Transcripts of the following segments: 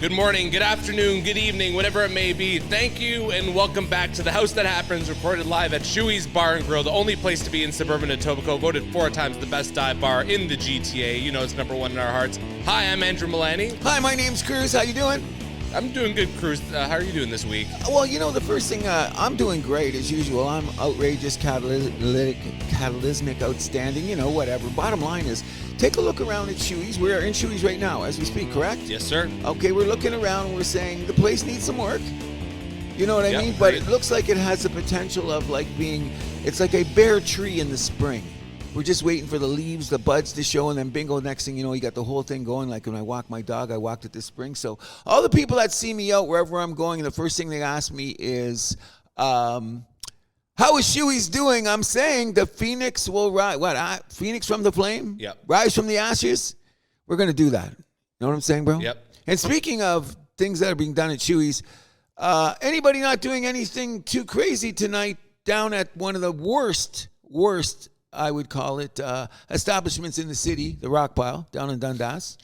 Good morning, good afternoon, good evening, whatever it may be. Thank you and welcome back to The House That Happens, recorded live at Chewy's Bar and Grill, the only place to be in suburban Etobicoke, voted 4 times the best dive bar in the GTA. You know it's number one in our hearts. Hi, I'm Andrew Milani. Hi, my name's Cruz. How you doing? I'm doing good, Cruz. How are you doing this week? Well, you know, the first thing, I'm doing great as usual. I'm outrageous, catalysmic, outstanding, you know, whatever. Bottom line is, take a look around at Chewy's. We're in Chewy's right now as we speak, correct? Yes, sir. Okay, we're looking around and we're saying the place needs some work. You know what I mean? Great. But it looks like it has the potential of it's like a bare tree in the spring. We're just waiting for the leaves, the buds to show, and then bingo, next thing you know, you got the whole thing going. Like when I walk my dog, I walked it this spring. So all the people that see me out wherever I'm going, the first thing they ask me is, how is Chewy's doing? I'm saying the Phoenix will rise. Phoenix from the flame? Yep. Rise from the ashes? We're going to do that. You know what I'm saying, bro? Yep. And speaking of things that are being done at Chewy's, anybody not doing anything too crazy tonight down at one of the worst, I would call it, establishments in the city, the Rock Pile, down in Dundas,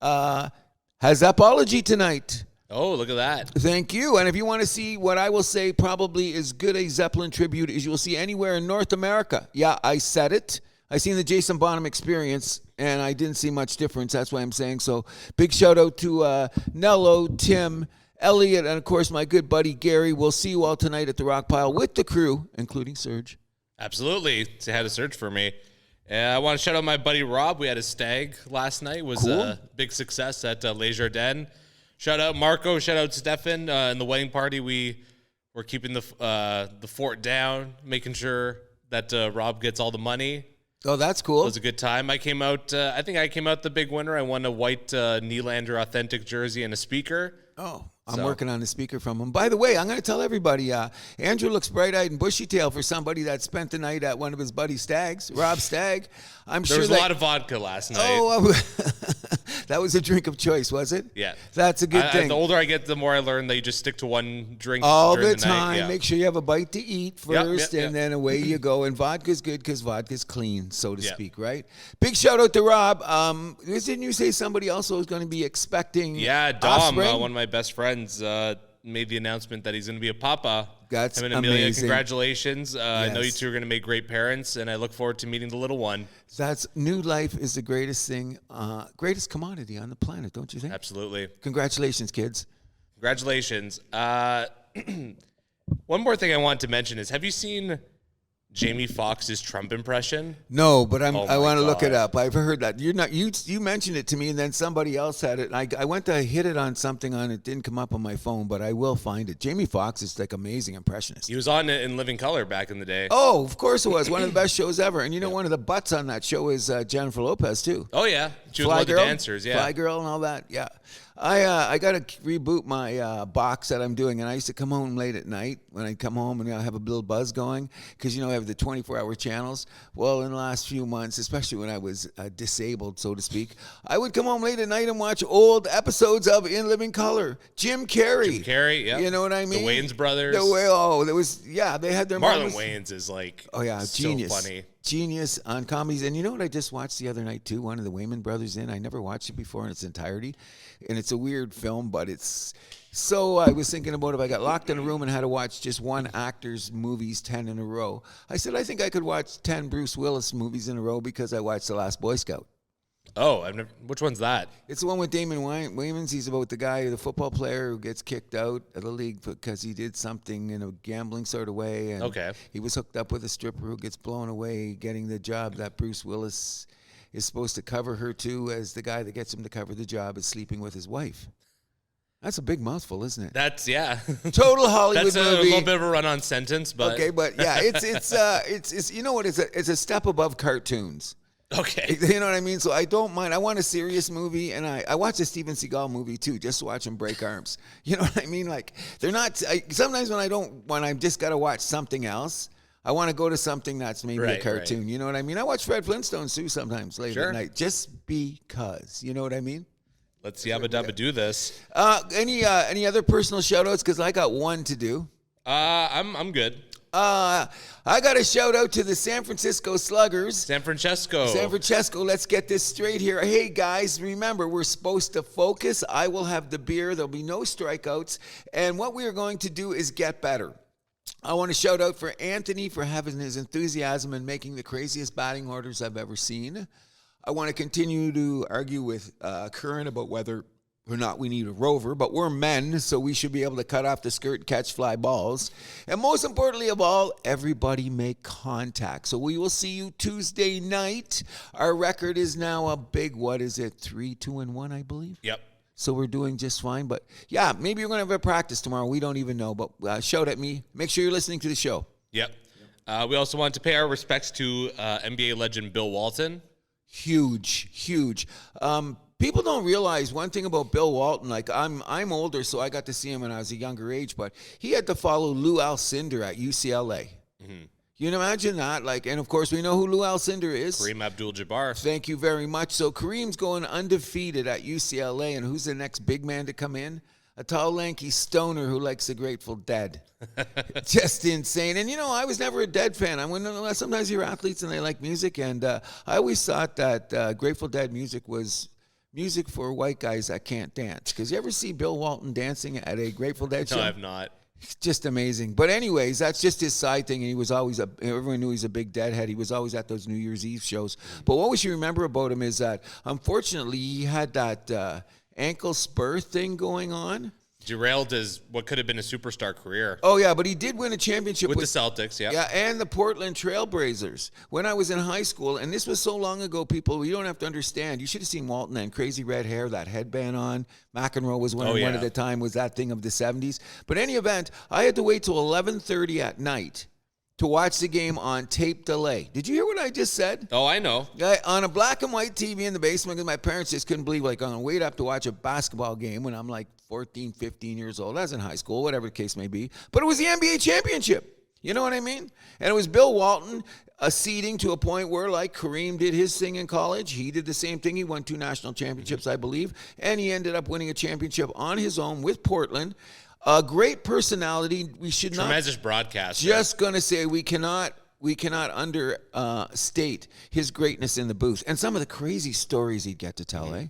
has apology tonight. Oh, look at that. Thank you. And if you want to see what I will say probably is good a Zeppelin tribute as you will see anywhere in North America. Yeah, I said it. I seen the Jason Bonham Experience, and I didn't see much difference. That's why I'm saying so. Big shout out to Nello, Tim, Elliot, and of course my good buddy Gary. We'll see you all tonight at the Rock Pile with the crew, including Serge. Absolutely. Say hi to Search for me. I want to shout out my buddy Rob. We had a stag last night. It was cool. A big success at Les Jardins. Shout out Marco. Shout out Stefan. In the wedding party, we were keeping the fort down, making sure that Rob gets all the money. Oh, that's cool. It was a good time. I came out, I think I came out the big winner. I won a white Nylander authentic jersey and a speaker. Oh, I'm working on the speaker from him. By the way, I'm going to tell everybody, Andrew looks bright-eyed and bushy-tailed for somebody that spent the night at one of his buddy's stags, Rob's stag. There was a lot of vodka last night. Oh, that was a drink of choice, was it? Yeah. That's a good thing. The older I get, the more I learn that you just stick to one drink all during the time. night. Yeah. Make sure you have a bite to eat first, and then away you go. And vodka's good because vodka's clean, so to speak, right? Big shout-out to Rob. Didn't you say somebody also was going to be expecting Dom, one of my best friends, made the announcement that he's going to be a papa. That's him and Amelia, amazing. Congratulations. I know you two are going to make great parents, and I look forward to meeting the little one. New life is the greatest thing, greatest commodity on the planet, don't you think? Absolutely. Congratulations, kids. Congratulations. One more thing I want to mention is, have you seen Jamie Foxx's Trump impression? No, but I want to look it God. up. I've heard that. You mentioned it to me, and then somebody else had it. And I went to hit it on something it didn't come up on my phone, but I will find it. Jamie Foxx is like amazing impressionist. He was on it in Living Color back in the day. Oh, of course it was. One of the best shows ever. And one of the butts on that show is Jennifer Lopez too. Oh yeah, she was one of the dancers. Yeah, Fly Girl and all that. Yeah. I got to reboot my box that I'm doing, and I used to come home late at night when I come home and I have a little buzz going because I have the 24-hour channels. Well, in the last few months, especially when I was disabled, so to speak, I would come home late at night and watch old episodes of In Living Color. Jim Carrey, yeah. You know what I mean? The Wayans brothers. They had their Marlon moments. Wayans is like, genius. So funny. Genius on comedies. And you know what I just watched the other night too? One of the Wayman brothers I never watched it before in its entirety. And it's a weird film, but it's so I was thinking about if I got locked in a room and had to watch just one actor's movies 10 in a row. I said I think I could watch 10 Bruce Willis movies in a row because I watched The Last Boy Scout. Oh, which one's that? It's the one with Damon Wayans. He's about the football player who gets kicked out of the league because he did something in a gambling sort of way. And he was hooked up with a stripper who gets blown away getting the job that Bruce Willis is supposed to cover her too, as the guy that gets him to cover the job is sleeping with his wife. That's a big mouthful, isn't it? That's total Hollywood That's a movie. little bit of a run-on sentence, but okay, but yeah, it's you know what? It's a step above cartoons. Okay. You know what I mean? So I don't mind. I want a serious movie, and I watch a Steven Seagal movie too, just to watch him break arms. You know what I mean? Like they're not. Sometimes when I just got to watch something else, I want to go to something that's maybe a cartoon. Right. You know what I mean? I watch Fred Flintstones too sometimes late at night, just because. You know what I mean? Let's yabba dabba do this. Any other personal shout outs? Because I got one to do. I'm good. I got to shout out to the San Francisco Sluggers. San Francesco. San Francesco, let's get this straight here. Hey, guys, remember, we're supposed to focus. I will have the beer. There'll be no strikeouts. And what we are going to do is get better. I want to shout out for Anthony for having his enthusiasm and making the craziest batting orders I've ever seen. I want to continue to argue with Curran about whether or not we need a rover, but we're men, so we should be able to cut off the skirt and catch fly balls. And most importantly of all, everybody make contact. So we will see you Tuesday night. Our record is now a big, 3-2-1, I believe? Yep. So we're doing just fine. But yeah, maybe you're going to have a practice tomorrow. We don't even know, but shout at me. Make sure you're listening to the show. Yep. We also want to pay our respects to NBA legend Bill Walton. Huge. People don't realize one thing about Bill Walton. Like I'm older, so I got to see him when I was a younger age. But he had to follow Lou Alcindor at UCLA. Mm-hmm. You can imagine that. And of course we know who Lou Alcindor is. Kareem Abdul-Jabbar. Thank you very much. So Kareem's going undefeated at UCLA, and who's the next big man to come in? A tall, lanky stoner who likes the Grateful Dead. Just insane. And, I was never a Dead fan. Sometimes you're athletes and they like music, and I always thought that Grateful Dead music was music for white guys that can't dance. Because you ever see Bill Walton dancing at a Grateful Dead show? No, I have not. It's just amazing. But anyways, that's just his side thing. And he was always everyone knew he's a big Deadhead. He was always at those New Year's Eve shows. But what we should remember about him is that, unfortunately, he had that ankle spur thing going on. Derailed his what could have been a superstar career. Oh, yeah, but he did win a championship with the Celtics, yeah. Yeah, and the Portland Trailblazers. When I was in high school, and this was so long ago, people, you don't have to understand. You should have seen Walton and crazy red hair, that headband on. McEnroe was wearing one at the time, was that thing of the 70s. But any event, I had to wait till 11:30 at night to watch the game on tape delay. Did you hear what I just said? Oh, I know. On a black and white TV in the basement, because my parents just couldn't believe, I'm going to wait up to watch a basketball game when I'm 14, 15 years old. I was in high school, whatever the case may be. But it was the NBA championship. You know what I mean? And it was Bill Walton acceding to a point where, Kareem did his thing in college, he did the same thing. He won 2 national championships, I believe. And he ended up winning a championship on his own with Portland. A great personality. We should tremendous broadcaster. Just going to say we cannot understate his greatness in the booth and some of the crazy stories he'd get to tell, eh?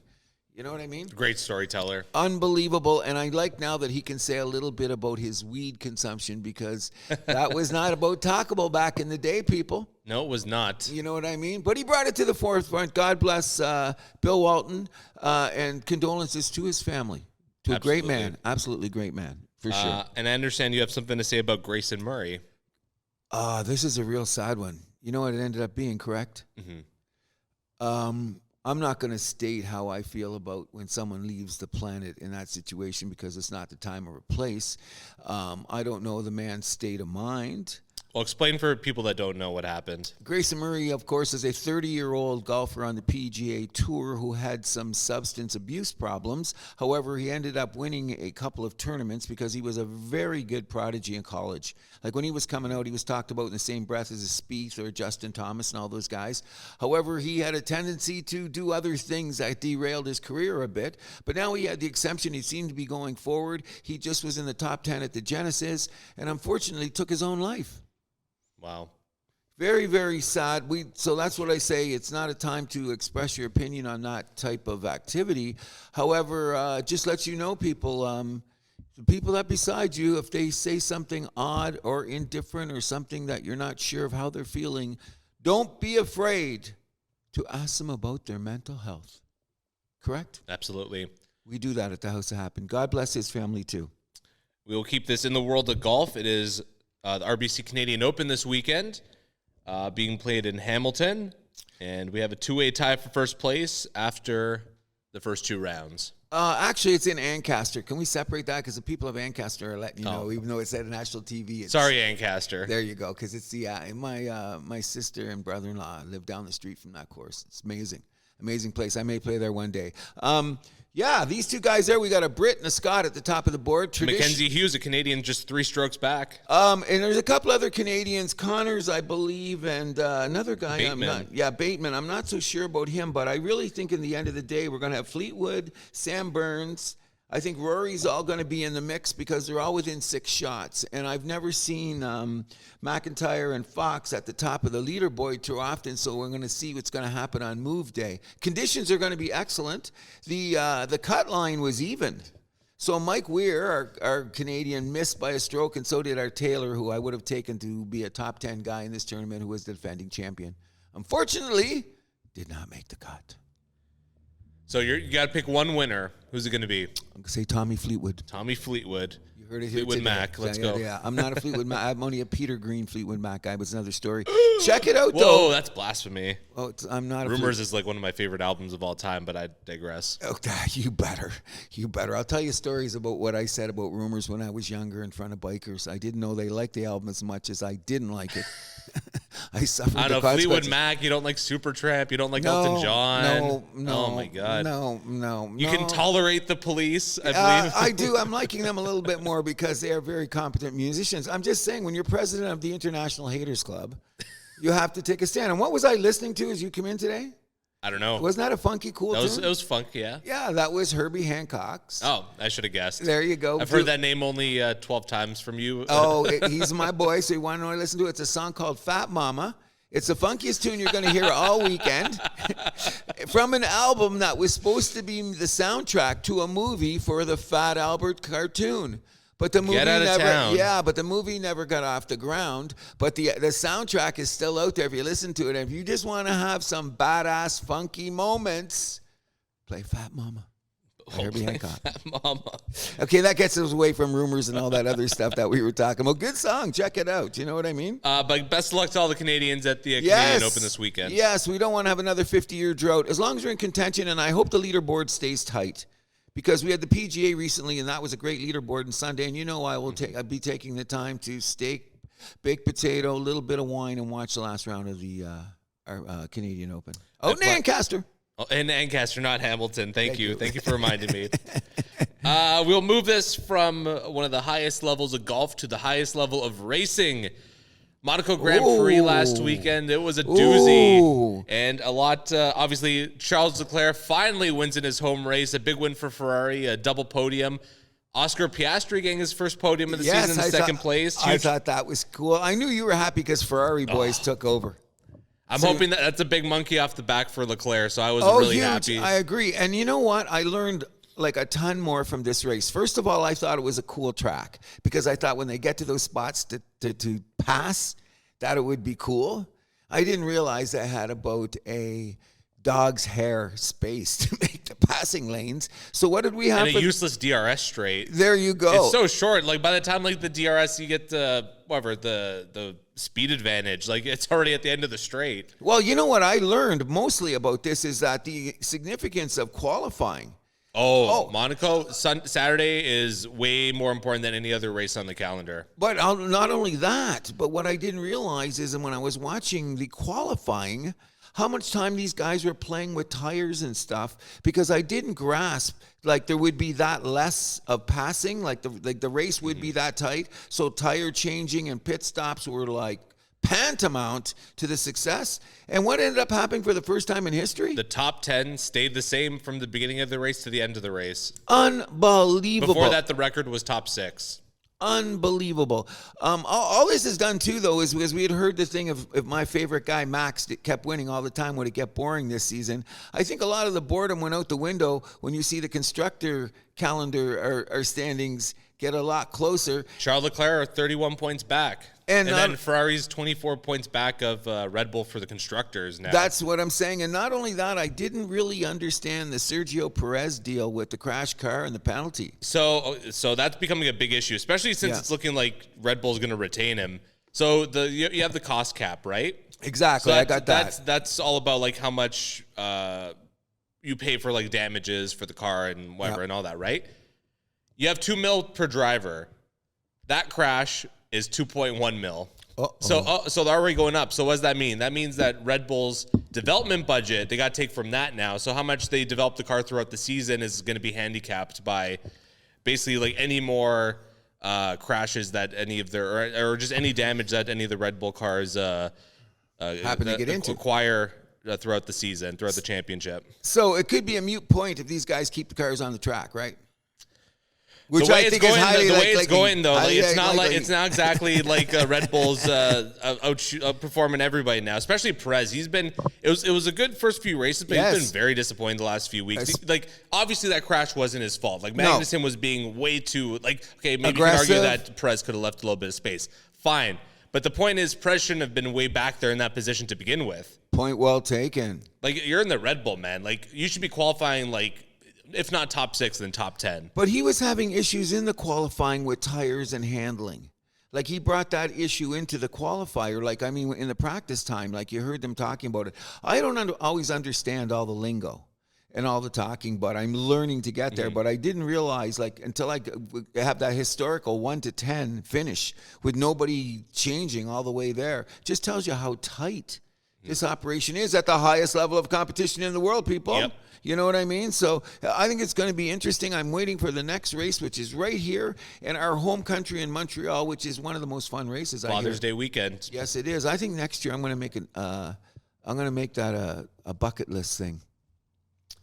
You know what I mean? Great storyteller. Unbelievable. And I like now that he can say a little bit about his weed consumption, because that was not about talkable back in the day, people. No, it was not. You know what I mean? But he brought it to the forefront. God bless Bill Walton, and condolences to his family. To a great man. Absolutely great man. For sure. And I understand you have something to say about Grayson Murray. This is a real sad one. You know what it ended up being, correct? Mm-hmm. I'm not going to state how I feel about when someone leaves the planet in that situation, because it's not the time or place. I don't know the man's state of mind. Well, explain for people that don't know what happened. Grayson Murray, of course, is a 30-year-old golfer on the PGA Tour who had some substance abuse problems. However, he ended up winning a couple of tournaments because he was a very good prodigy in college. When he was coming out, he was talked about in the same breath as Spieth or Justin Thomas and all those guys. However, he had a tendency to do other things that derailed his career a bit. But now he had the exception. He seemed to be going forward. He just was in the top 10 at the Genesis, and unfortunately took his own life. Wow. Very, very sad. So that's what I say. It's not a time to express your opinion on that type of activity. However, just let you know, people, the people that beside you, if they say something odd or indifferent or something that you're not sure of how they're feeling, don't be afraid to ask them about their mental health. Correct? Absolutely. We do that at the House of Happen. God bless his family, too. We will keep this in the world of golf. It is the RBC Canadian Open this weekend, being played in Hamilton, and we have a 2-way tie for first place after the first 2 rounds. Actually, it's in Ancaster. Can we separate that? Because the people of Ancaster are letting you know, even though it's at national TV. Sorry, Ancaster. There you go, because it's my sister and brother-in-law live down the street from that course. It's amazing. Amazing place. I may play there one day. Yeah, these 2 guys there, we got a Brit and a Scot at the top of the board. Mackenzie Hughes, a Canadian, just 3 strokes back. And there's a couple other Canadians, Connors, I believe, and another guy. Bateman. Bateman. I'm not so sure about him, but I really think in the end of the day, we're going to have Fleetwood, Sam Burns, I think Rory's all going to be in the mix because they're all within 6 shots. And I've never seen McIntyre and Fox at the top of the leaderboard too often, so we're going to see what's going to happen on move day. Conditions are going to be excellent. The cut line was even. So Mike Weir, our Canadian, missed by a stroke, and so did our Taylor, who I would have taken to be a top 10 guy in this tournament, who was the defending champion. Unfortunately, did not make the cut. So you got to pick one winner. Who's it going to be? I'm going to say Tommy Fleetwood. Tommy Fleetwood. You heard it here Fleetwood today. Mac. Let's go. Yeah, I'm not a Fleetwood Mac. I'm only a Peter Green Fleetwood Mac guy, but it's another story. Check it out, though. Whoa, that's blasphemy. Oh, I'm not. Rumors is like one of my favorite albums of all time, but I digress. Oh, you better. You better. I'll tell you stories about what I said about Rumors when I was younger in front of bikers. I didn't know they liked the album as much as I didn't like it. I suffered. I don't know, Fleetwood Mac, you don't like Supertramp, you don't like Elton John. No. Oh my God. No. You can tolerate the Police, I believe. I do. I'm liking them a little bit more because they are very competent musicians. I'm just saying, when you're president of the International Haters Club, you have to take a stand. And what was I listening to as you come in today? I don't know. Wasn't that a funky, cool tune? It was funky, yeah. Yeah, that was Herbie Hancock's. Oh, I should have guessed. There you go. I've heard that name only 12 times from you. He's my boy, so you want to know what I listen to? It's a song called Fat Mama. It's the funkiest tune you're going to hear all weekend. From an album that was supposed to be the soundtrack to a movie for the Fat Albert cartoon. But the movie the movie never got off the ground. But the soundtrack is still out there if you listen to it. And if you just want to have some badass, funky moments, play Fat Mama. Herbie Hancock. Fat Mama. Okay, that gets us away from Rumors and all that other stuff that we were talking about. Good song. Check it out. You know what I mean? But best of luck to all the Canadians at the Canadian Open this weekend. Yes, we don't want to have another 50-year drought. As long as we're in contention, and I hope the leaderboard stays tight. Because we had the PGA recently, and that was a great leaderboard on Sunday. And you know I'll be taking the time to steak, baked potato, a little bit of wine, and watch the last round of the our Canadian Open. Oh, Lancaster. Oh, and Ancaster, not Hamilton. Thank you. Thank you for reminding me. We'll move this from one of the highest levels of golf to the highest level of racing. Monaco Grand Prix last weekend. It was a doozy. And a lot, obviously, Charles Leclerc finally wins in his home race. A big win for Ferrari, a double podium. Oscar Piastri getting his first podium of the season in second place. I thought that was cool. I knew you were happy because Ferrari boys took over. I'm hoping that's a big monkey off the back for Leclerc, so I was really happy. I agree. And you know what? I learned like a ton more from this race. First of all, I thought it was a cool track because I thought when they get to those spots to pass, that it would be cool. I didn't realize I had about a dog's hair space to make the passing lanes. So what did we have? And a useless DRS straight. There you go. It's so short. Like by the time like the DRS, you get the speed advantage. Like it's already at the end of the straight. Well, you know what I learned mostly about this is that the significance of qualifying. Monaco Saturday is way more important than any other race on the calendar. But not only that, but what I didn't realize is when I was watching the qualifying, how much time these guys were playing with tires and stuff, because I didn't grasp like there would be that less of passing, like the race would be that tight. So tire changing and pit stops were like tantamount to the success. And what ended up happening for the first time in history? The top 10 stayed the same from the beginning of the race to the end of the race. Unbelievable. Before that, the record was top 6. Unbelievable. All this is done too, though, is because we had heard the thing of if my favorite guy Max kept winning all the time, would it get boring this season? I think a lot of the boredom went out the window when you see the constructor calendar or standings get a lot closer. Charles Leclerc 31 points back. And then Ferrari's 24 points back of Red Bull for the constructors now. That's what I'm saying. And not only that, I didn't really understand the Sergio Perez deal with the crash car and the penalty. So that's becoming a big issue, especially since it's looking like Red Bull's going to retain him. So you have the cost cap, right? Exactly. So I got that. That's all about like how much you pay for like damages for the car and whatever and all that, right? You have $2 million per driver. That crash is 2.1 mil. So they're already going up. So what does that mean? That means that Red Bull's development budget, they got to take from that now. So how much they develop the car throughout the season is going to be handicapped by basically like any more crashes that any of their or just any damage that any of the Red Bull cars happen to get into acquire throughout the season, throughout the championship. So it could be a moot point if these guys keep the cars on the track, right? Which the way I it's think going, is highly the way likely. it's going though, like, it's not likely. it's not exactly like Red Bull's outperforming everybody now. Especially Perez. It was a good first few races, but he's been very disappointing the last few weeks. Like obviously that crash wasn't his fault. Like Magnussen was being way too okay. Maybe aggressive. you can argue that Perez could have left a little bit of space. Fine, but the point is Perez shouldn't have been way back there in that position to begin with. Point well taken. Like you're in the Red Bull, man. Like you should be qualifying if not top 6, then top 10. But he was having issues in the qualifying with tires and handling. Like he brought that issue into the qualifier. Like, I mean, in the practice time, like you heard them talking about it. I don't always understand all the lingo and all the talking, but I'm learning to get there. But I didn't realize, like, until I have that historical 1 to 10 finish with nobody changing all the way there, just tells you how tight this operation is at the highest level of competition in the world, people. Yep. You know what I mean? So I think it's going to be interesting. I'm waiting for the next race, which is right here in our home country in Montreal, which is one of the most fun races. Father's Day weekend. Yes, it is. I think next year I'm going to make that a bucket list thing.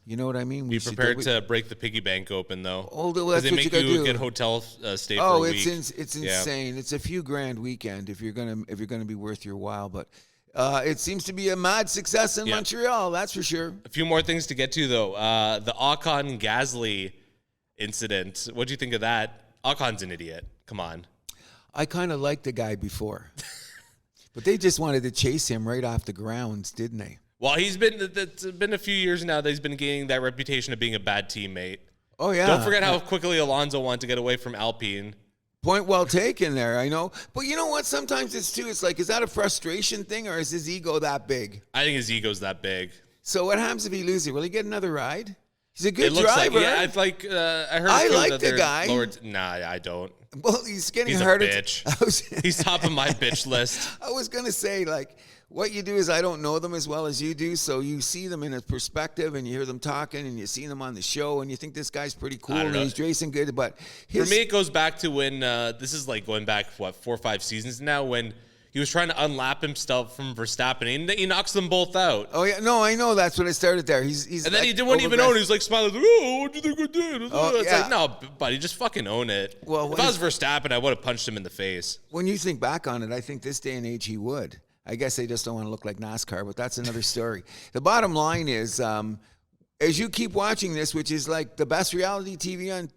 You know what I mean? Be prepared to break the piggy bank open, though. Oh, that's they what make you got to do. Get hotel stay for a week. It's insane. It's a few grand weekend if you're gonna be worth your while, but. It seems to be a mad success in Montreal, that's for sure. A few more things to get to, though. The Ocon-Gasly incident. What do you think of that? Ocon's an idiot. Come on. I kind of liked the guy before. But they just wanted to chase him right off the grounds, didn't they? Well, it's been a few years now that he's been gaining that reputation of being a bad teammate. Oh, yeah. Don't forget how quickly Alonso wanted to get away from Alpine. Point well taken there, I know. But you know what? Sometimes it's like, is that a frustration thing or is his ego that big? I think his ego's that big. So what happens if he loses? Will he get another ride? He's a good driver. I heard. I like the guy. Nah, I don't. Well, he's getting He's harder. A bitch. He's top of my bitch list. I was going to say, like, what you do is I don't know them as well as you do, so you see them in a perspective and you hear them talking and you see them on the show and you think this guy's pretty cool and he's racing good, but for me it goes back to when this is like going back 4 or 5 seasons now when he was trying to unlap himself from Verstappen and he knocks them both out. Oh yeah, no, I know that's what it started there. He's and then he didn't even own it. He's like smiling, like, oh, what do you think I did? It's yeah. like, no, buddy, just fucking own it. Well, if I was Verstappen, I would have punched him in the face. When you think back on it, I think this day and age he would. I guess they just don't want to look like NASCAR, but that's another story. The bottom line is, as you keep watching this, which is like the best reality TV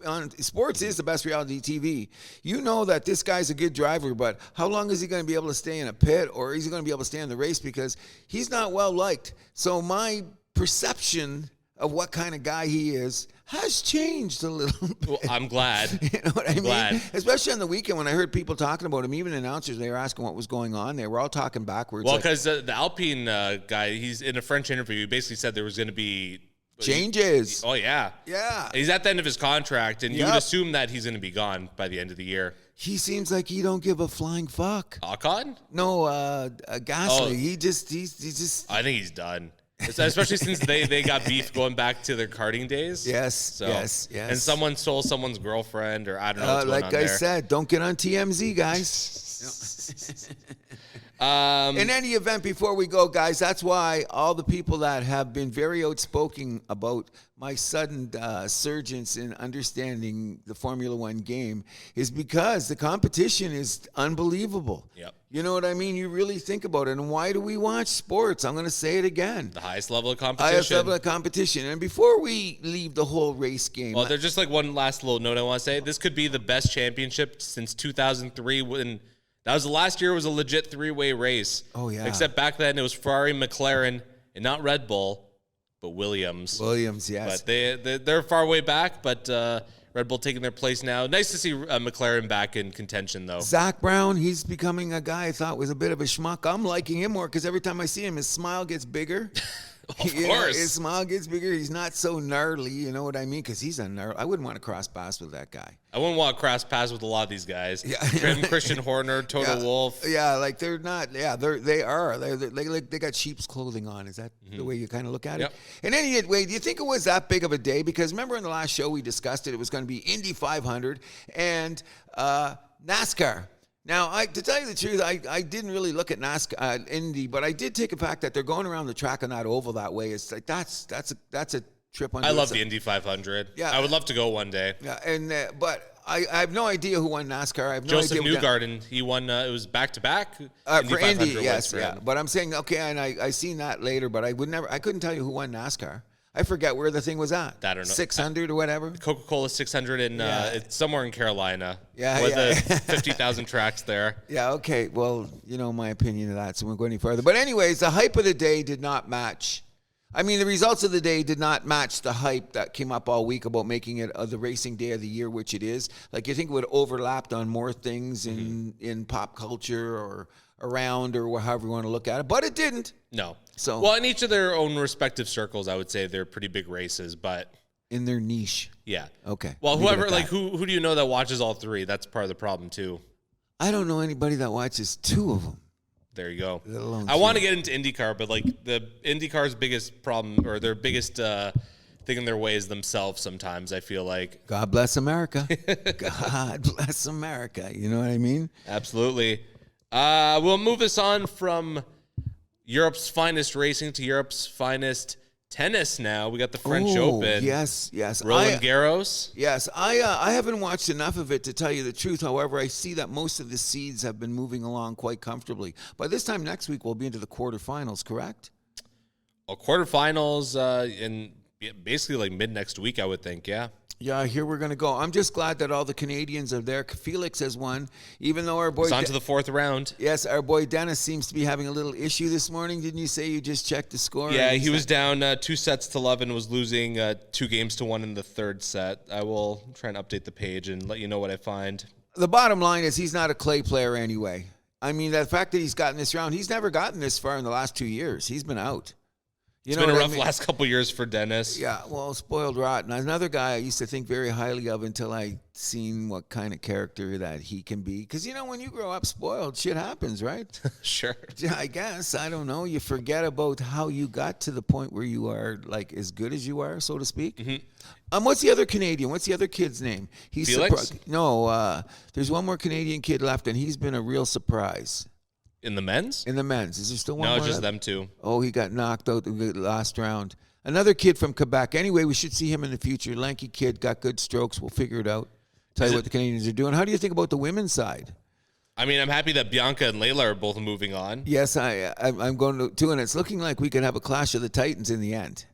on sports is the best reality TV. You know that this guy's a good driver, but how long is he going to be able to stay in a pit or is he going to be able to stay in the race because he's not well liked. So my perception of what kind of guy he is has changed a little bit. Well, I'm glad. You know what I mean? Glad. Especially on the weekend when I heard people talking about him, even announcers, they were asking what was going on. They were all talking backwards. Well, because the Alpine guy, he's in a French interview, he basically said there was going to be changes. Oh, yeah. Yeah. He's at the end of his contract, and you would assume that he's going to be gone by the end of the year. He seems like he don't give a flying fuck. Ocon? No, Gasly. Oh. He's just. I think he's done. Especially since they got beef going back to their karting days. Yes. And someone stole someone's girlfriend, or I don't know what's going on there. Like I said, don't get on TMZ, guys. In any event, before we go, guys, that's why all the people that have been very outspoken about my sudden surgence in understanding the Formula One game is because the competition is unbelievable. Yep. You know what I mean? You really think about it. And why do we watch sports? I'm going to say it again. The highest level of competition. Highest level of competition. And before we leave the whole race game. Well, there's just like one last little note I want to say. This could be the best championship since 2003 when that was the last year. It was a legit 3-way race. Oh, yeah. Except back then it was Ferrari, McLaren, and not Red Bull, but Williams. Williams, yes. But they're far way back, but Red Bull taking their place now. Nice to see McLaren back in contention, though. Zach Brown, he's becoming a guy I thought was a bit of a schmuck. I'm liking him more because every time I see him, his smile gets bigger. Of course. His smile gets bigger. He's not so gnarly, you know what I mean? Because he's a gnarly. I wouldn't want to cross paths with that guy. I wouldn't want to cross paths with a lot of these guys. Yeah. Christian Horner, Toto Wolff. Yeah, like they're not. Yeah, they are. They got sheep's clothing on. Is that the way you kind of look at it? In any way, do you think it was that big of a day? Because remember in the last show we discussed it. It was going to be Indy 500 and NASCAR. Now, to tell you the truth, I didn't really look at NASCAR Indy, but I did take the fact that they're going around the track on that oval that way. It's like that's a trip onto I it. love the Indy 500. Yeah. I would love to go one day. Yeah, and but I have no idea who won NASCAR. I have no Joseph idea. Newgarden, he won. It was back-to-back. For Indy, yes, for yeah. him. But I'm saying, okay, and I seen that later, but I couldn't tell you who won NASCAR. I forget where the thing was at. I don't know. 600 or whatever. Coca-Cola 600 in it's somewhere in Carolina. Yeah, with yeah. the 50,000 tracks there. Yeah, okay. Well, you know my opinion of that, so we won't go any further. But anyways, the hype of the day did not match. I mean, the results of the day did not match the hype that came up all week about making it the racing day of the year, which it is. Like, you think it would have overlapped on more things in pop culture or around or however you want to look at it, but it didn't. No. So, well, in each of their own respective circles, I would say they're pretty big races, but in their niche. yeah. Okay. Well, Leave it whoever, at like, that. who do you know that watches all three? That's part of the problem, too. I don't know anybody that watches two of them. There you go. Let alone I want to three. get into IndyCar, but, like, the IndyCar's biggest problem or their biggest thing in their way is themselves sometimes, I feel like. God bless America. God bless America. You know what I mean? Absolutely. We'll move us on from Europe's finest racing to Europe's finest tennis now. We got the French Oh, Open. Yes. Roland Garros. Yes, I haven't watched enough of it to tell you the truth. However, I see that most of the seeds have been moving along quite comfortably. By this time next week, we'll be into the quarterfinals, correct? Well, quarterfinals in basically like mid next week, I would think. Yeah. Yeah, here we're going to go. I'm just glad that all the Canadians are there. Felix has won, even though our boy... It's on to the fourth round. Yes, our boy Dennis seems to be having a little issue this morning. Didn't you say you just checked the score? Yeah, he was down 2-0 and was losing 2-1 in the third set. I will try and update the page and let you know what I find. The bottom line is he's not a clay player anyway. I mean, the fact that he's gotten this round, he's never gotten this far in the last 2 years. He's been out. It's been a rough last couple years for Dennis. Yeah, well, spoiled rotten. Another guy I used to think very highly of until I seen what kind of character that he can be. Because, you know, when you grow up spoiled, shit happens, right? Sure. Yeah, I guess. I don't know. You forget about how you got to the point where you are, like, as good as you are, so to speak. Mm-hmm. What's the other Canadian? What's the other kid's name? He's Felix? No, there's one more Canadian kid left, and he's been a real surprise. In the men's? In the men's. Is there still one No, more just left? them two. Oh, he got knocked out in the last round. Another kid from Quebec. Anyway, we should see him in the future. Lanky kid, got good strokes. We'll figure it out. Tell you what the Canadians are doing. How do you think about the women's side? I mean, I'm happy that Bianca and Layla are both moving on. Yes, I'm going to, and it's looking like we could have a clash of the Titans in the end.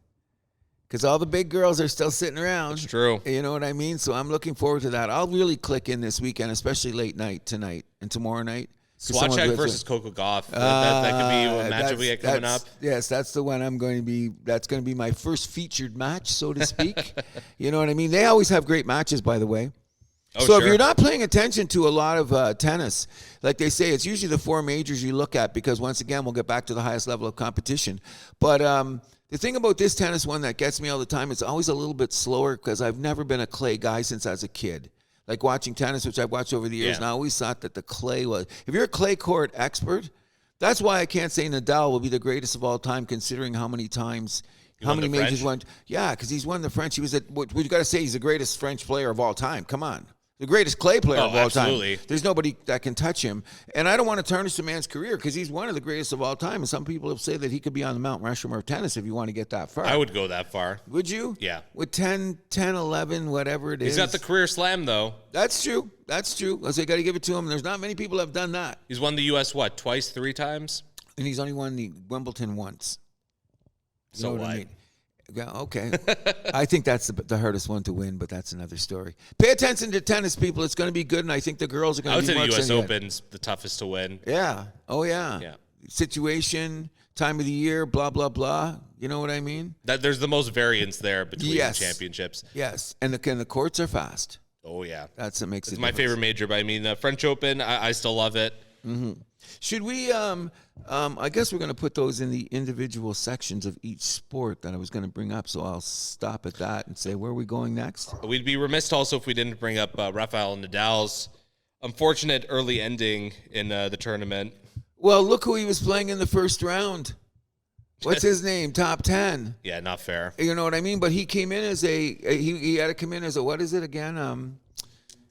Because all the big girls are still sitting around. It's true. You know what I mean? So I'm looking forward to that. I'll really click in this weekend, especially late night tonight and tomorrow night. Swansea versus Coco Gauff. That could be a matchup we get coming up. Yes, that's the one I'm going to be. That's going to be my first featured match, so to speak. You know what I mean? They always have great matches, by the way. Oh, so sure. if you're not paying attention to a lot of tennis, like they say, it's usually the four majors you look at because, once again, we'll get back to the highest level of competition. But the thing about this tennis one that gets me all the time, it's always a little bit slower because I've never been a clay guy since I was a kid. Like watching tennis, which I've watched over the years, and I always thought that the clay was... If you're a clay court expert, that's why I can't say Nadal will be the greatest of all time, considering how many times... How many majors won? Yeah, because he's won the French. He was at... What you got to say, he's the greatest French player of all time. Come on. The greatest clay player of all absolutely. time. There's nobody that can touch him. And I don't want to tarnish the man's career because he's one of the greatest of all time. And some people have said that he could be on the Mount Rushmore of tennis if you want to get that far. I would go that far. Would you? Yeah. With 10, 11, whatever it is. He's got the career slam, though. That's true. That's true. So you got to give it to him. There's not many people that have done that. He's won the U.S., what, twice, 3 times? And he's only won the Wimbledon once. You know what I mean? Yeah, okay. I think that's the hardest one to win, but that's another story. Pay attention to tennis, people. It's going to be good, and I think the girls are going to be I would say the U.S. ahead. Open's the toughest to win. Yeah. Oh, yeah. Yeah. Situation, time of the year, blah, blah, blah. You know what I mean? There's the most variance there between the championships. Yes. And the courts are fast. Oh, yeah. That's what makes it. It's my favorite major, but I mean, the French Open, I still love it. Mm-hmm. Should we, I guess we're going to put those in the individual sections of each sport that I was going to bring up, so I'll stop at that and say, where are we going next? We'd be remiss also if we didn't bring up Rafael Nadal's unfortunate early ending in the tournament. Well, look who he was playing in the first round. What's his name? Top 10. Yeah, not fair. You know what I mean? But he came in as he had to come in as a, what is it again? I don't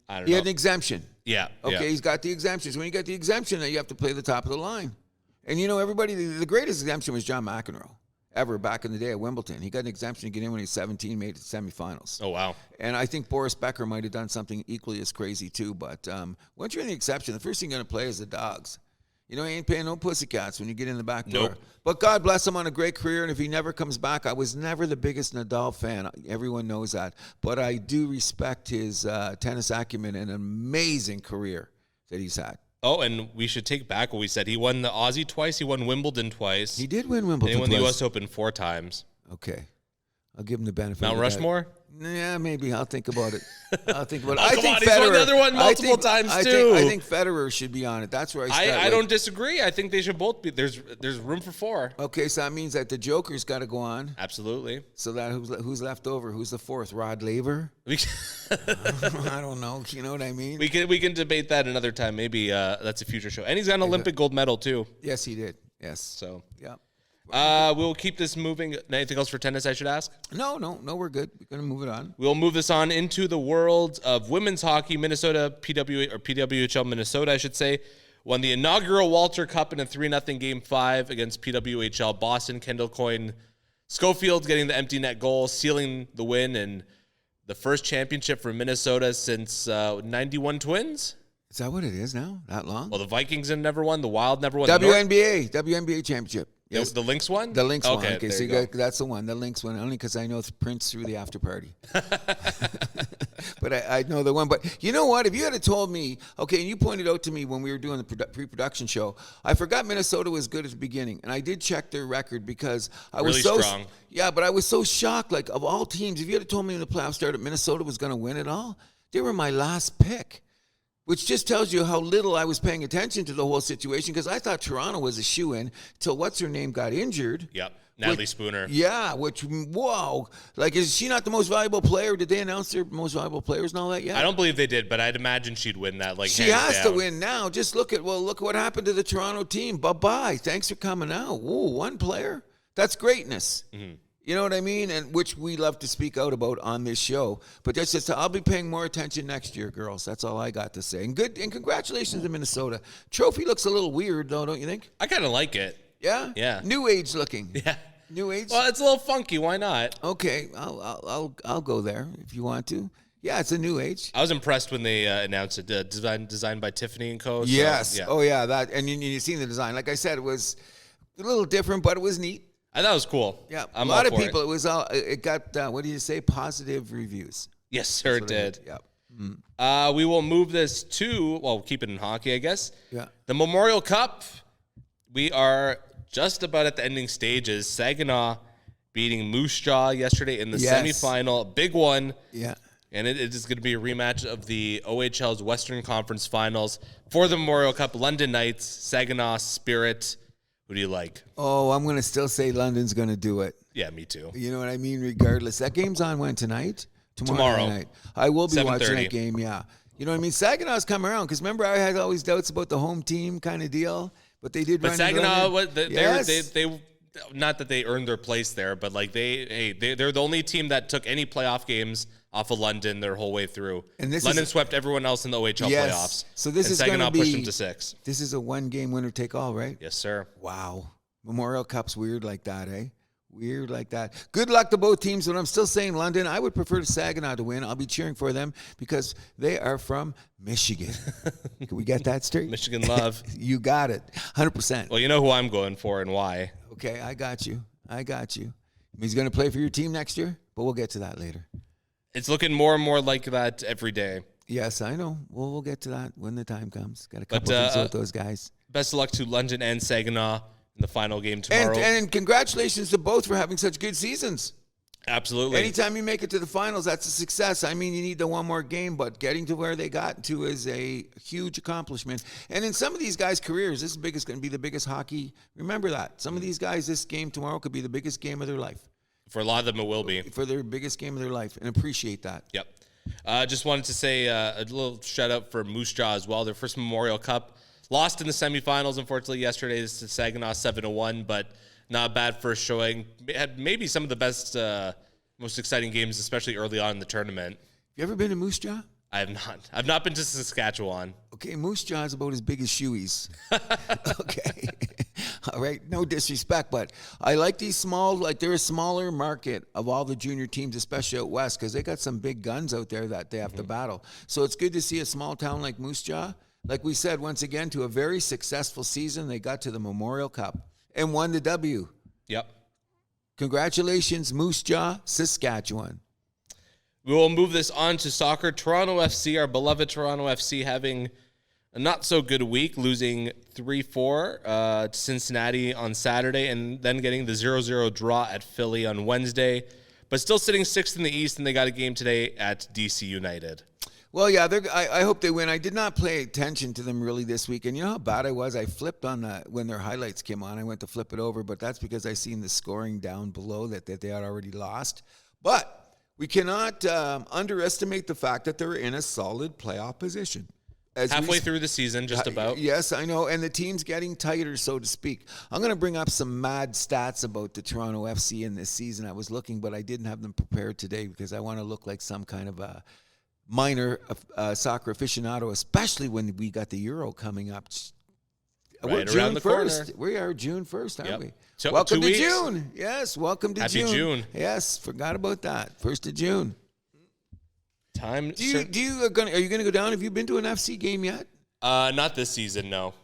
know. He had an exemption. Yeah. Okay, yeah. he's got the exemptions. When you get the exemption, then you have to play the top of the line. And you know, everybody, the greatest exemption was John McEnroe. ever back in the day at Wimbledon. He got an exemption to get in when he was 17, made it to semifinals. Oh, wow. And I think Boris Becker might have done something equally as crazy too. But once you're in the exception, the first thing you're going to play is the dogs. You know, he ain't paying no pussycats when you get in the back door. Nope. But God bless him on a great career. And if he never comes back, I was never the biggest Nadal fan. Everyone knows that. But I do respect his tennis acumen and an amazing career that he's had. Oh, and we should take back what we said. He won the Aussie twice. He won Wimbledon twice. He did win Wimbledon And he won twice. the U.S. Open 4 times. Okay. I'll give him the benefit Mount of that. Rushmore? Yeah, maybe. I'll think about it. Oh, come on. He's won the other one multiple times, too. I think Federer should be on it. That's where I start. I don't disagree. I think they should both be. There's room for 4. Okay, so that means that the Joker's got to go on. Absolutely. So that who's left over? Who's the 4th? Rod Laver? I don't know. You know what I mean? We can debate that another time. Maybe that's a future show. And he's got an Olympic gold medal, too. Yes, he did. Yes. So, yeah. We'll keep this moving. Anything else for tennis I should ask? No, we're good. We're going to move it on. We'll move this on into the world of women's hockey. Minnesota, PWHL Minnesota, I should say, won the inaugural Walter Cup in a 3-0 Game 5 against PWHL Boston. Kendall Coyne Schofield getting the empty net goal, sealing the win, and the first championship for Minnesota since 91 Twins. Is that what it is now? That long? Well, the Vikings have never won. The Wild never won. WNBA championship. Yes. The Lynx one? The Lynx one. Okay, Okay, so that's the one. The Lynx one. Only because I know Prince through the after party. But I know the one. But you know what? If you had told me, okay, and you pointed out to me when we were doing the pre-production show, I forgot Minnesota was good at the beginning. And I did check their record because I was really so strong. Yeah, but I was so shocked. Like, of all teams, if you had told me when the playoffs started Minnesota was going to win it all, they were my last pick. Which just tells you how little I was paying attention to the whole situation because I thought Toronto was a shoo-in till what's-her-name got injured. Yep, Natalie Spooner. Yeah, whoa. Like, is she not the most valuable player? Did they announce their most valuable players and all that yet? I don't believe they did, but I'd imagine she'd win that. Like, she has to win now. Just look what happened to the Toronto team. Bye-bye. Thanks for coming out. Whoa, one player? That's greatness. Mm-hmm. You know what I mean? And which we love to speak out about on this show. But that's just, I'll be paying more attention next year, girls. That's all I got to say. And congratulations to Minnesota. Trophy looks a little weird, though, don't you think? I kind of like it. Yeah? Yeah. New age looking. Yeah. New age? Well, it's a little funky. Why not? Okay. I'll go there if you want to. Yeah, it's a new age. I was impressed when they announced it. Designed by Tiffany & Co. So, yes. Yeah. Oh, yeah. That. And you've seen the design. Like I said, it was a little different, but it was neat. I thought it was cool. Yeah, I'm a lot all of for people. It got what do you say? Positive reviews. Yes, sir, it did. Yeah. Mm. We will move this to keep it in hockey, I guess. Yeah. The Memorial Cup. We are just about at the ending stages. Saginaw beating Moose Jaw yesterday in the semifinal, big one. Yeah. And it is going to be a rematch of the OHL's Western Conference Finals for the Memorial Cup. London Knights, Saginaw Spirit. Who do you like? Oh, I'm going to still say London's going to do it. Yeah, me too. You know what I mean? Regardless. That game's on when? Tonight? Tomorrow night. I will be watching that game, yeah. You know what I mean? Saginaw's come around because remember I had always doubts about the home team kind of deal, but they did run. But Saginaw, yes. they not that they earned their place there, but like they're the only team that took any playoff games off of London their whole way through. And London swept everyone else in the OHL playoffs. So this is Saginaw going to be pushed them to 6. This is a one-game winner take all, right? Yes, sir. Wow. Memorial Cup's weird like that, eh? Weird like that. Good luck to both teams, but I'm still saying London. I would prefer Saginaw to win. I'll be cheering for them because they are from Michigan. Can we get that straight? Michigan love. You got it. 100%. Well, you know who I'm going for and why. Okay, I got you. He's going to play for your team next year, but we'll get to that later. It's looking more and more like that every day. Yes, I know. We'll get to that when the time comes. Got a couple of things with those guys. Best of luck to London and Saginaw in the final game tomorrow. And congratulations to both for having such good seasons. Absolutely. Anytime you make it to the finals, that's a success. I mean, you need the one more game, but getting to where they got to is a huge accomplishment. And in some of these guys' careers, this is going to be the biggest hockey. Remember that. Some of these guys, this game tomorrow could be the biggest game of their life. For a lot of them, it will be. For their biggest game of their life, and appreciate that. Yep. Just wanted to say a little shout-out for Moose Jaw as well. Their first Memorial Cup. Lost in the semifinals, unfortunately, yesterday to Saginaw 7-1, but not a bad first showing. Had maybe some of the best, most exciting games, especially early on in the tournament. You ever been to Moose Jaw? I have not. I've not been to Saskatchewan. Okay, Moose Jaw is about as big as Shoey's. Okay. All right, no disrespect, but I like these small, like they're a smaller market of all the junior teams, especially out west, because they got some big guns out there that they have to battle. So it's good to see a small town like Moose Jaw, like we said, once again, to a very successful season. They got to the Memorial Cup and won the W. Yep. Congratulations, Moose Jaw, Saskatchewan. We will move this on to soccer. Toronto FC, our beloved Toronto FC, having a not-so-good week, losing 3-4 to Cincinnati on Saturday and then getting the 0-0 draw at Philly on Wednesday, but still sitting 6th in the East, and they got a game today at DC United. Well, yeah, I hope they win. I did not pay attention to them really this week, and you know how bad I was? I flipped on when their highlights came on. I went to flip it over, but that's because I seen the scoring down below that they had already lost. But we cannot underestimate the fact that they're in a solid playoff position. Halfway through the season, just about. Yes, I know, and the team's getting tighter, so to speak. I'm going to bring up some mad stats about the Toronto FC in this season. I was looking, but I didn't have them prepared today because I want to look like some kind of a minor soccer aficionado, especially when we got the Euro coming up. Right We're around the corner. 1st. We are June 1st, aren't we? So, welcome 2 to weeks. June. Yes, welcome to Happy June. Yes, forgot about that. 1st of June. Time. Are you going to go down? Have you been to an FC game yet? Not this season, no.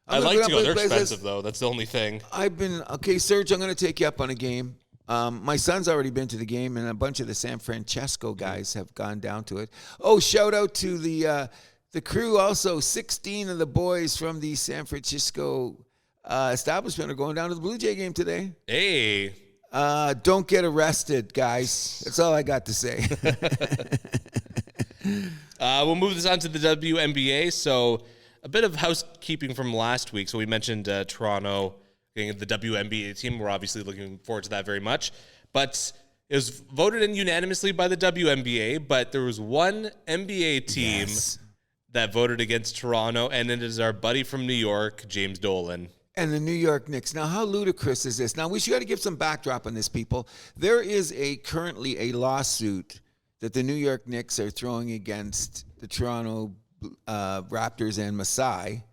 I'd I'm like to go. They're places. expensive, though. That's the only thing. Okay, Serge, I'm going to take you up on a game. My son's already been to the game, and a bunch of the San Francisco guys have gone down to it. Oh, shout out to the crew also. 16 of the boys from the San Francisco establishment are going down to the Blue Jay game today. Hey. Don't get arrested, guys. That's all I got to say. We'll move this on to the WNBA. So a bit of housekeeping from last week. So we mentioned Toronto getting the WNBA team. We're obviously looking forward to that very much. But it was voted in unanimously by the WNBA, but there was one NBA team that voted against Toronto, and it is our buddy from New York, James Dolan. And the New York Knicks. Now, how ludicrous is this? Now, we should got to give some backdrop on this, people. There is currently a lawsuit that the New York Knicks are throwing against the Toronto Raptors and Masai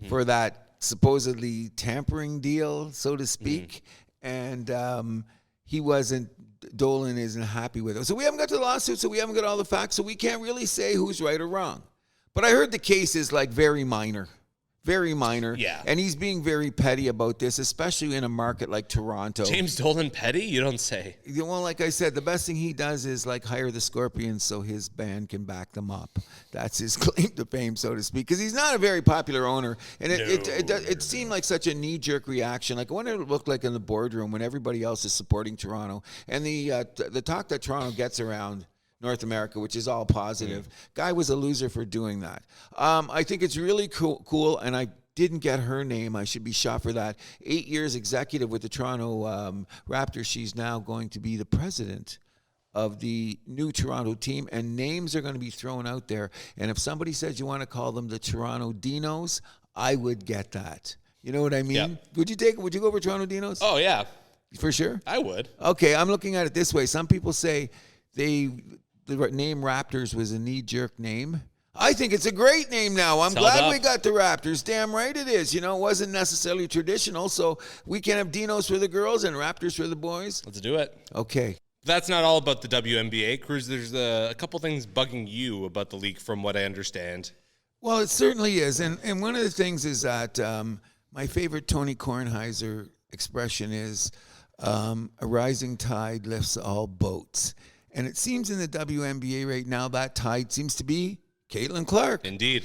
for that supposedly tampering deal, so to speak. And Dolan isn't happy with it. So we haven't got to the lawsuit, so we haven't got all the facts, so we can't really say who's right or wrong. But I heard the case is like very minor. Very minor. Yeah. And he's being very petty about this, especially in a market like Toronto. James Dolan petty? You don't say. Well, like I said, the best thing he does is like hire the Scorpions so his band can back them up. That's his claim to fame, so to speak, because he's not a very popular owner. And it seemed like such a knee-jerk reaction. Like I wonder what it looked like in the boardroom when everybody else is supporting Toronto. And the talk that Toronto gets around North America, which is all positive. Guy was a loser for doing that. I think it's really cool, and I didn't get her name. I should be shot for that. 8 years executive with the Toronto Raptors. She's now going to be the president of the new Toronto team, and names are going to be thrown out there. And if somebody says you want to call them the Toronto Dinos, I would get that. You know what I mean? Yep. Would you go over Toronto Dinos? Oh, yeah. For sure? I would. Okay, I'm looking at it this way. Some people say the name Raptors was a knee-jerk name. I think it's a great name now. I'm glad we got the Raptors. Damn right it is. You know, it wasn't necessarily traditional, so we can have Dinos for the girls and Raptors for the boys. Let's do it. Okay. That's not all about the WNBA. Cruz, there's a couple things bugging you about the league from what I understand. Well, it certainly is. And one of the things is that my favorite Tony Kornheiser expression is a rising tide lifts all boats. And it seems in the WNBA right now that tide seems to be Caitlin Clark. Indeed.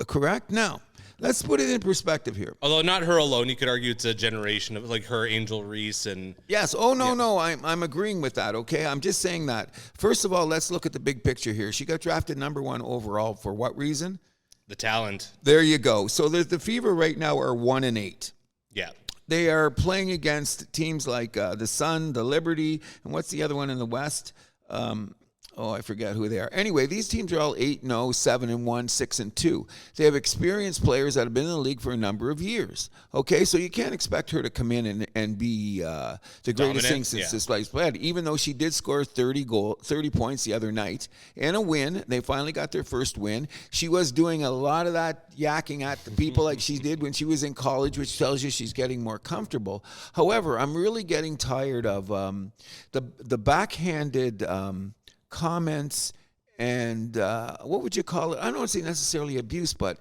Correct? Now, let's put it in perspective here. Although not her alone. You could argue it's a generation of like her, Angel Reese, and... Yes. Oh, no. I'm agreeing with that, okay? I'm just saying that. First of all, let's look at the big picture here. She got drafted number 1 overall for what reason? The talent. There you go. So the Fever right now are 1-8. Yeah. They are playing against teams like the Sun, the Liberty, and what's the other one in the West? Oh, I forget who they are. Anyway, these teams are all 8-0, 7-1, 6-2. They have experienced players that have been in the league for a number of years. Okay, so you can't expect her to come in and be the greatest thing since this sliced bread. Even though she did score 30 points the other night and a win. They finally got their first win. She was doing a lot of that yakking at the people like she did when she was in college, which tells you she's getting more comfortable. However, I'm really getting tired of the backhanded comments and what would you call it? I don't want to say necessarily abuse, but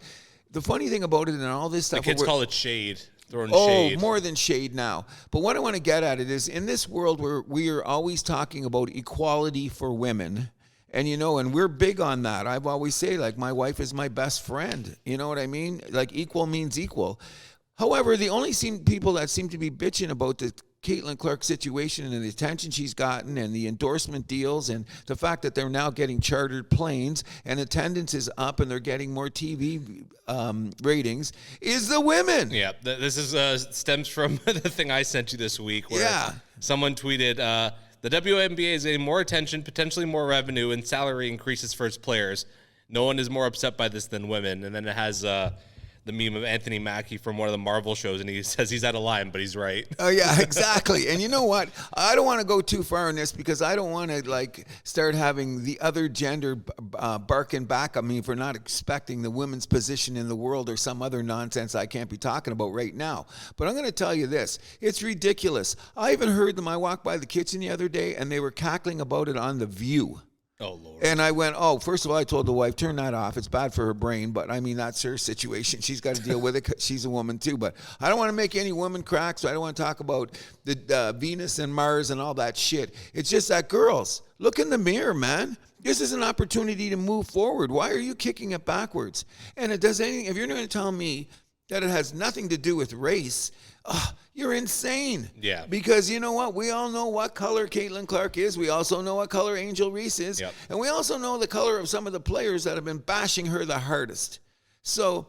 the funny thing about it and all this stuff. The kids call it shade. Throwing shade. More than shade now. But what I want to get at it is in this world where we are always talking about equality for women, and and we're big on that. I've always say, like, my wife is my best friend. You know what I mean? Like, equal means equal. However, the only people that seem to be bitching about the Caitlin Clark situation and the attention she's gotten and the endorsement deals and the fact that they're now getting chartered planes and attendance is up and they're getting more TV ratings is the women. Yeah, this is stems from the thing I sent you this week where someone tweeted, the WNBA is getting more attention, potentially more revenue, and salary increases for its players. No one is more upset by this than women. And then it has the meme of Anthony Mackie from one of the Marvel shows, and he says he's out of line, but he's right. Oh, yeah, exactly. And you know what? I don't want to go too far in this because I don't want to, start having the other gender barking back at me for not expecting the women's position in the world or some other nonsense I can't be talking about right now. But I'm going to tell you this. It's ridiculous. I even heard them. I walked by the kitchen the other day, and they were cackling about it on The View. Oh, Lord. And I went, first of all, I told the wife, turn that off. It's bad for her brain. But, I mean, that's her situation. She's got to deal with it because she's a woman, too. But I don't want to make any woman crack, so I don't want to talk about the Venus and Mars and all that shit. It's just that, girls, look in the mirror, man. This is an opportunity to move forward. Why are you kicking it backwards? And it does anything. If you're going to tell me that it has nothing to do with race, you're insane. Yeah. Because you know what? We all know what color Caitlin Clark is. We also know what color Angel Reese is. Yep. And we also know the color of some of the players that have been bashing her the hardest. So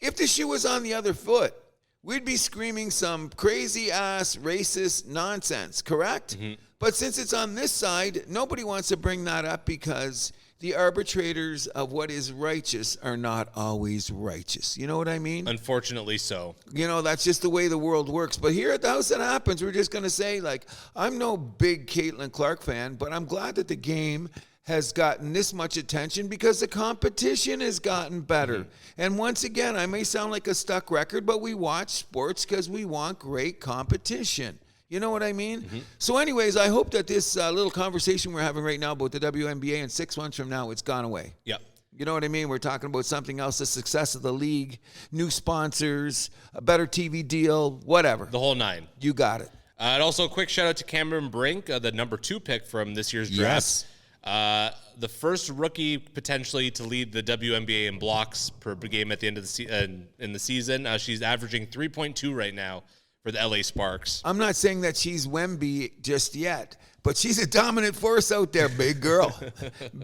if the shoe was on the other foot, we'd be screaming some crazy-ass racist nonsense, correct? Mm-hmm. But since it's on this side, nobody wants to bring that up because the arbitrators of what is righteous are not always righteous. You know what I mean? Unfortunately so. That's just the way the world works. But here at the House That Happens, we're just going to say, I'm no big Caitlin Clark fan, but I'm glad that the game has gotten this much attention because the competition has gotten better. Mm-hmm. And once again, I may sound like a stuck record, but we watch sports because we want great competition. You know what I mean? Mm-hmm. So anyways, I hope that this little conversation we're having right now about the WNBA in 6 months from now, it's gone away. Yep. You know what I mean? We're talking about something else, the success of the league, new sponsors, a better TV deal, whatever. The whole nine. You got it. And also a quick shout out to Cameron Brink, the number 2 pick from this year's draft. Yes. The first rookie potentially to lead the WNBA in blocks per game at the end of the season. She's averaging 3.2 right now for the LA Sparks. I'm not saying that she's Wemby just yet, but she's a dominant force out there, big girl.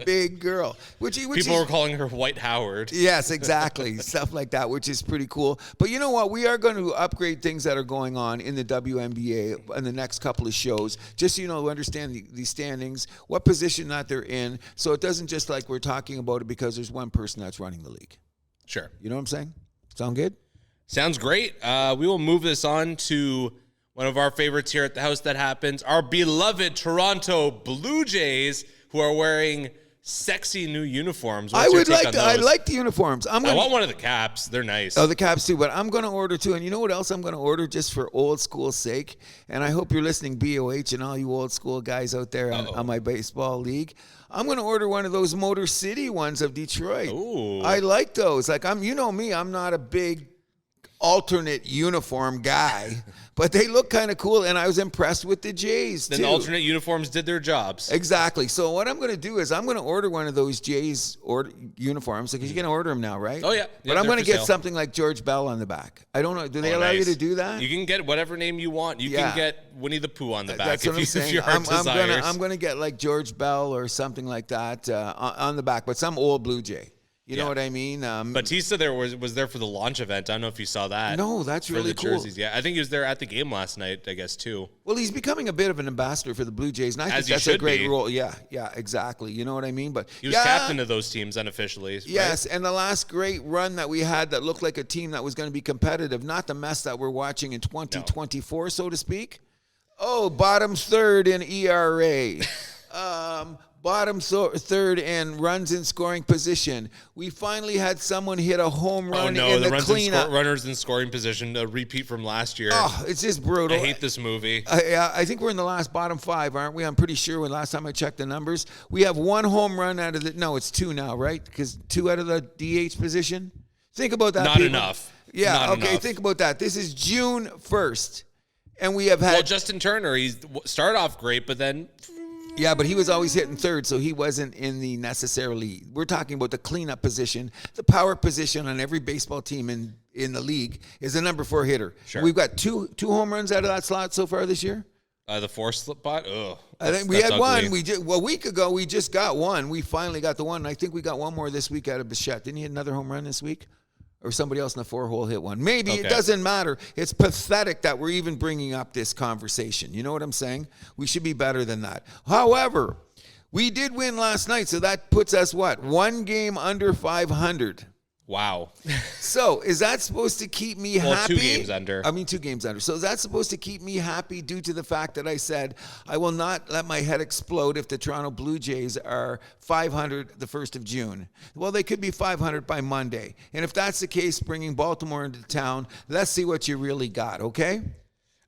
Big girl. People were calling her White Howard. Yes, exactly. Stuff like that, which is pretty cool. But you know what? We are going to upgrade things that are going on in the WNBA in the next couple of shows, just so you know, to understand the standings, what position that they're in, so it doesn't just like we're talking about it because there's one person that's running the league. Sure. You know what I'm saying? Sound good? Sounds great. We will move this on to one of our favorites here at the House That Happens, our beloved Toronto Blue Jays, who are wearing sexy new uniforms. I like the uniforms. I want one of the caps. They're nice. Oh, the caps too, but I'm going to order too. And you know what else I'm going to order just for old school sake? And I hope you're listening, BOH, and all you old school guys out there on my baseball league. I'm going to order one of those Motor City ones of Detroit. Ooh. I like those. You know me, I'm not a big alternate uniform guy, but they look kind of cool, and I was impressed with the Jays, Then the alternate uniforms did their jobs. Exactly. So what I'm going to do is I'm going to order one of those Jays uniforms, because you can order them now, right? Oh, yeah. But I'm going to get something like George Bell on the back. I don't know. Do they allow you to do that? You can get whatever name you want. You can get Winnie the Pooh on the back if your heart desires. I'm going to get like George Bell or something like that on the back, but some old Blue Jay. You know what I mean? Batista was there for the launch event. I don't know if you saw that. No, that's really cool. Jerseys. Yeah, I think he was there at the game last night, I guess, too. Well, he's becoming a bit of an ambassador for the Blue Jays, and I think that's a great role. Yeah, exactly. You know what I mean? But he was captain of those teams unofficially. Yes, right? And the last great run that we had that looked like a team that was going to be competitive, not the mess that we're watching in 2024, so to speak. Oh, bottom third in ERA. Bottom third in runs in scoring position. We finally had someone hit a home run in the cleanup. Runners in scoring position, a repeat from last year. Oh, it's just brutal. I hate this movie. I think we're in the last bottom 5, aren't we? I'm pretty sure when last time I checked the numbers. We have 1 home run out of the – no, it's 2 now, right? Because 2 out of the DH position. Think about that, Not enough. Yeah, Not okay, enough. Think about that. This is June 1st, and we have had – Well, Justin Turner, he started off great, but then – yeah, but he was always hitting third, so he wasn't in the necessarily. We're talking about the cleanup position. The power position on every baseball team in the league is a number 4 hitter. Sure. We've got two home runs out of that slot so far this year. The 4th spot? Ugh. I think we had ugly. One. A week ago, we just got one. We finally got the one. And I think we got one more this week out of Bichette. Didn't he hit another home run this week? Or somebody else in the 4-hole hit one. Maybe. Okay. It doesn't matter. It's pathetic that we're even bringing up this conversation. You know what I'm saying? We should be better than that. However, we did win last night, so that puts us, 1 game under 500. Wow. So is that supposed to keep me happy? 2 games under. 2 games under. So is that supposed to keep me happy due to the fact that I said I will not let my head explode if the Toronto Blue Jays are 500 the 1st of June? Well, they could be 500 by Monday. And if that's the case, bringing Baltimore into town, let's see what you really got, okay?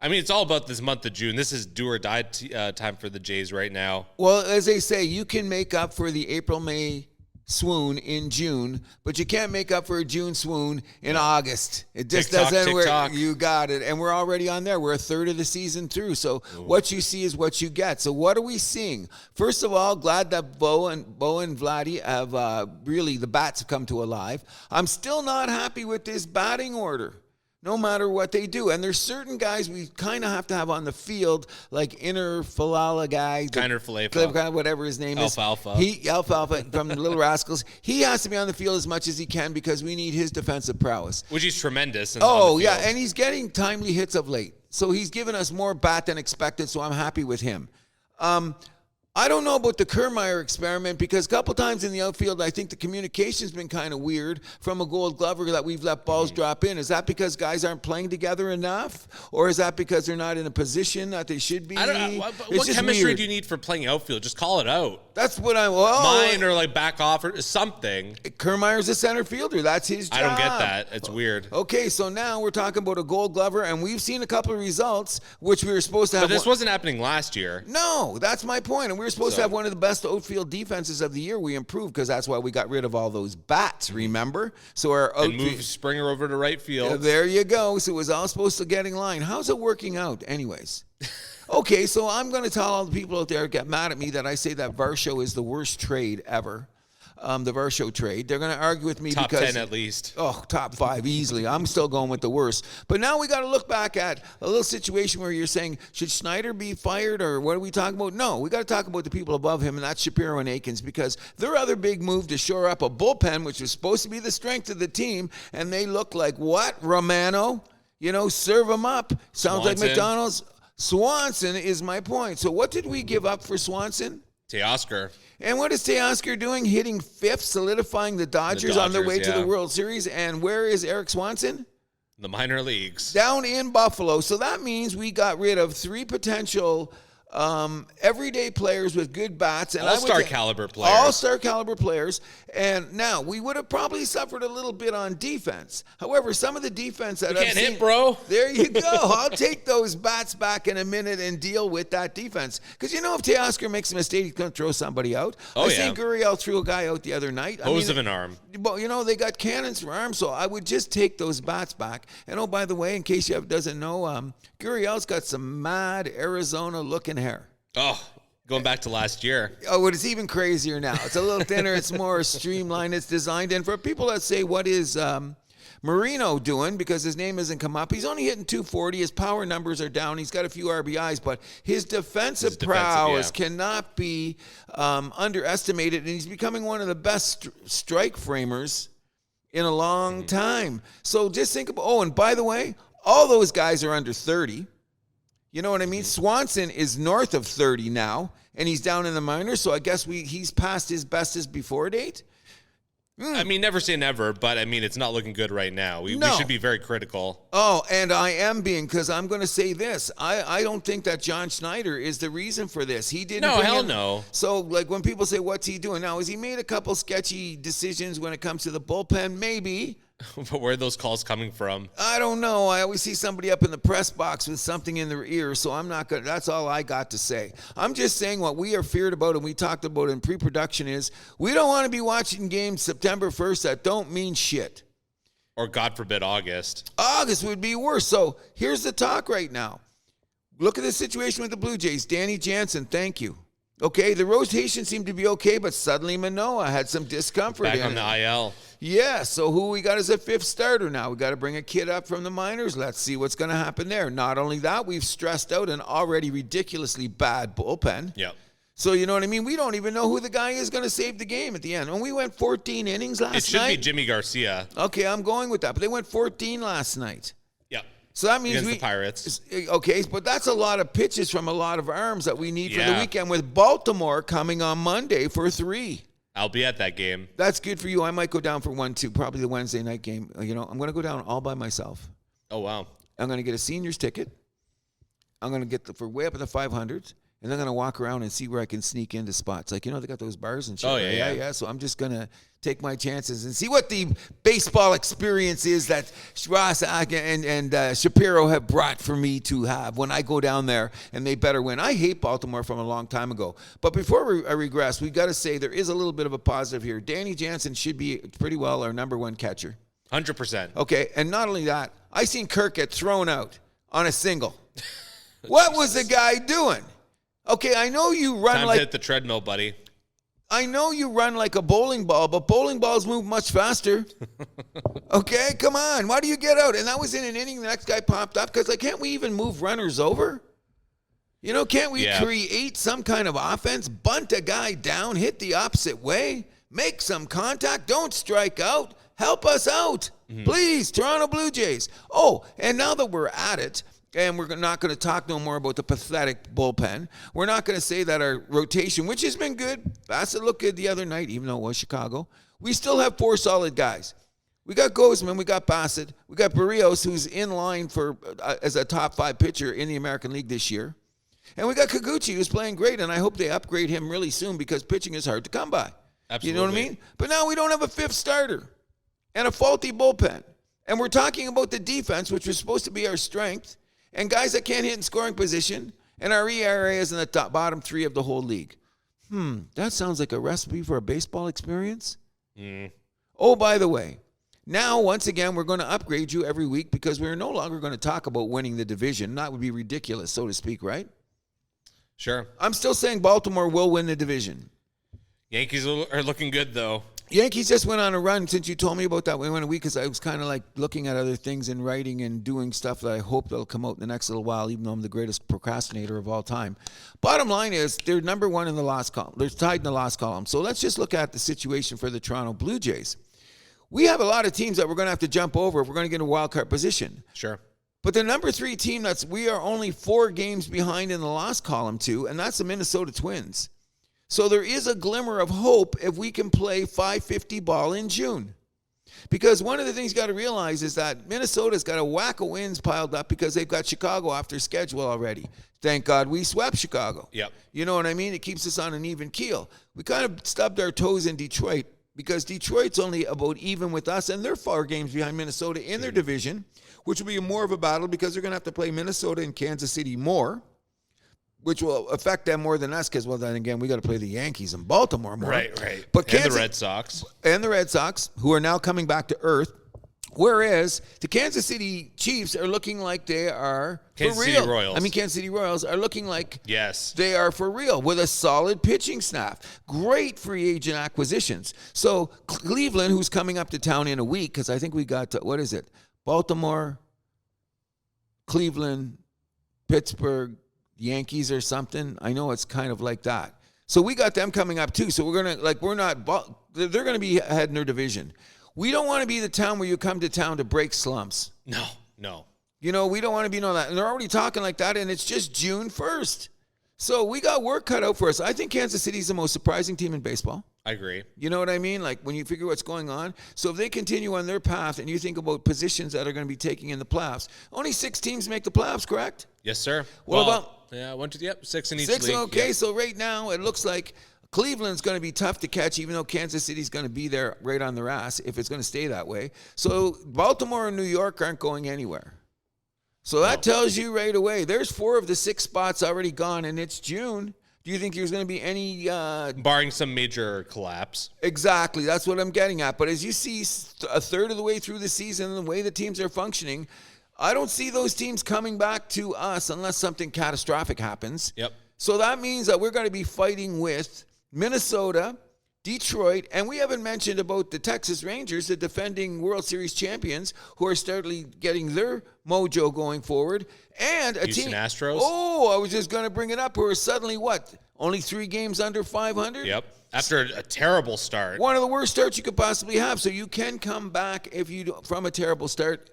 I mean, it's all about this month of June. This is do or die time for the Jays right now. Well, as they say, you can make up for the April-May swoon in June, but you can't make up for a June swoon in August. It just doesn't work. You got it. And we're already on there. We're a third of the season through. So what you see is what you get. So what are we seeing? First of all, glad that Bo and Vladdy have really, the bats have come to alive. I'm still not happy with this batting order, no matter what they do. And there's certain guys we kind of have to have on the field, like Inner Falala guy. Kiner Falefa. Whatever his name is. Alfalfa from the Little Rascals. He has to be on the field as much as he can because we need his defensive prowess. Which he's tremendous. Yeah, and he's getting timely hits of late. So he's given us more bat than expected, so I'm happy with him. I don't know about the Kiermaier experiment because a couple times in the outfield, I think the communication's been kind of weird from a Gold Glover that we've let balls drop in. Is that because guys aren't playing together enough? Or is that because they're not in a position that they should be? I don't know. What chemistry do you need for playing outfield? Just call it out. That's what Mine or like back off or something. Kiermaier's a center fielder. That's his job. I don't get that. It's weird. Okay, so now we're talking about a Gold Glover, and we've seen a couple of results, which we were supposed to have. But this wasn't happening last year. No, that's my point. And we were supposed to have one of the best outfield defenses of the year. We improved because that's why we got rid of all those bats, remember? So our and moved Springer over to right field. There you go. So it was all supposed to get in line. How's it working out anyways? Okay, so I'm going to tell all the people out there who get mad at me that I say that Varsho is the worst trade ever. The Varsho trade. They're going to argue with me top because 10 at least. Oh, top 5 easily. I'm still going with the worst. But now we got to look back at a little situation where you're saying, should Schneider be fired or what are we talking about? No, we got to talk about the people above him, and that's Shapiro and Akins, because their other big move to shore up a bullpen, which was supposed to be the strength of the team, and they look like what? Romano? Serve them up. Sounds like McDonald's. Swanson is my point. So what did we give up for Swanson? Teoscar. And what is Teoscar doing? Hitting 5th, solidifying the Dodgers on their way to the World Series. And where is Eric Swanson? The minor leagues. Down in Buffalo. So that means we got rid of 3 potential everyday players with good bats. And all-star caliber players. All-star caliber players. And now, we would have probably suffered a little bit on defense. However, some of the defense that I've seen... hit, bro. There you go. I'll take those bats back in a minute and deal with that defense. Because if Teoscar makes a mistake, he's going to throw somebody out. I think Gurriel threw a guy out the other night. Hose of an arm. But, they got cannons for arms, so I would just take those bats back. And, by the way, in case you doesn't know, Gurriel's got some mad Arizona-looking hair. Oh, going back to last year. Oh, it's even crazier now. It's a little thinner. It's more streamlined. It's designed. And for people that say, what is Marino doing? Because his name hasn't come up. He's only hitting 240. His power numbers are down. He's got a few RBIs, but his defensive prowess cannot be underestimated, and he's becoming one of the best strike framers in a long time. So just think about, and by the way, all those guys are under 30. You know what I mean? Swanson is north of 30 now, and he's down in the minors, so I guess he's past his bestest before date. I mean, never say never, but I mean, it's not looking good right now. We should be very critical. Oh, and I am being, because I'm going to say this. I don't think that John Schneider is the reason for this. He didn't. No, hell no. So, like, when people say, what's he doing now? Has he made a couple sketchy decisions when it comes to the bullpen? Maybe. But where are those calls coming from? I don't know. I always see somebody up in the press box with something in their ear, so I'm not going to. That's all I got to say. I'm just saying what we are feared about, and we talked about in pre-production, is we don't want to be watching games September 1st that don't mean shit. Or, God forbid, August. August would be worse. So here's the talk right now. Look at the situation with the Blue Jays. Danny Jansen, thank you. Okay, the rotation seemed to be okay, but suddenly Manoah had some discomfort. Back on the IL. Yeah, so who we got as a fifth starter now? We got to bring a kid up from the minors. Let's see what's going to happen there. Not only that, we've stressed out an already ridiculously bad bullpen. Yep. So you know what I mean? We don't even know who the guy is going to save the game at the end. And we went 14 innings last night. It should be Jimmy Garcia. Okay, I'm going with that. But they went 14 last night. Yep. So that means against the Pirates. Okay, but that's a lot of pitches from a lot of arms that we need for the weekend, with Baltimore coming on Monday for 3. I'll be at that game. That's good for you. I might go down for 1 too, probably the Wednesday night game. You know, I'm going to go down all by myself. Oh, wow. I'm going to get a seniors ticket. I'm going to get for way up in the 500s. And I'm going to walk around and see where I can sneak into spots. Like, you know, they got those bars and shit. Oh, yeah. So I'm just going to take my chances and see what the baseball experience is that Ross and Shapiro have brought for me to have when I go down there, and they better win. I hate Baltimore from a long time ago. But before I regress, we got to say there is a little bit of a positive here. Danny Jansen should be pretty well our number 1 catcher. 100%. Okay, and not only that, I seen Kirk get thrown out on a single. What was the guy doing? Okay, I know you run Time like... to hit the treadmill, buddy. I know you run like a bowling ball, but bowling balls move much faster. Okay, come on. Why do you get out? And that was in an inning. The next guy popped up because, like, can't we even move runners over? You know, can't we create some kind of offense? Bunt a guy down, hit the opposite way, make some contact, don't strike out. Help us out. Please, Toronto Blue Jays. Oh, and now that we're at it, and we're not going to talk no more about the pathetic bullpen. We're not going to say that our rotation, which has been good, Bassett looked good the other night, even though it was Chicago. We still have 4 solid guys. We got Gozman, we got Bassett, we got Barrios, who's in line for as a top 5 pitcher in the American League this year. And we got Kikuchi, who's playing great, and I hope they upgrade him really soon because pitching is hard to come by. Absolutely. You know what I mean? But now we don't have a 5th starter and a faulty bullpen. And we're talking about the defense, which was supposed to be our strength, and guys that can't hit in scoring position, and our ERA is in the bottom 3 of the whole league. That sounds like a recipe for a baseball experience. Oh, by the way, now, once again, we're going to upgrade you every week because we're no longer going to talk about winning the division. That would be ridiculous, so to speak, right? Sure. I'm still saying Baltimore will win the division. Yankees are looking good, though. Yankees just went on a run since you told me about that. We went a week because I was kind of like looking at other things and writing and doing stuff that I hope that'll come out in the next little while, even though I'm the greatest procrastinator of all time. Bottom line is they're number 1 in the loss column. They're tied in the loss column. So let's just look at the situation for the Toronto Blue Jays. We have a lot of teams that we're going to have to jump over if we're going to get a wild card position. Sure. But the number 3 team we are only 4 games behind in the loss column to, and that's the Minnesota Twins. So there is a glimmer of hope if we can play .550 ball in June. Because one of the things you got to realize is that Minnesota's got a whack of wins piled up because they've got Chicago off their schedule already. Thank God we swept Chicago. Yep. You know what I mean? It keeps us on an even keel. We kind of stubbed our toes in Detroit because Detroit's only about even with us, and they're 4 games behind Minnesota in their division, which will be more of a battle because they're going to have to play Minnesota and Kansas City more, which will affect them more than us because, well, then again, we got to play the Yankees and Baltimore more. Right. But and the Red Sox. And the Red Sox, who are now coming back to earth. Whereas the Kansas City Chiefs are looking like they are Kansas for City real. Royals. Kansas City Royals are looking like Yes. they are for real with a solid pitching staff. Great free agent acquisitions. So Cleveland, who's coming up to town in a week, because I think we got, what is it? Baltimore, Cleveland, Pittsburgh, Yankees or something. I know it's kind of like that. So we got them coming up too. So we're going to, they're going to be ahead in their division. We don't want to be the town where you come to town to break slumps. No. You know, we don't want to be that. And they're already talking like that, and it's just June 1st. So we got work cut out for us. I think Kansas City is the most surprising team in baseball. I agree. You know what I mean? Like when you figure what's going on. So if they continue on their path and you think about positions that are going to be taking in the playoffs, only 6 teams make the playoffs, correct? Yes, sir. What about? Yeah, 6 in each 6, league. okay. Yep. So right now it looks like Cleveland's going to be tough to catch, even though Kansas City's going to be there right on their ass if it's going to stay that way. So Baltimore and New York aren't going anywhere. So that tells you right away, there's 4 of the 6 spots already gone, and it's June. Do you think there's going to be any... barring some major collapse. Exactly. That's what I'm getting at. But as you see a third of the way through the season, the way the teams are functioning, I don't see those teams coming back to us unless something catastrophic happens. Yep. So that means that we're going to be fighting with Minnesota, Detroit, and we haven't mentioned about the Texas Rangers, the defending World Series champions, who are steadily getting their mojo going forward. And a Houston team, Astros. Oh, I was just going to bring it up. Who are suddenly what? Only 3 games under 500? Yep. After a terrible start. One of the worst starts you could possibly have. So you can come back if you from a terrible start.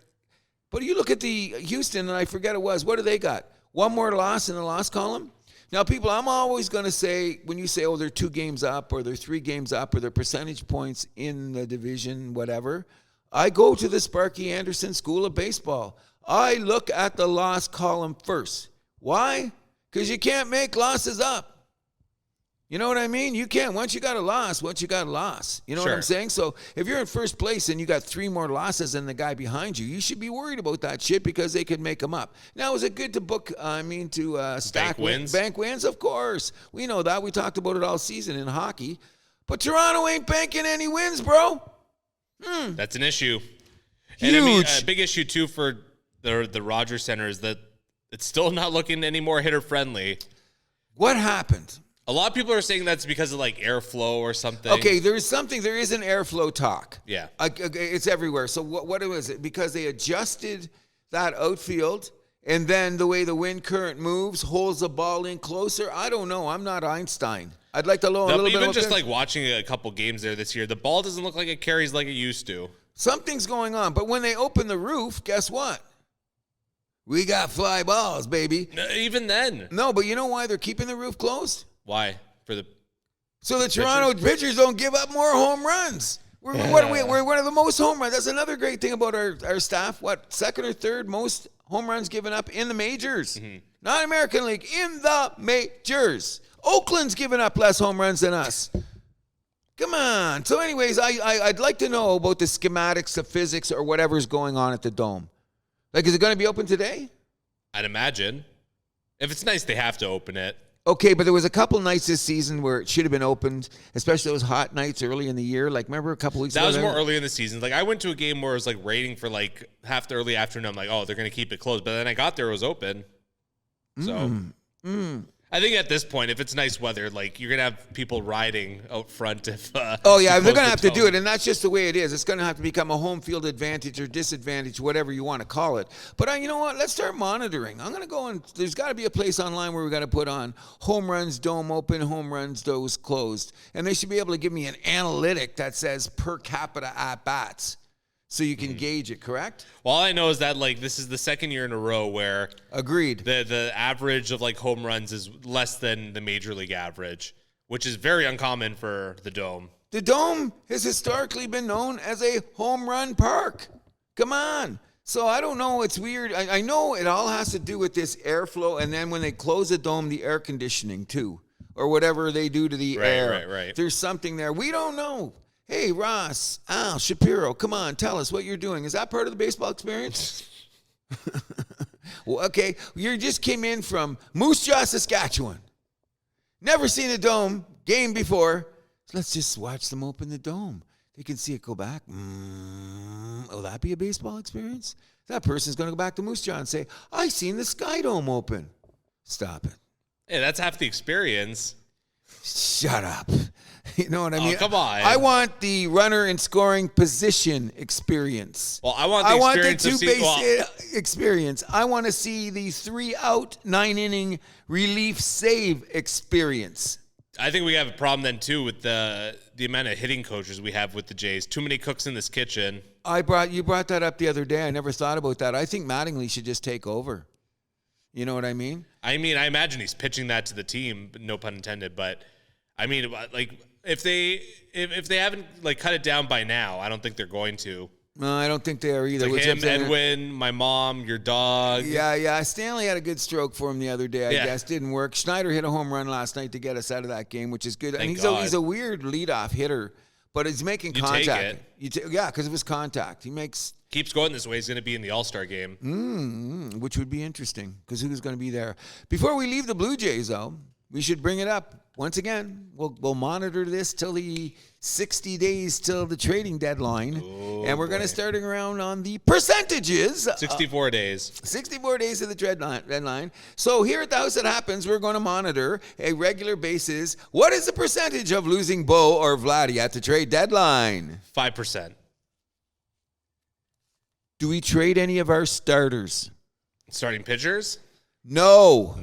But you look at the Houston, and I forget it was. What do they got? 1 more loss in the loss column? Now, people, I'm always going to say, when you say, oh, they're 2 games up or they're 3 games up or they're percentage points in the division, whatever, I go to the Sparky Anderson School of Baseball. I look at the loss column first. Why? Because you can't make losses up. You know what I mean? You can't. Once you got a loss, You know what I'm saying? So if you're in first place and you got 3 more losses than the guy behind you, you should be worried about that shit because they could make them up. Now, is it good to stack wins? Bank wins, of course. We know that. We talked about it all season in hockey. But Toronto ain't banking any wins, bro. That's an issue. Huge. And I mean, a big issue, too, for the Rogers Center is that it's still not looking any more hitter-friendly. What happened? A lot of people are saying that's because of, like, airflow or something. Okay, there is an airflow talk. Yeah. It's everywhere. So what was it? Because they adjusted that outfield, and then the way the wind current moves holds the ball in closer. I don't know. I'm not Einstein. I'd like to know a little bit even about just, this. like, watching a couple games there this year, the ball doesn't look like it carries like it used to. Something's going on. But when they open the roof, guess what? We got fly balls, baby. Even then. No, but you know why they're keeping the roof closed? Why? So the Toronto pitchers don't give up more home runs. We're one of the most home runs. That's another great thing about our staff. What, 2nd or 3rd most home runs given up in the majors? Mm-hmm. Not American League, in the majors. Oakland's given up less home runs than us. Come on. So anyways, I'd like to know about the schematics, the physics, or whatever's going on at the Dome. Like, is it going to be open today? I'd imagine. If it's nice, they have to open it. Okay, but there was a couple nights this season where it should have been opened, especially those hot nights early in the year. Like, remember a couple weeks ago? That was more early in the season. Like, I went to a game where it was, like, rating for, like, half the early afternoon. I'm like, oh, they're going to keep it closed. But then I got there, it was open. So, I think at this point, if it's nice weather, like, you're going to have people riding out front if they're going to have to do it. And that's just the way it is. It's going to have to become a home field advantage or disadvantage, whatever you want to call it. But you know what? Let's start monitoring. I'm going to go and there's got to be a place online where we got to put on home runs, Dome open, home runs, Dome closed. And they should be able to give me an analytic that says per capita at-bats. So you can gauge it, correct? Well, all I know is that, like, this is the 2nd year in a row where agreed the average of, like, home runs is less than the major league average, which is very uncommon for the Dome. The Dome has historically been known as a home run park. Come on. So I don't know. It's weird. I know it all has to do with this airflow, and then when they close the Dome, the air conditioning too, or whatever they do to the air. Right. There's something there. We don't know. Hey, Ross, Al, Shapiro, come on, tell us what you're doing. Is that part of the baseball experience? Well, okay, you just came in from Moose Jaw, Saskatchewan. Never seen a Dome game before. Let's just watch them open the Dome. they can see it go back. Will that be a baseball experience? That person's going to go back to Moose Jaw and say, I seen the Sky Dome open. Stop it. Hey, that's half the experience. Shut up. You know what I mean? Come on. I want the runner in scoring position experience. Well, I want the two-base experience. I want to see the 3-out, 9-inning relief save experience. I think we have a problem then, too, with the amount of hitting coaches we have with the Jays. Too many cooks in this kitchen. You brought that up the other day. I never thought about that. I think Mattingly should just take over. You know what I mean? I imagine he's pitching that to the team, no pun intended. But, I mean, like, if they haven't, like, cut it down by now, I don't think they're going to. No, I don't think they are either. It's like him, Edwin, my mom, your dog. Yeah. Stanley had a good stroke for him the other day, I guess. Didn't work. Schneider hit a home run last night to get us out of that game, which is good. Thank and God. He's a weird leadoff hitter, but he's making contact. Because of his contact. Keeps going this way, he's going to be in the All-Star game. Which would be interesting, because who's going to be there? Before we leave the Blue Jays, though, we should bring it up. Once again, we'll monitor this till the 60 days till the trading deadline. And we're going to start around on the percentages. 64 days. 64 days of the deadline. So here at the House That Happens, we're going to monitor a regular basis. What is the percentage of losing Bo or Vladdy at the trade deadline? 5%. Do we trade any of our starters? Starting pitchers? No.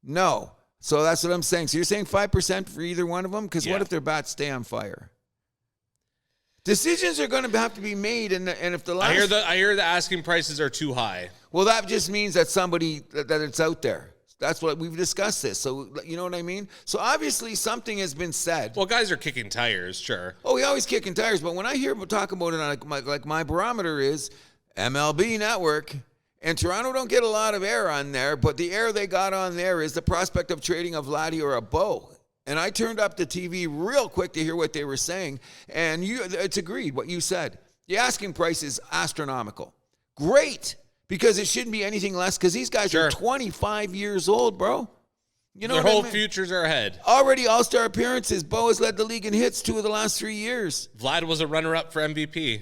No. So that's what I'm saying. So you're saying 5% for either one of them? Because what if their bats stay on fire? Decisions are going to have to be made, and if the last... I hear the asking prices are too high. Well, that just means that that it's out there. That's what we've discussed this. So you know what I mean? So obviously something has been said. Well, guys are kicking tires, sure. Oh, we always kicking tires, but when I hear talk about it, like my barometer is MLB Network. And Toronto don't get a lot of air on there, but the air they got on there is the prospect of trading a Vladdy or a Bo. And I turned up the TV real quick to hear what they were saying, and it's agreed what you said. The asking price is astronomical. Great, because it shouldn't be anything less, because these guys are 25 years old, bro. You know Their whole futures are ahead. Already all-star appearances. Bo has led the league in hits 2 of the last 3 years. Vlad was a runner-up for MVP.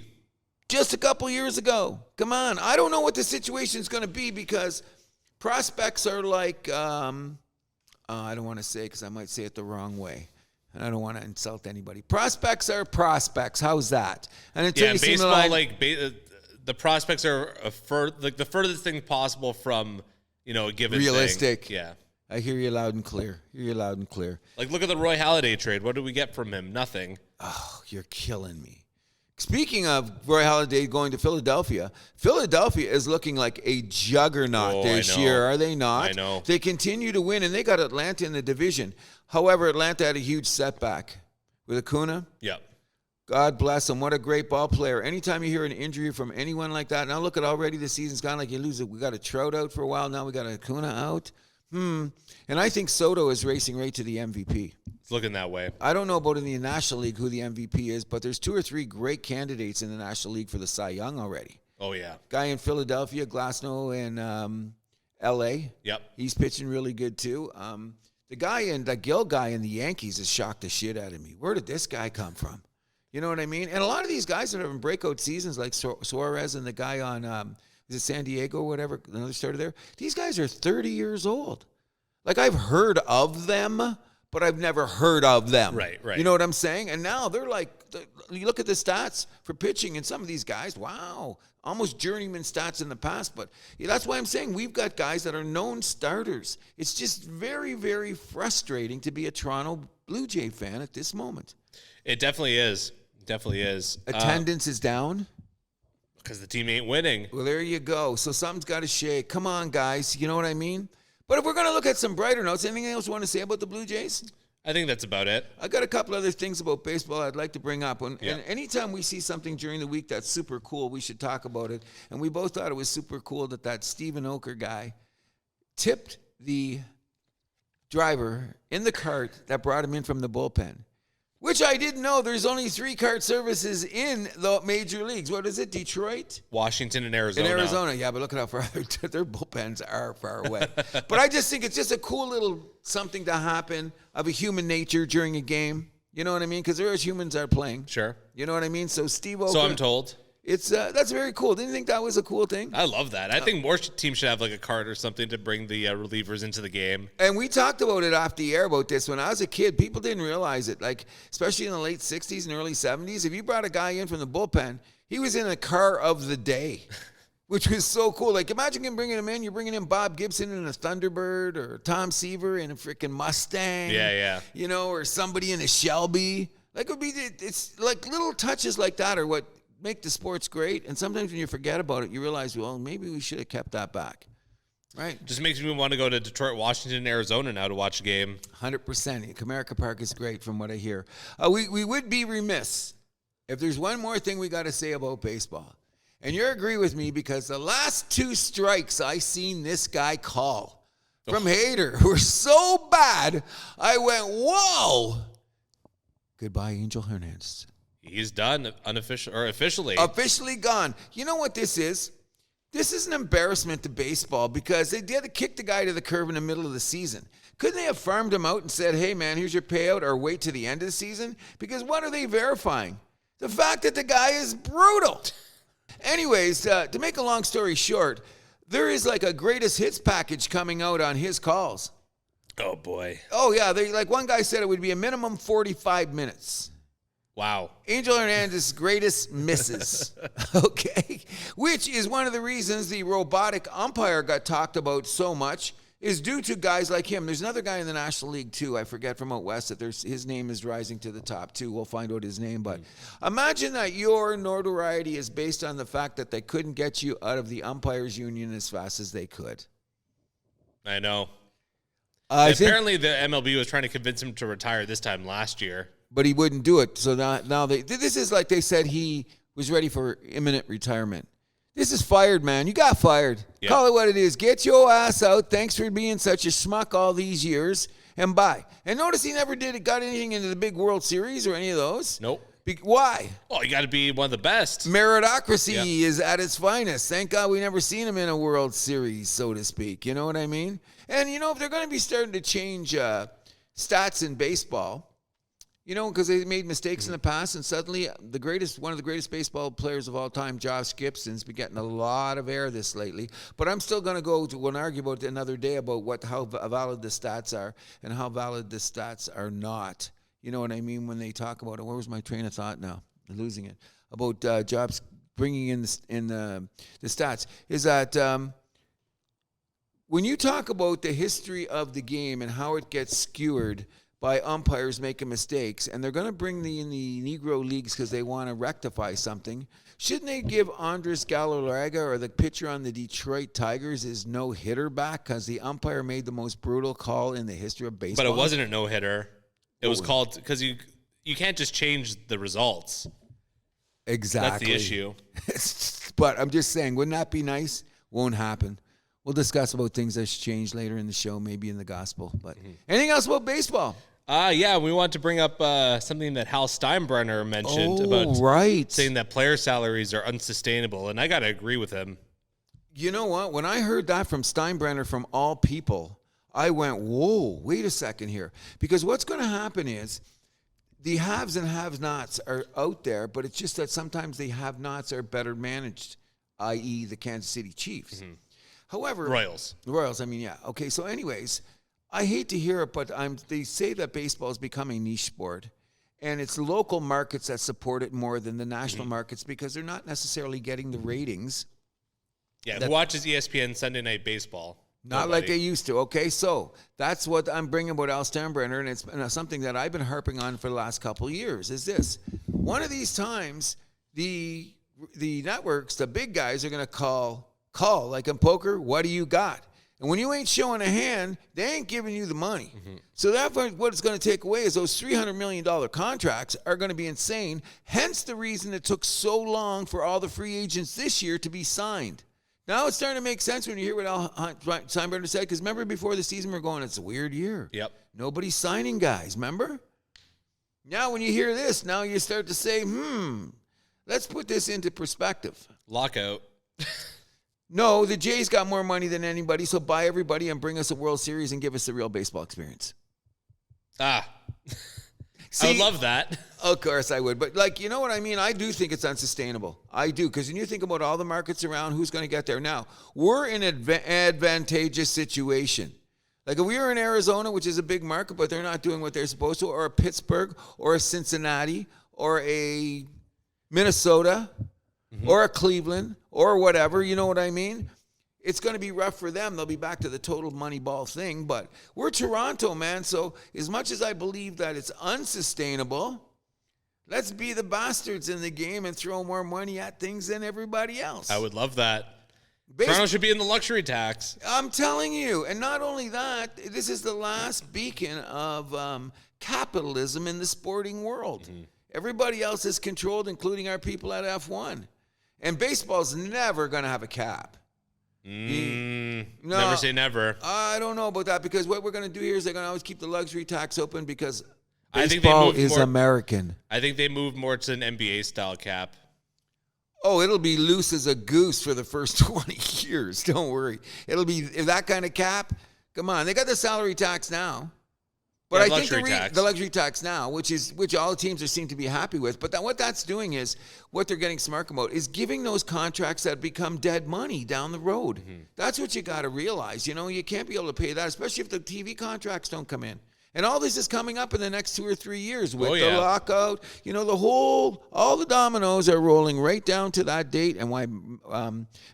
Just a couple years ago. Come on. I don't know what the situation is going to be, because prospects are like, I don't want to say because I might say it the wrong way. And I don't want to insult anybody. Prospects are prospects. How's that? And until you baseball, the prospects are the furthest thing possible from, a given realistic. thing. Yeah. I hear you loud and clear. Like, look at the Roy Halladay trade. What did we get from him? Nothing. Oh, you're killing me. Speaking of Roy Halladay going to Philadelphia is looking like a juggernaut this year, are they not? I know. They continue to win, and they got Atlanta in the division. However, Atlanta had a huge setback with Acuna. Yep. God bless him. What a great ball player. Anytime you hear an injury from anyone like that, now look at already the season's gone, like you lose it. We got a Trout out for a while. Now we got Acuna out. And I think Soto is racing right to the MVP. It's looking that way. I don't know about in the National League who the MVP is, but there's 2 or 3 great candidates in the National League for the Cy Young already. Oh, yeah. Guy in Philadelphia, Glasnow in L.A. Yep. He's pitching really good, too. The Gill guy in the Yankees has shocked the shit out of me. Where did this guy come from? You know what I mean? And a lot of these guys that are having breakout seasons, like Suarez and the guy on is it San Diego or whatever, another starter there? These guys are 30 years old. Like, I've heard of them, but I've never heard of them. Right. You know what I'm saying? And now they're like, you look at the stats for pitching, and some of these guys, wow, almost journeyman stats in the past. But that's why I'm saying we've got guys that are known starters. It's just very, very frustrating to be a Toronto Blue Jay fan at this moment. It definitely is. Attendance is down. Because the team ain't winning. Well, there you go. So something's got to shake. Come on, guys. You know what I mean? But if we're going to look at some brighter notes, anything else you want to say about the Blue Jays? I think that's about it. I got a couple other things about baseball I'd like to bring up. And anytime we see something during the week that's super cool, we should talk about it. And we both thought it was super cool that Stephen Oker guy tipped the driver in the cart that brought him in from the bullpen. Which I didn't know. There's only 3 cart services in the major leagues. What is it? Detroit? Washington and Arizona. In Arizona, yeah, but look at how far their bullpens are far away. But I just think it's just a cool little something to happen of a human nature during a game. You know what I mean? Because there is humans are playing. Sure. You know what I mean? So Steve Oka. So I'm told. It's that's very cool. Didn't you think that was a cool thing? I love that. I think more teams should have like a card or something to bring the relievers into the game. And we talked about it off the air about this. When I was a kid, people didn't realize it. Like, especially in the late 60s and early 70s, if you brought a guy in from the bullpen, he was in a car of the day, which was so cool. Like, imagine bringing him in. You're bringing in Bob Gibson in a Thunderbird or Tom Seaver in a freaking Mustang. Yeah. You know, or somebody in a Shelby. Like, it's like little touches like that are what make the sports great. And sometimes when you forget about it, you realize, well, maybe we should have kept that back. Right. Just makes me want to go to Detroit, Washington, Arizona now to watch a game. 100%. Comerica Park is great from what I hear. We would be remiss if there's one more thing we got to say about baseball. And you agree with me because the last 2 strikes I seen this guy call from Hader were so bad, I went, whoa. Goodbye, Angel Hernandez. He's done officially. Officially gone. You know what this is? This is an embarrassment to baseball because they had to kick the guy to the curb in the middle of the season. Couldn't they have farmed him out and said, hey, man, here's your payout, or wait to the end of the season? Because what are they verifying? The fact that the guy is brutal. Anyways, to make a long story short, there is like a greatest hits package coming out on his calls. Oh, boy. Oh, yeah. Like one guy said it would be a minimum 45 minutes. Wow. Angel Hernandez's greatest misses, okay? Which is one of the reasons the robotic umpire got talked about so much is due to guys like him. There's another guy in the National League, too. I forget from out west that his name is rising to the top, too. We'll find out his name. But imagine that your notoriety is based on the fact that they couldn't get you out of the umpires union as fast as they could. I know. Apparently, the MLB was trying to convince him to retire this time last year. But he wouldn't do it. So now this is like they said he was ready for imminent retirement. This is fired, man. You got fired. Yep. Call it what it is. Get your ass out. Thanks for being such a schmuck all these years. And bye. And notice he never got anything into the big World Series or any of those. Nope. Why? Oh, you got to be one of the best. Meritocracy is at its finest. Thank God we never seen him in a World Series, so to speak. You know what I mean? And, you know, if they're going to be starting to change stats in baseball, you know, because they made mistakes in the past, and suddenly one of the greatest baseball players of all time, Josh Gibson's been getting a lot of air this lately. But I'm still going to go to and argue about it another day about how valid the stats are and how valid the stats are not. You know what I mean when they talk about it. Where was my train of thought now? I'm losing it. About Jobs bringing in the stats is that when you talk about the history of the game and how it gets skewered by umpires making mistakes, and they're going to bring in the Negro Leagues because they want to rectify something, shouldn't they give Andres Galarraga or the pitcher on the Detroit Tigers his no-hitter back because the umpire made the most brutal call in the history of baseball? But it wasn't a no-hitter. It was called because you can't just change the results. Exactly. That's the issue. But I'm just saying, wouldn't that be nice? Won't happen. We'll discuss about things that's changed later in the show, maybe in the gospel. But anything else about baseball? Yeah, we want to bring up something that Hal Steinbrenner mentioned about saying that player salaries are unsustainable, and I got to agree with him. You know what? When I heard that from Steinbrenner, from all people, I went, whoa, wait a second here. Because what's going to happen is the haves and have-nots are out there, but it's just that sometimes the have-nots are better managed, i.e. the Kansas City Chiefs. Mm-hmm. However, Royals, I mean, yeah. Okay, so anyways, I hate to hear it, but they say that baseball is becoming a niche sport, and it's local markets that support it more than the national markets because they're not necessarily getting the ratings. Yeah, who watches ESPN Sunday Night Baseball? Not like they used to. Okay, so that's what I'm bringing about Al Steinbrenner, and it's something that I've been harping on for the last couple of years, is this. One of these times, the networks, the big guys, are going to call, like in poker, what do you got? And when you ain't showing a hand, they ain't giving you the money. Mm-hmm. So that's what it's going to take away is those $300 million contracts are going to be insane. Hence the reason it took so long for all the free agents this year to be signed. Now it's starting to make sense when you hear what Al Steinbrenner said, because remember before the season we're going, it's a weird year. Yep. Nobody's signing guys, remember? Now when you hear this, now you start to say, let's put this into perspective. Lockout. No, the Jays got more money than anybody, so buy everybody and bring us a World Series and give us a real baseball experience. I would love that. Of course I would. But, like, you know what I mean? I do think it's unsustainable. I do. Because when you think about all the markets around, who's going to get there? Now, we're in an advantageous situation. Like, if we were in Arizona, which is a big market, but they're not doing what they're supposed to, or a Pittsburgh, or a Cincinnati, or a Minnesota, or a Cleveland, or whatever, you know what I mean? It's going to be rough for them. They'll be back to the total money ball thing. But we're Toronto, man. So as much as I believe that it's unsustainable, let's be the bastards in the game and throw more money at things than everybody else. I would love that. Toronto should be in the luxury tax. I'm telling you. And not only that, this is the last beacon of capitalism in the sporting world. Everybody else is controlled, including our people at F1. And baseball's never going to have a cap. Never say never. I don't know about that, because what we're going to do here is they're going to always keep the luxury tax open, because I think baseball is American. I think they move more to an NBA style cap. Oh, it'll be loose as a goose for the first 20 years. Don't worry. It'll be that kind of cap. Come on. They got the salary tax now. But I think the luxury tax now, which all teams seem to be happy with. But what that's doing is, what they're getting smart about is giving those contracts that become dead money down the road. That's what you got to realize. You know, you can't be able to pay that, especially if the TV contracts don't come in. And all this is coming up in the next 2 or 3 years with the lockout. You know, all the dominoes are rolling right down to that date. And why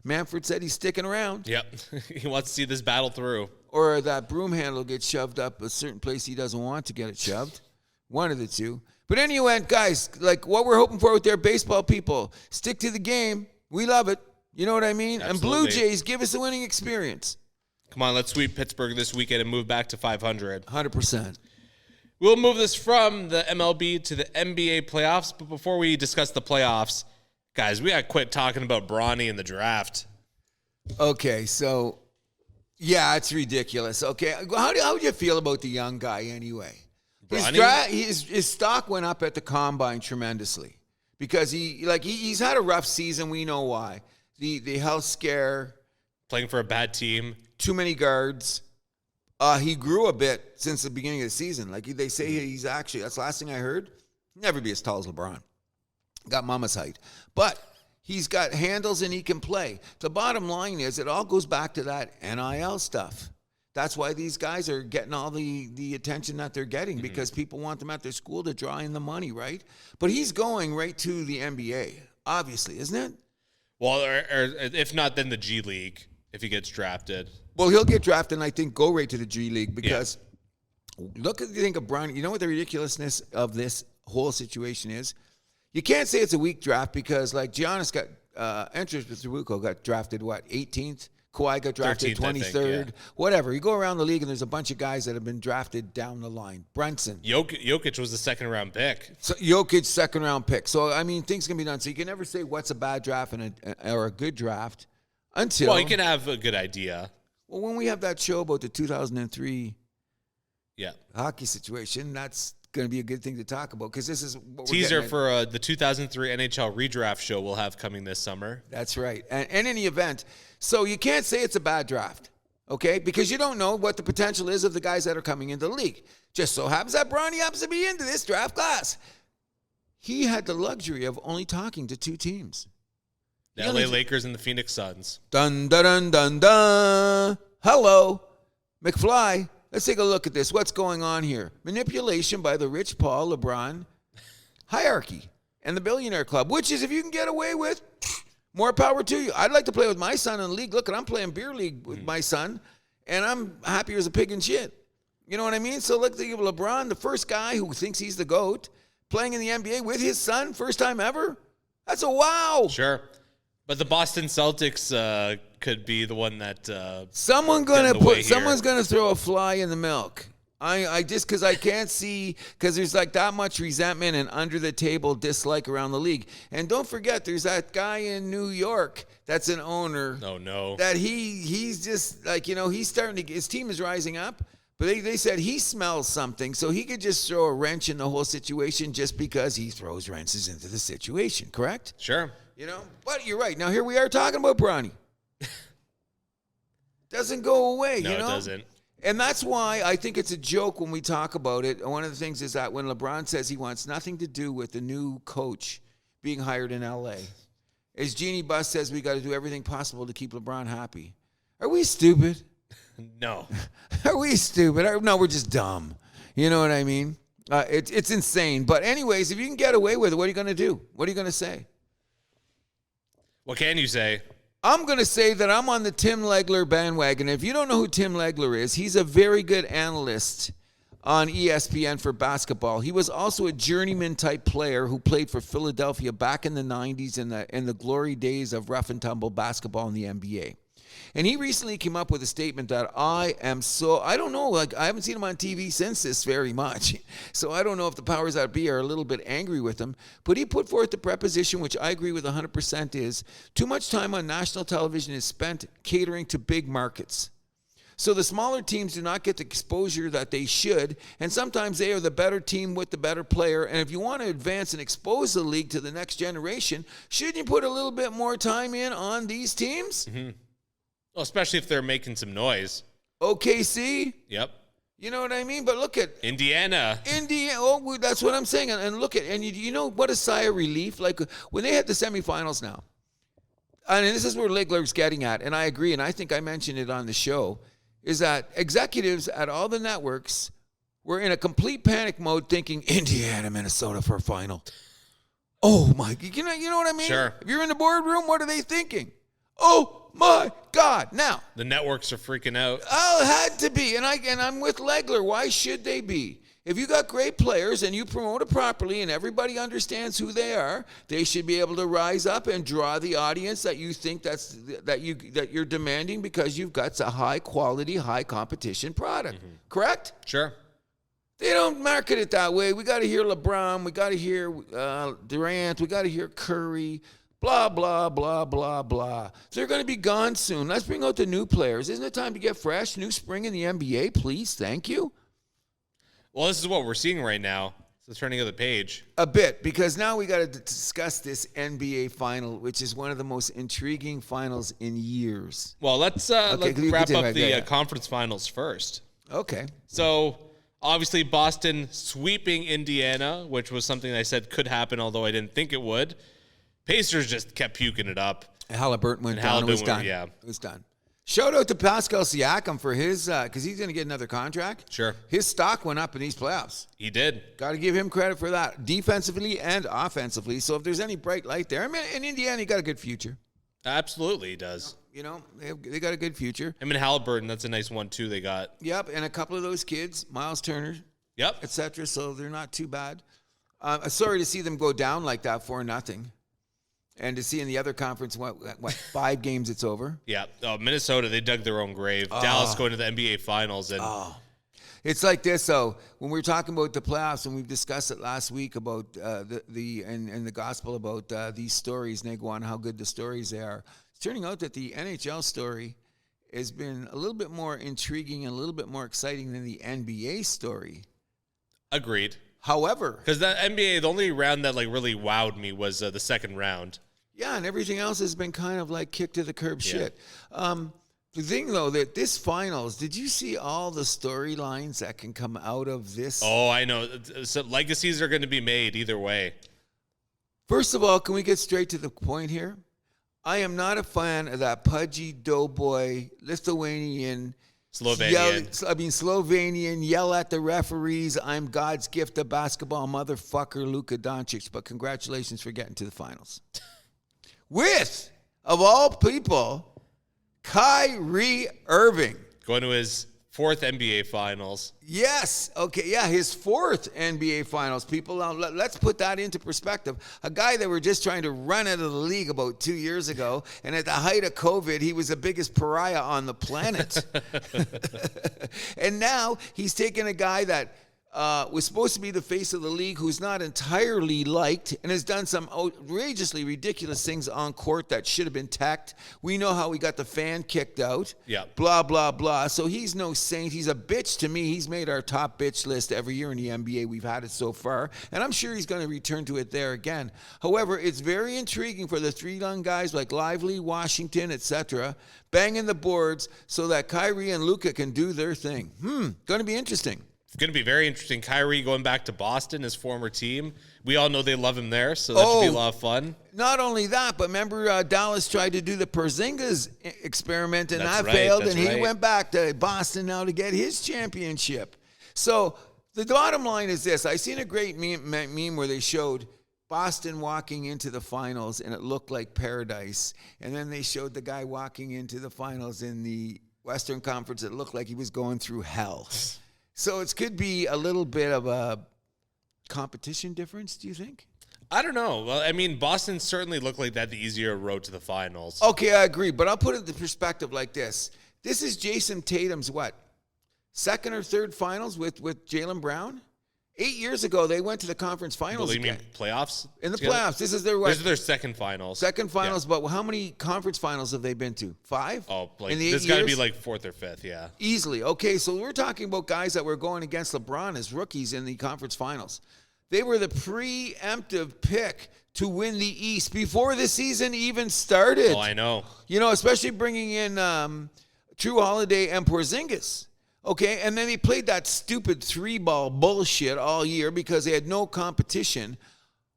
Manfred said he's sticking around. Yep. He wants to see this battle through. Or that broom handle gets shoved up a certain place he doesn't want to get it shoved. One of the two. But anyway, guys, like what we're hoping for with their baseball people, stick to the game. We love it. You know what I mean? Absolutely. And Blue Jays, give us a winning experience. Come on, let's sweep Pittsburgh this weekend and move back to 500. 100%. We'll move this from the MLB to the NBA playoffs. But before we discuss the playoffs, guys, we got to quit talking about Bronny in the draft. Okay, so... yeah, it's ridiculous. Okay, how do you feel about the young guy anyway? His stock went up at the combine tremendously because he's had a rough season. We know why. The health scare, playing for a bad team, too many guards. He grew a bit since the beginning of the season. Like they say, he's actually, that's the last thing I heard, never be as tall as LeBron. Got mama's height, but. He's got handles and he can play. The bottom line is it all goes back to that NIL stuff. That's why these guys are getting all the attention that they're getting because people want them at their school to draw in the money, right? But he's going right to the NBA, obviously, isn't it? Well, or if not, then the G League if he gets drafted. Well, he'll get drafted and I think go right to the G League because think of Bronny. You know what the ridiculousness of this whole situation is? You can't say it's a weak draft because, like, Giannis got entered with Ruco, got drafted, 18th? Kawhi got drafted 23rd. Whatever. You go around the league, and there's a bunch of guys that have been drafted down the line. Brunson. Jokic was the second-round pick. So Jokic, second-round pick. So, I mean, things can be done. So you can never say what's a bad draft or a good draft until... well, you can have a good idea. Well, when we have that show about the 2003 yeah. hockey situation, that's going to be a good thing to talk about because this is what teaser for the 2003 NHL redraft show we'll have coming this summer. That's right. And in any event, so you can't say it's a bad draft, okay? Because you don't know what the potential is of the guys that are coming into the league. Just so happens that Bronny happens to be into this draft class. He had the luxury of only talking to two teams. The LA Lakers and the Phoenix Suns. Dun, dun, dun, dun, dun. Hello, McFly. Let's take a look at this. What's going on here? Manipulation by the Rich Paul LeBron hierarchy and the Billionaire Club, which is if you can get away with, more power to you. I'd like to play with my son in the league. Look, I'm playing beer league with my son, and I'm happier as a pig in shit. You know what I mean? So look, think of LeBron, the first guy who thinks he's the GOAT, playing in the NBA with his son, first time ever. That's a wow. Sure. But the Boston Celtics could be the one that someone's gonna throw a fly in the milk. I just because I can't see because there's like that much resentment and under the table dislike around the league. And don't forget, there's that guy in New York that's an owner. Oh no. That he's just like he's starting to his team is rising up. But they said he smells something, so he could just throw a wrench in the whole situation just because he throws wrenches into the situation. Correct? Sure. But you're right. Now, here we are talking about Bronny. Doesn't go away, No, it doesn't. And that's why I think it's a joke when we talk about it. One of the things is that when LeBron says he wants nothing to do with the new coach being hired in LA, as Jeannie Buss says, we got to do everything possible to keep LeBron happy. Are we stupid? No. Are we stupid? No, we're just dumb. You know what I mean? It's insane. But anyways, if you can get away with it, what are you going to do? What are you going to say? What can you say? I'm going to say that I'm on the Tim Legler bandwagon. If you don't know who Tim Legler is, he's a very good analyst on ESPN for basketball. He was also a journeyman-type player who played for Philadelphia back in the 90s in the glory days of rough and tumble basketball in the NBA. And he recently came up with a statement that I don't know, like I haven't seen him on TV since this very much. So I don't know if the powers that be are a little bit angry with him. But he put forth the preposition, which I agree with 100%, is too much time on national television is spent catering to big markets. So the smaller teams do not get the exposure that they should, and sometimes they are the better team with the better player. And if you want to advance and expose the league to the next generation, shouldn't you put a little bit more time in on these teams? Mm-hmm. Well, especially if they're making some noise. OKC? Yep. You know what I mean? But look at Indiana. Oh, that's what I'm saying. And look at, and you know what a sigh of relief? Like when they had the semifinals now, and this is where Legler's getting at, and I agree, and I think I mentioned it on the show, is that executives at all the networks were in a complete panic mode thinking Indiana, Minnesota for a final. Oh my, you know what I mean? Sure. If you're in the boardroom, what are they thinking? Oh my God. Now, the networks are freaking out. Oh, it had to be. And I'm with Legler. Why should they be? If you got great players and you promote it properly and everybody understands who they are, they should be able to rise up and draw the audience that you think that you're demanding because you've got a high quality, high competition product. Mm-hmm. Correct? Sure. They don't market it that way. We got to hear LeBron. We got to hear Durant. We got to hear Curry. Blah, blah, blah, blah, blah. So they're going to be gone soon. Let's bring out the new players. Isn't it time to get fresh? New spring in the NBA, please. Thank you. Well, this is what we're seeing right now. So turning of the page. A bit, because now we got to discuss this NBA final, which is one of the most intriguing finals in years. Well, let's wrap up the conference finals first. Okay. So obviously Boston sweeping Indiana, which was something I said could happen, although I didn't think it would. Pacers just kept puking it up. Halliburton went down. It was done. Yeah. It was done. Shout out to Pascal Siakam for his, because he's going to get another contract. Sure. His stock went up in these playoffs. He did. Got to give him credit for that, defensively and offensively. So if there's any bright light there, I mean, in Indiana, he got a good future. Absolutely, he does. You know, they got a good future. I mean, Halliburton, that's a nice one, too, they got. Yep, and a couple of those kids, Miles Turner, yep, et cetera, so they're not too bad. Sorry to see them go down like that 4-0. And to see in the other conference, what 5 games it's over? Yeah. Minnesota, they dug their own grave. Dallas going to the NBA Finals. And it's like this, though. When we were talking about the playoffs, and we've discussed it last week about the gospel about these stories, and they go on how good the stories are. It's turning out that the NHL story has been a little bit more intriguing and a little bit more exciting than the NBA story. Agreed. However, because the NBA, the only round that really wowed me was the second round. Yeah, and everything else has been kind of like kick to the curb shit. The thing, though, that this finals, did you see all the storylines that can come out of this? Oh, I know. So legacies are going to be made either way. First of all, can we get straight to the point here? I am not a fan of that pudgy, doughboy, Lithuanian, Slovenian, yell at the referees, I'm God's gift to basketball, motherfucker, Luka Doncic. But congratulations for getting to the finals. With, of all people, Kyrie Irving. Going to his 4th NBA Finals. Yes. Okay. Yeah, his 4th NBA Finals. People, let's put that into perspective. A guy that we're just trying to run out of the league about 2 years ago, and at the height of COVID, he was the biggest pariah on the planet. And now he's taking a guy that was supposed to be the face of the league, who's not entirely liked and has done some outrageously ridiculous things on court that should have been teched. We know how he got the fan kicked out. Yeah. Blah, blah, blah. So he's no saint. He's a bitch to me. He's made our top bitch list every year in the NBA. We've had it so far. And I'm sure he's going to return to it there again. However, it's very intriguing for the three young guys like Lively, Washington, etc., banging the boards so that Kyrie and Luka can do their thing. Going to be interesting. It's going to be very interesting. Kyrie going back to Boston, his former team. We all know they love him there, so that should be a lot of fun. Not only that, but remember Dallas tried to do the Porzingis experiment, and that failed, and he went back to Boston now to get his championship. So the bottom line is this. I seen a great meme where they showed Boston walking into the finals, and it looked like paradise. And then they showed the guy walking into the finals in the Western Conference. It looked like he was going through hell. So it could be a little bit of a competition difference, do you think? I don't know. Well, I mean, Boston certainly looked like that the easier road to the finals. Okay, I agree. But I'll put it into perspective like this. This is Jason Tatum's, second or third finals with Jaylen Brown? 8 years ago, they went to the conference finals. You mean playoffs? In the playoffs. This is their This is their second finals. Second finals, but how many conference finals have they been to? 5? Oh, like in the 8 this got to be years? like fourth or fifth, yeah. Easily. Okay, so we're talking about guys that were going against LeBron as rookies in the conference finals. They were the preemptive pick to win the East before the season even started. Oh, I know. You know, especially bringing in True Holiday and Porzingis. Okay, and then they played that stupid 3-ball bullshit all year because they had no competition.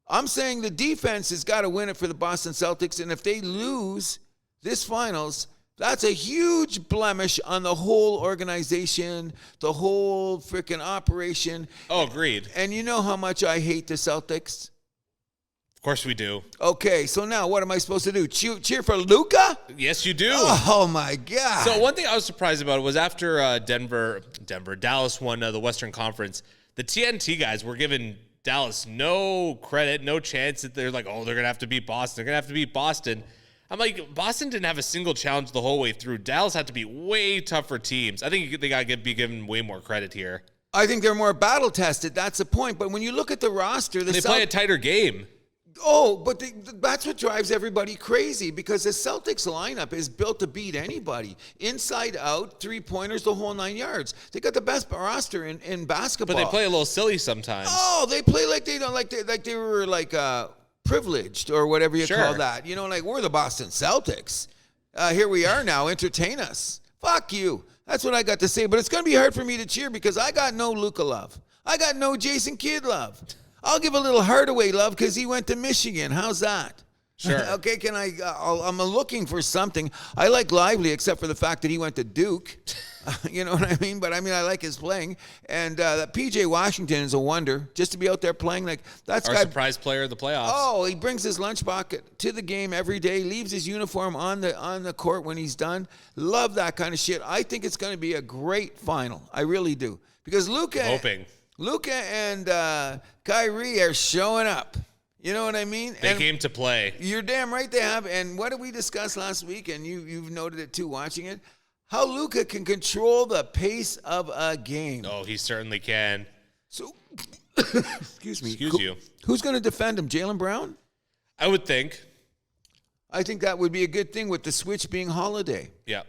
I'm saying the defense has got to win it for the Boston Celtics, and if they lose this finals, that's a huge blemish on the whole organization, the whole freaking operation. Oh, agreed. And you know how much I hate the Celtics? Of course we do. Okay, so now what am I supposed to do? Cheer for Luka? Yes, you do. Oh, my God. So one thing I was surprised about was after Dallas won the Western Conference, the TNT guys were giving Dallas no credit, no chance. That they're like, oh, they're going to have to beat Boston. They're going to have to beat Boston. I'm like, Boston didn't have a single challenge the whole way through. Dallas had to be way tougher teams. I think they got to be given way more credit here. I think they're more battle-tested. That's the point. But when you look at the roster, They play a tighter game. Oh, but that's what drives everybody crazy because the Celtics lineup is built to beat anybody. Inside out, three-pointers, the whole 9 yards. They got the best roster in basketball. But they play a little silly sometimes. Oh, they play like they don't like they were privileged or whatever you call that. You know, like we're the Boston Celtics. Here we are now. Entertain us. Fuck you. That's what I got to say. But it's going to be hard for me to cheer because I got no Luka love. I got no Jason Kidd love. I'll give a little Hardaway love because he went to Michigan. How's that? Sure. Okay, I'm looking for something. I like Lively except for the fact that he went to Duke. You know what I mean? But I like his playing. And that PJ Washington is a wonder. Just to be out there playing like that's our surprise player of the playoffs. Oh, he brings his lunch bucket to the game every day, leaves his uniform on the court when he's done. Love that kind of shit. I think it's going to be a great final. I really do. Because Luka and Kyrie are showing up. You know what I mean? They came to play. You're damn right they have. And what did we discuss last week? And you've noted it too watching it. How Luka can control the pace of a game. Oh, he certainly can. So, excuse me. Excuse you. Who's going to defend him? Jaylen Brown? I would think. I think that would be a good thing with the switch being Holiday. Yeah.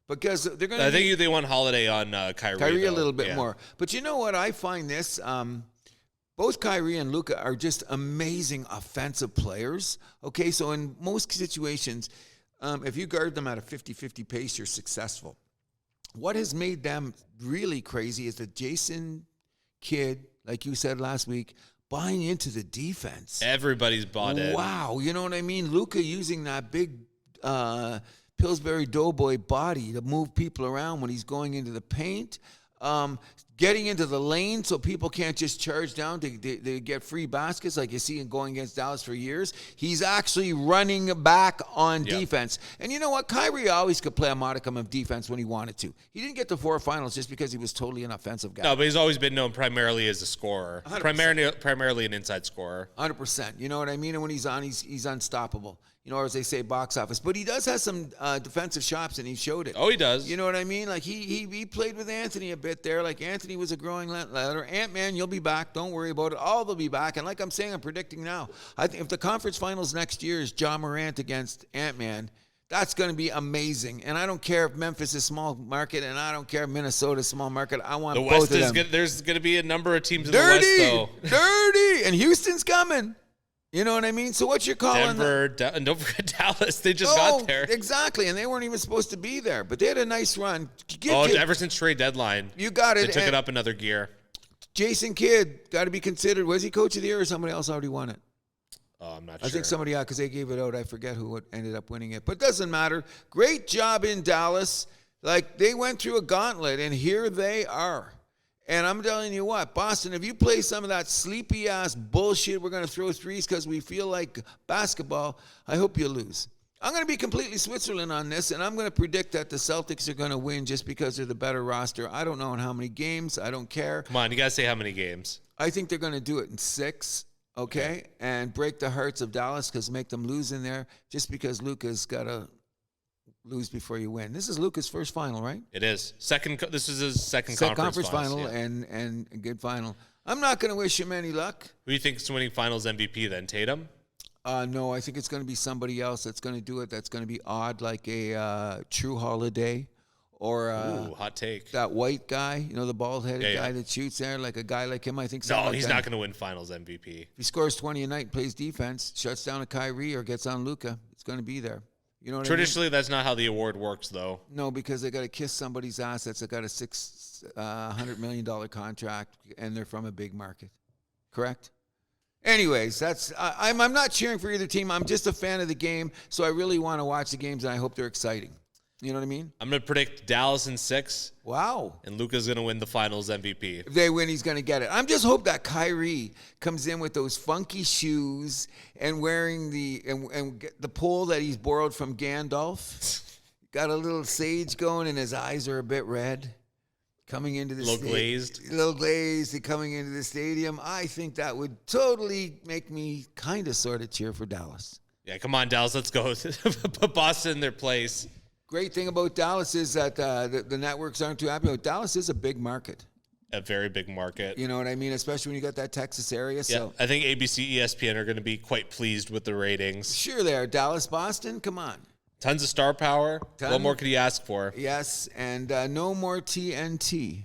Because they're going to. I think they want Holiday on Kyrie. Kyrie a little bit more. But you know what? I find this. Both Kyrie and Luka are just amazing offensive players. Okay, so in most situations, if you guard them at a 50-50 pace, you're successful. What has made them really crazy is that Jason Kidd, like you said last week, buying into the defense. Everybody's bought in. Wow, you know what I mean? Luka using that big Pillsbury Doughboy body to move people around when he's going into the paint. Getting into the lane so people can't just charge down to get free baskets like you see him going against Dallas for years. He's actually running back on defense. And you know what? Kyrie always could play a modicum of defense when he wanted to. He didn't get to 4 finals just because he was totally an offensive guy. No, but he's always been known primarily as a scorer. 100%. Primarily an inside scorer. 100%. You know what I mean? And when he's on, he's unstoppable. You know, or as they say, box office. But he does have some defensive chops, and he showed it. Oh, he does. You know what I mean? Like, he played with Anthony a bit there. Like, Anthony Anthony was a growing ladder. Ant-Man, you'll be back. Don't worry about it. All will be back. And like I'm saying, I'm predicting now. I think if the conference finals next year is John Morant against Ant-Man, that's going to be amazing. And I don't care if Memphis is small market, and I don't care if Minnesota is small market. I want both of them. There's going to be a number of teams in the West, though. Dirty! And Houston's coming. You know what I mean? So what's your call on Denver, and don't forget Dallas. They just got there. Exactly, and they weren't even supposed to be there, but they had a nice run. Ever since trade deadline. You got it. They took it up another gear. Jason Kidd got to be considered. Was he coach of the year or somebody else already won it? Oh, I'm not sure. I think somebody because they gave it out. I forget who ended up winning it, but it doesn't matter. Great job in Dallas. Like, they went through a gauntlet, and here they are. And I'm telling you what, Boston, if you play some of that sleepy-ass bullshit, we're going to throw threes because we feel like basketball, I hope you lose. I'm going to be completely Switzerland on this, and I'm going to predict that the Celtics are going to win just because they're the better roster. I don't know in how many games. I don't care. Come on, you got to say how many games. I think they're going to do it in 6, okay? And break the hearts of Dallas because make them lose in there just because Luka's got to lose before you win. This is Luka's first final, right? It is. This is his second conference final yeah. and a good final. I'm not going to wish him any luck. Who do you think is winning finals MVP then? Tatum? No, I think it's going to be somebody else that's going to do it. That's going to be odd, like a True Holiday or hot take. That white guy, the bald-headed guy that shoots there, like a guy like him. I think. No, he's not going to win finals MVP. If he scores 20 a night and plays defense, shuts down a Kyrie or gets on Luka, it's going to be there. You know what Traditionally, that's not how the award works, though. No, because they got to kiss somebody's ass that's got a $600 million contract, and they're from a big market. Correct? Anyways, I'm not cheering for either team. I'm just a fan of the game, so I really want to watch the games, and I hope they're exciting. You know what I mean? I'm going to predict Dallas in 6. Wow. And Luka's going to win the finals MVP. If they win, he's going to get it. I'm just hope that Kyrie comes in with those funky shoes and wearing and get the pole that he's borrowed from Gandalf. Got a little sage going, and his eyes are a bit red. Coming into the little glazed, coming into the stadium. I think that would totally make me kind of sort of cheer for Dallas. Yeah, come on, Dallas, let's go. Put Boston in their place. Great thing about Dallas is that the networks aren't too happy. Dallas is a big market. A very big market. You know what I mean? Especially when you got that Texas area. Yeah, so I think ABC, ESPN are going to be quite pleased with the ratings. Sure they are. Dallas, Boston, come on. Tons of star power. What more could you ask for? Yes, and no more TNT.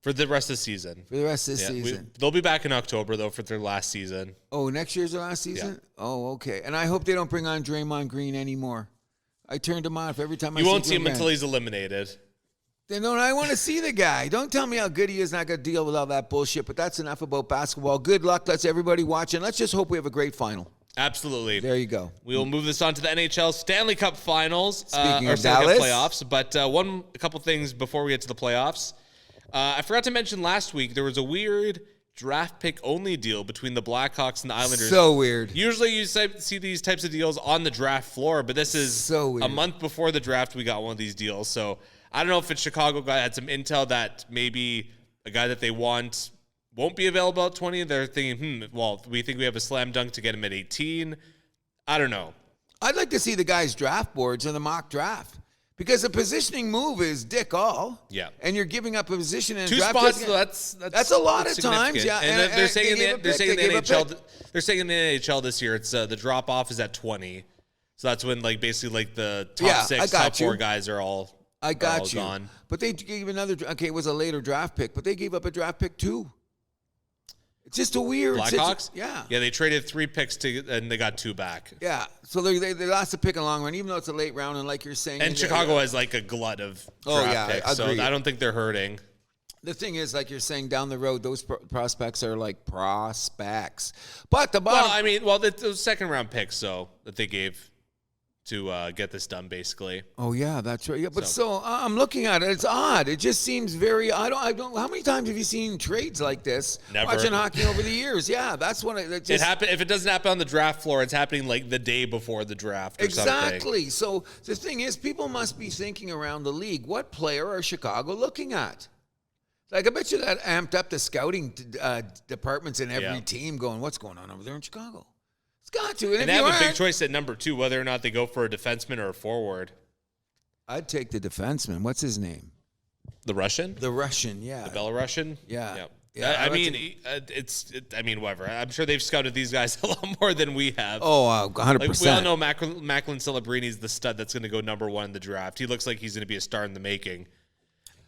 For the rest of the season. For the rest of the season. They'll be back in October, though, for their last season. Oh, next year's their last season? Yeah. Oh, okay. And I hope they don't bring on Draymond Green anymore. I turned him off every time I see him. You won't see him until he's eliminated. Then I want to see the guy. Don't tell me how good he is. Not going to deal with all that bullshit. But that's enough about basketball. Good luck. Let's everybody watch. And let's just hope we have a great final. Absolutely. There you go. We will move this on to the NHL Stanley Cup Finals. Speaking or of Stanley Dallas. Cup playoffs. But a couple things before we get to the playoffs. I forgot to mention last week there was a weird draft pick only deal between the Blackhawks and the Islanders. So weird. Usually you see these types of deals on the draft floor, but this is so weird. A month before the draft we got one of these deals. So I don't know if it's Chicago guy had some intel that maybe a guy that they want won't be available at 20. They're thinking, we think we have a slam dunk to get him at 18. I don't know. I'd like to see the guys' draft boards in the mock draft. Because the positioning move is dick all. Yeah. And you're giving up a position in 2 draft. spots, so that's a lot of times. Yeah. And they're saying in the NHL this year it's the drop off is at 20. So that's when basically the top 6, top 4 guys are all gone. But they gave it was a later draft pick, but they gave up a draft pick too. It's just a weird Blackhawks? Yeah. Yeah, they traded 3 picks and they got 2 back. Yeah. So they lost a pick in the long run, even though it's a late round, and like you're saying. And Chicago has a glut of draft picks, so I don't think they're hurting. The thing is, like you're saying, down the road, those prospects are like prospects. But the bottom. Those second round picks, that they gave to get this done, basically. Oh yeah, that's right. Yeah, but so I'm looking at it. It's odd. It just seems very. I don't. How many times have you seen trades like this? Never. Watching hockey over the years. Yeah, that's when it happened. If it doesn't happen on the draft floor, it's happening the day before the draft. Or exactly. Something. So the thing is, people must be thinking around the league. What player are Chicago looking at? I bet you that amped up the scouting departments in every team. Going, what's going on over there in Chicago? Got to. And they have a big choice at number 2, whether or not they go for a defenseman or a forward. I'd take the defenseman. What's his name? The Russian? The Russian, yeah. The Belarusian? Yeah. Yep. Yeah, I mean, whatever. I'm sure they've scouted these guys a lot more than we have. Oh, 100%. Like, we all know Macklin Celebrini's the stud that's going to go number 1 in the draft. He looks like he's going to be a star in the making.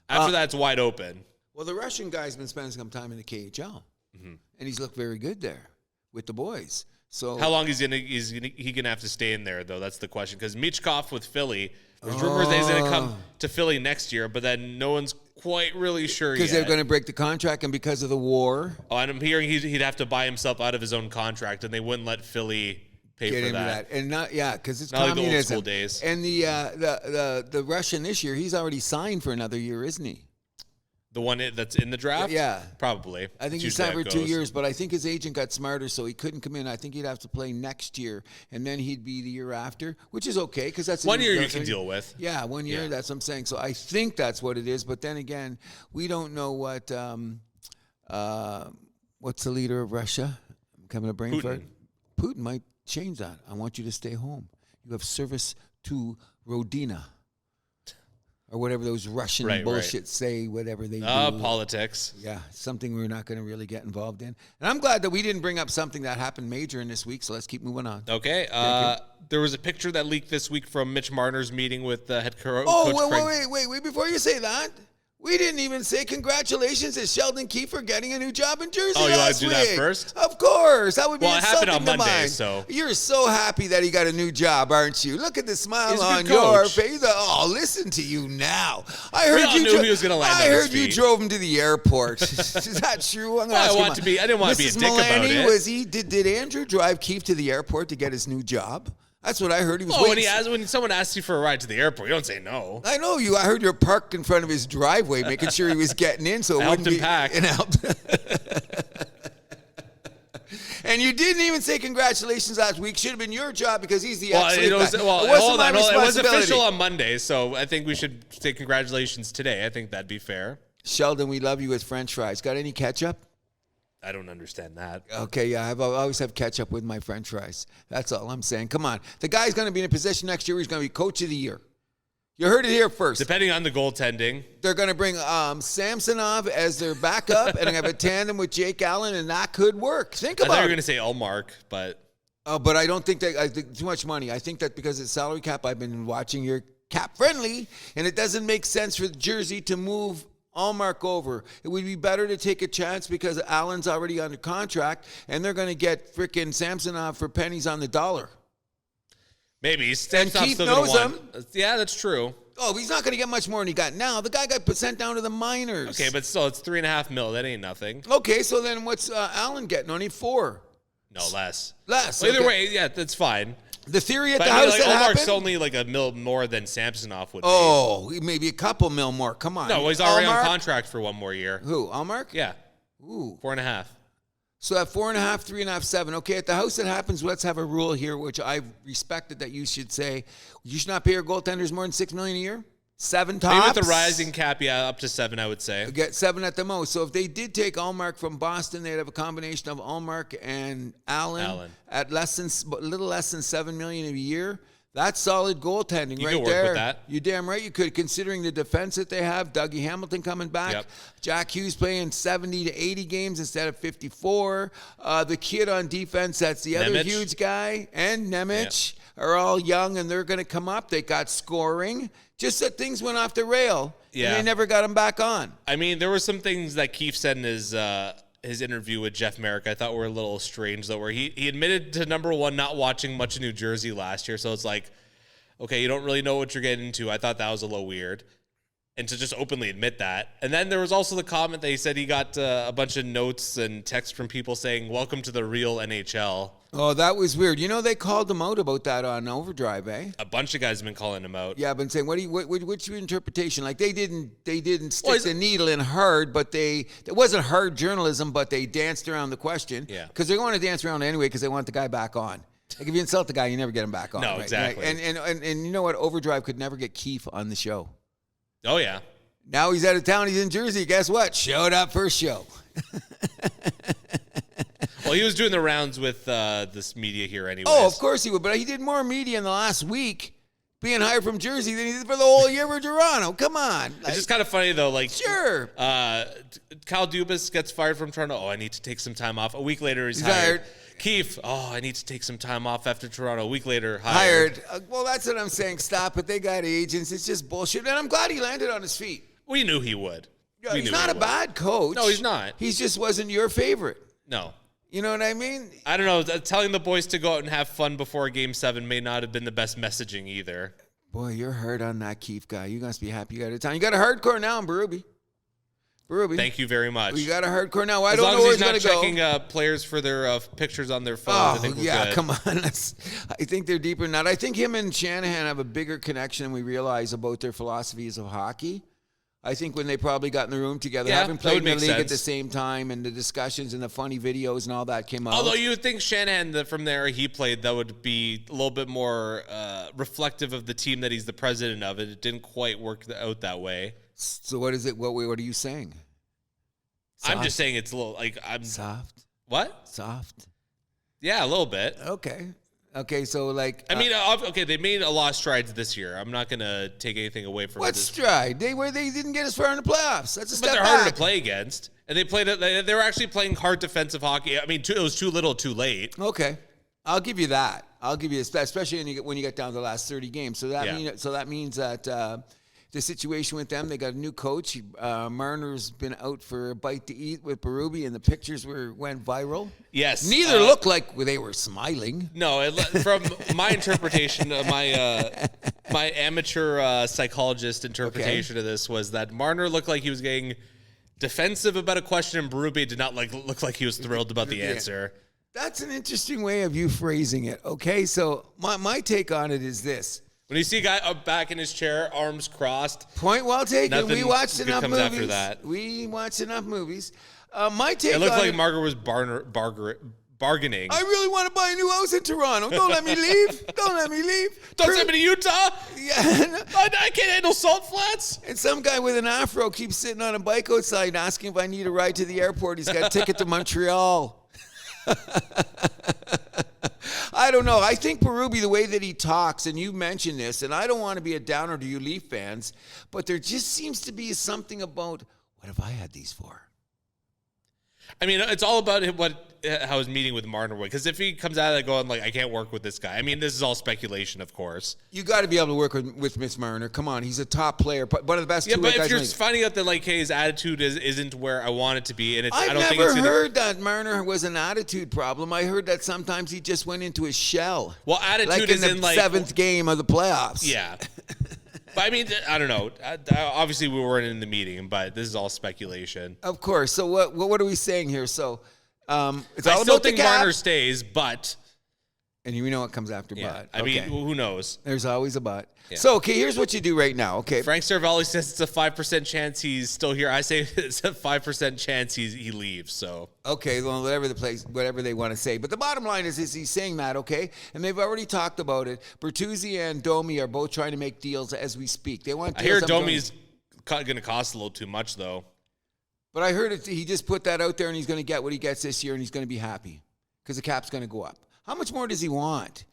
After that, it's wide open. Well, the Russian guy's been spending some time in the KHL, and he's looked very good there with the boys. So how long is he gonna have to stay in there though? That's the question. Because Michkov with Philly, there's rumors that he's gonna come to Philly next year, but then no one's quite really sure yet. Because they're going to break the contract, and because of the war. Oh, and I'm hearing he'd have to buy himself out of his own contract, and they wouldn't let Philly pay for that. And because it's not communism. like the old school days. And the Russian this year, he's already signed for another year, isn't he? The one that's in the draft? Yeah. Probably. I think he signed for 2 years, but I think his agent got smarter, so he couldn't come in. I think he'd have to play next year, and then he'd be the year after, which is okay because that's 1 year you can deal with. Yeah, 1 year. Yeah. That's what I'm saying. So I think that's what it is. But then again, we don't know what what's the leader of Russia? I'm coming to brain fart. Putin might change that. I want you to stay home. You have service to Rodina. Or whatever those Russian bullshit say, whatever they do. Politics. Yeah, something we're not going to really get involved in. And I'm glad that we didn't bring up something that happened major in this week, so let's keep moving on. Okay. There was a picture that leaked this week from Mitch Marner's meeting with head coach. Wait, before you say that, we didn't even say congratulations to Sheldon Keefe getting a new job in Jersey last week. Oh, you want to do that first? Of course. That would be insulting happened on to Monday, mine. so. You're so happy that he got a new job, aren't you? Look at the smile on your your face. Oh, listen to you now. I heard we all knew he was going to land on his feet. You drove him to the airport. Is that true? I'm I didn't want to be a dick about it. Did Andrew drive Keefe to the airport to get his new job? That's what I heard. He was when someone asks you for a ride to the airport, you don't say no. I know you. I heard you were parked in front of his driveway, making sure he was getting in, so it wouldn't be pack. And and you didn't even say congratulations last week. Should have been your job because he's the it was official on Monday, so I think we should say congratulations today. I think that'd be fair. Sheldon, we love you with French fries. Got any ketchup? I don't understand that. Okay, yeah, I always have ketchup with my French fries. That's all I'm saying. Come on. The guy's going to be in a position next year where he's going to be coach of the year. You heard it here first. Depending on the goaltending. They're going to bring Samsonov as their backup and have a tandem with Jake Allen, and that could work. Think about it. I thought you were going to say Ullmark, but... But I don't think that too much money. I think that because it's salary cap, I've been watching your cap friendly, and it doesn't make sense for Jersey to move Ullmark over. It would be better to take a chance because Allen's already under contract, and they're going to get frickin' Samsonov for pennies on the dollar. Maybe. And Keith knows him. Yeah, that's true. Oh, he's not going to get much more than he got now. The guy got sent down to the minors. Okay, but still, it's $3.5 million. That ain't nothing. Okay, so then what's Allen getting? Only $4 million. No, less. Less. Well, either way, yeah, that's fine. The theory at the house that happened? Ullmark's only like $1 million more than Samsonov would be. Oh, maybe a couple mil more. Come on. No, he's already on contract for 1 more year. Who, Ullmark? Yeah. Ooh. 4.5. So at 4.5, 3.5, 7. Okay, at the house that happens, let's have a rule here, which I've respected that you should say. You should not pay your goaltenders more than $6 million a year. 7 tops. Maybe with the rising cap, yeah, up to 7, I would say. Get 7 at the most. So if they did take Ullmark from Boston, they'd have a combination of Ullmark and Allen. At a little less than $7 million a year. That's solid goaltending you right could there. Work with that. You're damn right you could, considering the defense that they have. Dougie Hamilton coming back. Yep. Jack Hughes playing 70 to 80 games instead of 54. The kid on defense, that's the other huge guy. And Nemec are all young, and they're going to come up. They got scoring. Just that things went off the rail, and they never got them back on. I mean, there were some things that Keefe said in his interview with Jeff Merrick I thought were a little strange, though, where he admitted to, number one, not watching much of New Jersey last year. So it's like, okay, you don't really know what you're getting into. I thought that was a little weird. And to just openly admit that. And then there was also the comment that he said he got a bunch of notes and texts from people saying, welcome to the real NHL. Oh, that was weird. You know, they called him out about that on Overdrive, eh? A bunch of guys have been calling him out. Yeah, I've been saying, what's your interpretation? Like, they didn't stick the needle in hard, but it wasn't hard journalism, but they danced around the question. Yeah. Because they're going to dance around anyway because they want the guy back on. Like, if you insult the guy, you never get him back on. No, right? exactly. And you know what? Overdrive could never get Keefe on the show. Oh, yeah. Now he's out of town. He's in Jersey. Guess what? Showed up first show. Well, he was doing the rounds with this media here anyway. Oh, of course he would. But he did more media in the last week being hired from Jersey than he did for the whole year for Toronto. Come on. It's just kind of funny, though. Like, sure. Kyle Dubas gets fired from Toronto. Oh, I need to take some time off. A week later, he's hired. Keefe, I need to take some time off after Toronto. A week later, hired. Well, that's what I'm saying. Stop it. They got agents. It's just bullshit. And I'm glad he landed on his feet. We knew he would. Yeah, he's not a bad coach. No, he's not. He just wasn't your favorite. No. You know what I mean? I don't know. Telling the boys to go out and have fun before Game 7 may not have been the best messaging either. Boy, you're hard on that Keefe guy. You must be happy you got a time. You got a hardcore now in Berube. Thank you very much. You got a hardcore now. I as don't long know as where he's he's going not to go. checking players for their pictures on their phones. I think we're good. Come on. I think they're deeper than that. I think him and Shanahan have a bigger connection than we realize about their philosophies of hockey. I think when they probably got in the room together, having played in the league at the same time, and the discussions and the funny videos and all that came out. Although you would think Shanahan, from there he played, that would be a little bit more reflective of the team that he's the president of. It didn't quite work out that way. So what is it? What are you saying? Soft? I'm just saying it's a little like I'm soft. What? Soft. Yeah, a little bit. Okay, so like... I mean, they made a lot of strides this year. I'm not going to take anything away from what stride? They didn't get as far in the playoffs. That's a step back. But they're harder to play against. And they were actually playing hard defensive hockey. I mean, it was too little, too late. Okay. I'll give you that. Especially when you get down to the last 30 games. So that means that... the situation with them, they got a new coach. Marner's been out for a bite to eat with Berube, and the pictures went viral. Yes. Neither looked like they were smiling. No, from my interpretation, my amateur psychologist interpretation of this was that Marner looked like he was getting defensive about a question, and Berube did not look like he was thrilled about the answer. That's an interesting way of you phrasing it. Okay, so my take on it is this. When you see a guy back in his chair, arms crossed. Point well taken. We watched enough movies. After that. We watched enough movies. My take on it. It looked like Margaret was bargaining. I really want to buy a new house in Toronto. Don't let me leave. Don't let me leave. Don't send me to Utah. Yeah. I can't handle salt flats. And some guy with an afro keeps sitting on a bike outside asking if I need a ride to the airport. He's got a ticket to Montreal. I don't know. I think Berube, the way that he talks, and you mentioned this, and I don't want to be a downer to you Leaf fans, but there just seems to be something about, what have I had these for? I mean, it's all about how his meeting with Marner went. Because if he comes out of that going, I can't work with this guy. I mean, this is all speculation, of course. You got to be able to work with Miss Marner. Come on, he's a top player, one of the best. Yeah, but if you're finding out that hey, his attitude isn't where I want it to be, and I don't think it's heard that Marner was an attitude problem. I heard that sometimes he just went into his shell. Well, attitude is in the seventh game of the playoffs. Yeah. But I mean, I don't know. Obviously, we weren't in the meeting, but this is all speculation. Of course. So what are we saying here? So it's all about the cap. I still think Marner stays, but... And you know what comes after but. I mean, who knows? There's always a but. Yeah. So, here's what you do right now, okay? Frank Cervelli says it's a 5% chance he's still here. I say it's a 5% chance he leaves, so. Okay, well, whatever they want to say. But the bottom line is he's saying that, okay? And they've already talked about it. Bertuzzi and Domi are both trying to make deals as we speak. They want. I hear Domi's going to cost a little too much, though. But I heard he just put that out there, and he's going to get what he gets this year, and he's going to be happy because the cap's going to go up. How much more does he want?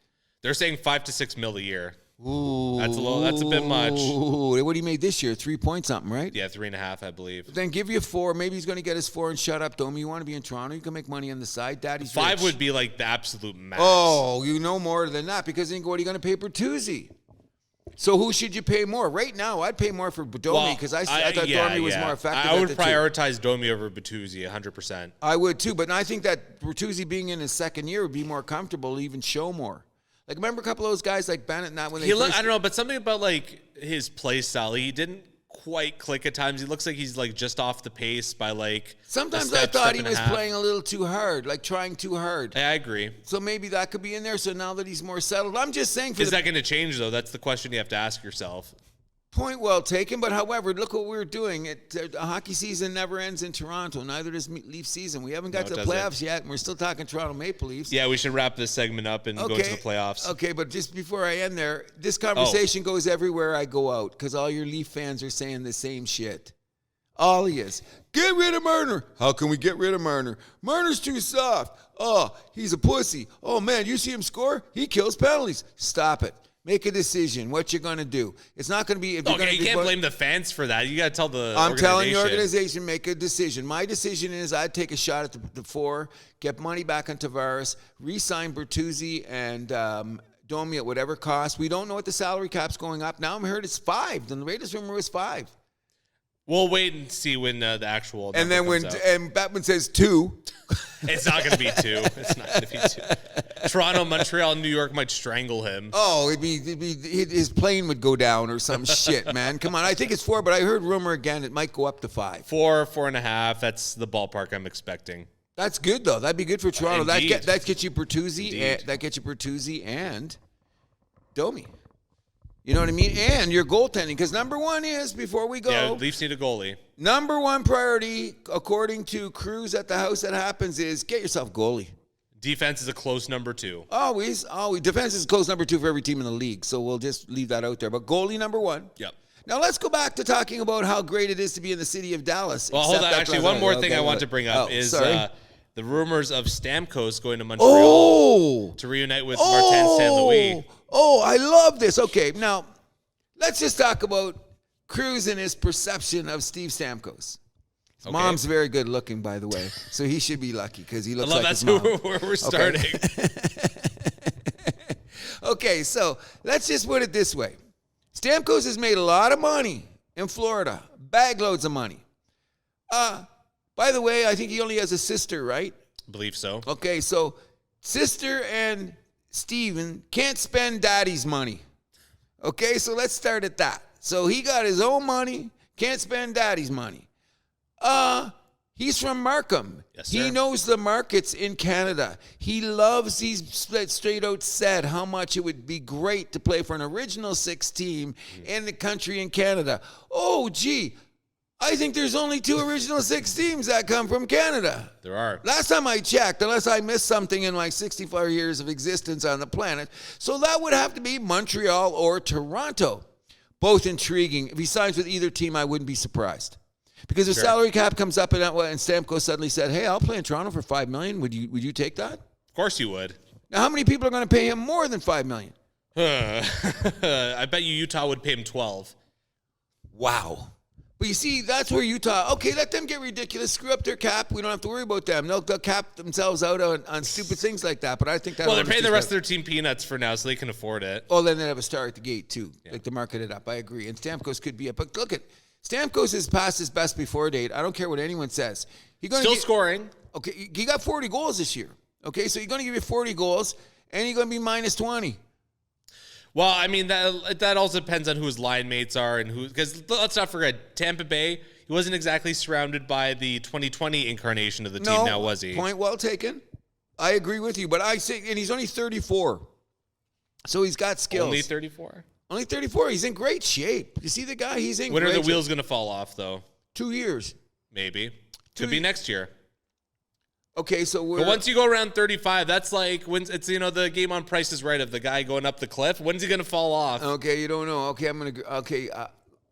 They're saying $5 to $6 million a year. Ooh, that's a bit much. Ooh, what he made this year? 3 point something, right? Yeah, 3.5, I believe. But then give you 4. Maybe he's going to get his 4 and shut up, Domi. You want to be in Toronto? You can make money on the side. Daddy's 5 rich. would be the absolute max. Oh, you know more than that because then what are you going to pay Bertuzzi? So who should you pay more? Right now, I'd pay more for Domi because I thought Domi was more effective. I would prioritize Domi over Bertuzzi 100%. I would too, but I think that Bertuzzi being in his second year would be more comfortable, even show more. Remember a couple of those guys like Bennett and that when they I don't know, but something about his play style, he didn't quite click at times. He looks like he's just off the pace by Sometimes I thought he was playing a little too hard, trying too hard. I agree. So maybe that could be in there. So now that he's more settled, I'm just saying. Is that going to change though? That's the question you have to ask yourself. Point well taken, but however, look what we're doing. A hockey season never ends in Toronto. Neither does Leaf season. We haven't got to the playoffs yet, and we're still talking Toronto Maple Leafs. Yeah, we should wrap this segment up and go to the playoffs. Okay, but just before I end there, this conversation goes everywhere I go out because all your Leaf fans are saying the same shit. All he is. Get rid of Marner. How can we get rid of Marner? Marner's too soft. Oh, he's a pussy. Oh, man, you see him score? He kills penalties. Stop it. Make a decision. What you're going to do. It's not going to be. If you're Okay, you can't blame the fans for that. You got to tell the I'm telling the organization, make a decision. My decision is I'd take a shot at the 4, get money back on Tavares, re-sign Bertuzzi and Domi at whatever cost. We don't know what the salary cap's going up. Now I'm heard it's 5. The latest rumor was 5. We'll wait and see when the actual and then when and Batman says 2. It's not going to be 2. It's not going to be 2. Toronto, Montreal, New York might strangle him. Oh, his plane would go down or some shit, man. Come on, I think it's 4, but I heard rumor again it might go up to 5. 4, 4.5. That's the ballpark I'm expecting. That's good though. That'd be good for Toronto. That gets you Bertuzzi. That gets you Bertuzzi and Domi. You know what I mean? And your goaltending, because number 1 is, before we go. Yeah, Leafs need a goalie. Number 1 priority, according to Cruz at the House That Happens, is get yourself a goalie. Defense is a close number 2. Always. Defense is close number 2 for every team in the league, so we'll just leave that out there. But goalie number 1. Yep. Now let's go back to talking about how great it is to be in the city of Dallas. Well, hold on. Actually, one more thing I want to bring up is the rumors of Stamkos going to Montreal to reunite with Martin St. Louis. Oh, I love this. Okay, now let's just talk about Cruz and his perception of Steve Stamkos. His mom's very good looking, by the way, so he should be lucky because he looks like his mom. That's where we're starting. Okay, so let's just put it this way. Stamkos has made a lot of money in Florida, bag loads of money. By the way, I think he only has a sister, right? I believe so. Okay, so sister and Steven can't spend daddy's money. Okay, so let's start at that. So he got his own money, can't spend daddy's money. He's from Markham. Yes, sir. He knows the markets in Canada. He loves, he's straight out said how much it would be great to play for an original 6 team in the country in Canada. Oh, gee. I think there's only 2 original 6 teams that come from Canada. There are. Last time I checked, unless I missed something in my 65 years of existence on the planet. So that would have to be Montreal or Toronto. Both intriguing. If he signs with either team, I wouldn't be surprised. Because if salary cap comes up and Stamkos suddenly said, hey, I'll play in Toronto for $5 million, would you take that? Of course you would. Now, how many people are going to pay him more than $5 million? I bet you Utah would pay him 12. Wow. But you see, that's where Utah, okay, let them get ridiculous, screw up their cap. We don't have to worry about them. They'll cap themselves out on stupid things like that. But I think that. Well, they're paying the rest of their team peanuts for now, so they can afford it. Oh, then they have a star at the gate, too. Yeah. Like to market it up. I agree. And Stamkos could be it. But look at, Stamkos is past his best before date. I don't care what anyone says. Still scoring. Okay, he got 40 goals this year. Okay, so he's going to give you 40 goals, and he's going to be minus 20. Well, I mean, that also depends on who his line mates are and who, because let's not forget, Tampa Bay, he wasn't exactly surrounded by the 2020 incarnation of the team now, was he? Point well taken. I agree with you, but I say, and he's only 34, so he's got skills. Only 34? Only 34. He's in great shape. You see the guy? He's in great shape. When are the wheels going to fall off, though? 2 years. Maybe. Could be next year. Okay, so but once you go around 35, that's like when it's the game on Price is Right of the guy going up the cliff. When's he going to fall off? Okay, you don't know. Okay,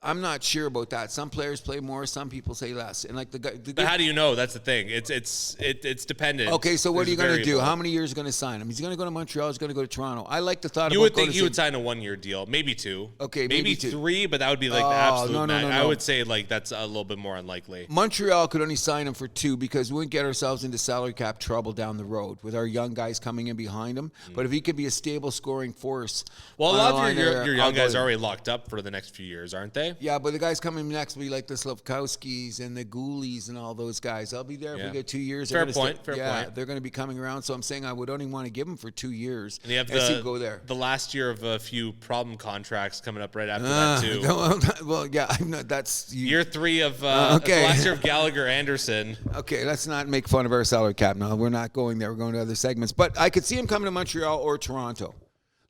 I'm not sure about that. Some players play more, some people say less. And like the guy. But how do you know? That's the thing. It's dependent. Okay, so what are you going to do? How many years are you going to sign him? He's going to go to Montreal. He's going to go to Toronto. I like the thought. You would think he would sign a 1-year deal, maybe 2. Okay, maybe 2. 3, but that would be like the absolute max. I would say like that's a little bit more unlikely. Montreal could only sign him for 2 because we wouldn't get ourselves into salary cap trouble down the road with our young guys coming in behind him. But if he could be a stable scoring force, well, a lot of your young guys are already locked up for the next few years, aren't they? Yeah, but the guys coming next will be like the Slavkowskis and the Ghoulies and all those guys. I'll be there if we get 2 years. Fair point. They're going to be coming around. So I'm saying I would only want to give them for 2 years. And you have go there. The last year of a few problem contracts coming up right after that too. Well, yeah, that's year 3 of the last year of Gallagher Anderson. Okay, let's not make fun of our salary cap. No, we're not going there. We're going to other segments. But I could see him coming to Montreal or Toronto.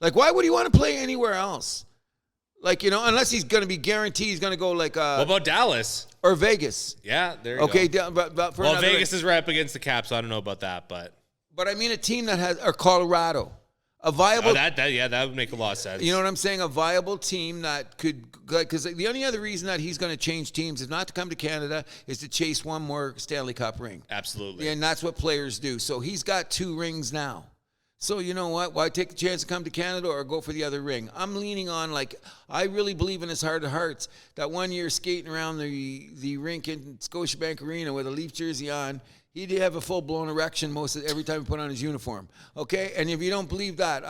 Like, why would he want to play anywhere else? Like, unless he's going to be guaranteed he's going to go like... what about Dallas? Or Vegas. Yeah, there you go. But Vegas is right up against the cap, so I don't know about that, but... But I mean a team that has... Or Colorado. A viable... that would make a lot of sense. You know what I'm saying? A viable team that could... Because the only other reason that he's going to change teams is not to come to Canada, is to chase one more Stanley Cup ring. Absolutely. And that's what players do. So he's got 2 rings now. So you know what? Why take the chance to come to Canada or go for the other ring? I'm leaning on, I really believe in his heart of hearts that one year skating around the rink in Scotiabank Arena with a Leaf jersey on, he'd have a full-blown erection every time he put on his uniform. Okay? And if you don't believe that,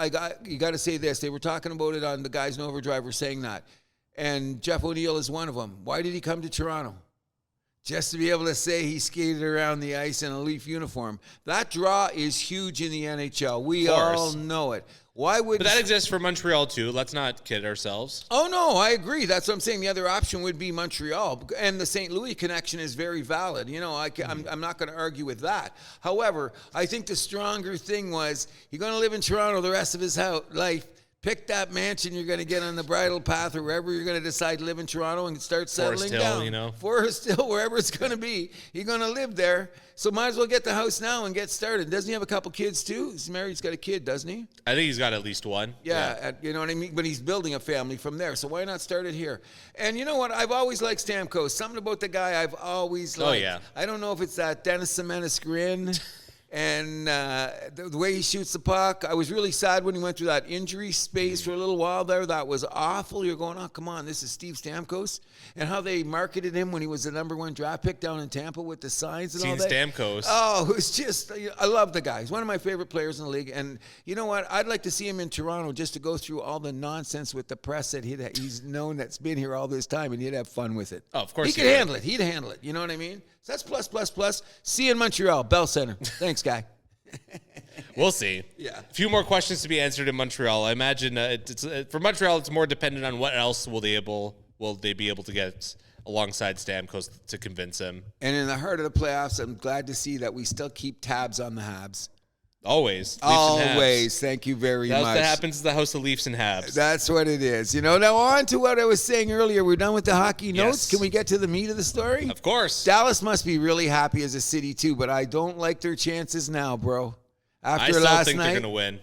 you got to say this. They were talking about it on the Guys in Overdrive were saying that. And Jeff O'Neill is one of them. Why did he come to Toronto? Just to be able to say he skated around the ice in a Leaf uniform. That draw is huge in the NHL. We all know it. Why would? But that exists for Montreal too. Let's not kid ourselves. Oh no, I agree. That's what I'm saying. The other option would be Montreal, and the St. Louis connection is very valid. You know, I'm not going to argue with that. However, I think the stronger thing was you're going to live in Toronto the rest of his life. Pick that mansion you're going to get on the bridle path or wherever you're going to decide to live in Toronto and start settling down. Forest Hill, wherever it's going to be. You're going to live there. So might as well get the house now and get started. Doesn't he have a couple kids too? He's married. He's got a kid, doesn't he? I think he's got at least one. Yeah. You know what I mean? But he's building a family from there. So why not start it here? And you know what? I've always liked Stamkos. Something about the guy I've always liked. Oh, yeah. I don't know if it's that Dennis Semenis grin. And the way he shoots the puck, I was really sad when he went through that injury space for a little while there. That was awful. You're going, oh, come on, this is Steve Stamkos. And how they marketed him when he was the #1 draft pick down in Tampa with the signs and all that. Stamkos. Oh, it was just, I love the guy. He's one of my favorite players in the league. And you know what? I'd like to see him in Toronto just to go through all the nonsense with the press that he's known that's been here all this time, and he'd have fun with it. Oh, of course he could handle it. He'd handle it. You know what I mean? So that's plus. See you in Montreal, Bell Center. Thanks, guy. We'll see. Yeah. A few more questions to be answered in Montreal. I imagine for Montreal, it's more dependent on what else will they be able to get alongside Stamkos to convince him. And in the heart of the playoffs, I'm glad to see that we still keep tabs on the Habs. Always. Always. Thank you very much. That happens to the House of Leafs and Habs. That's what it is. You know, now on to what I was saying earlier. We're done with the hockey notes. Yes. Can we get to the meat of the story? Of course. Dallas must be really happy as a city, too, but I don't like their chances now, bro. I After still last think night, they're going to win.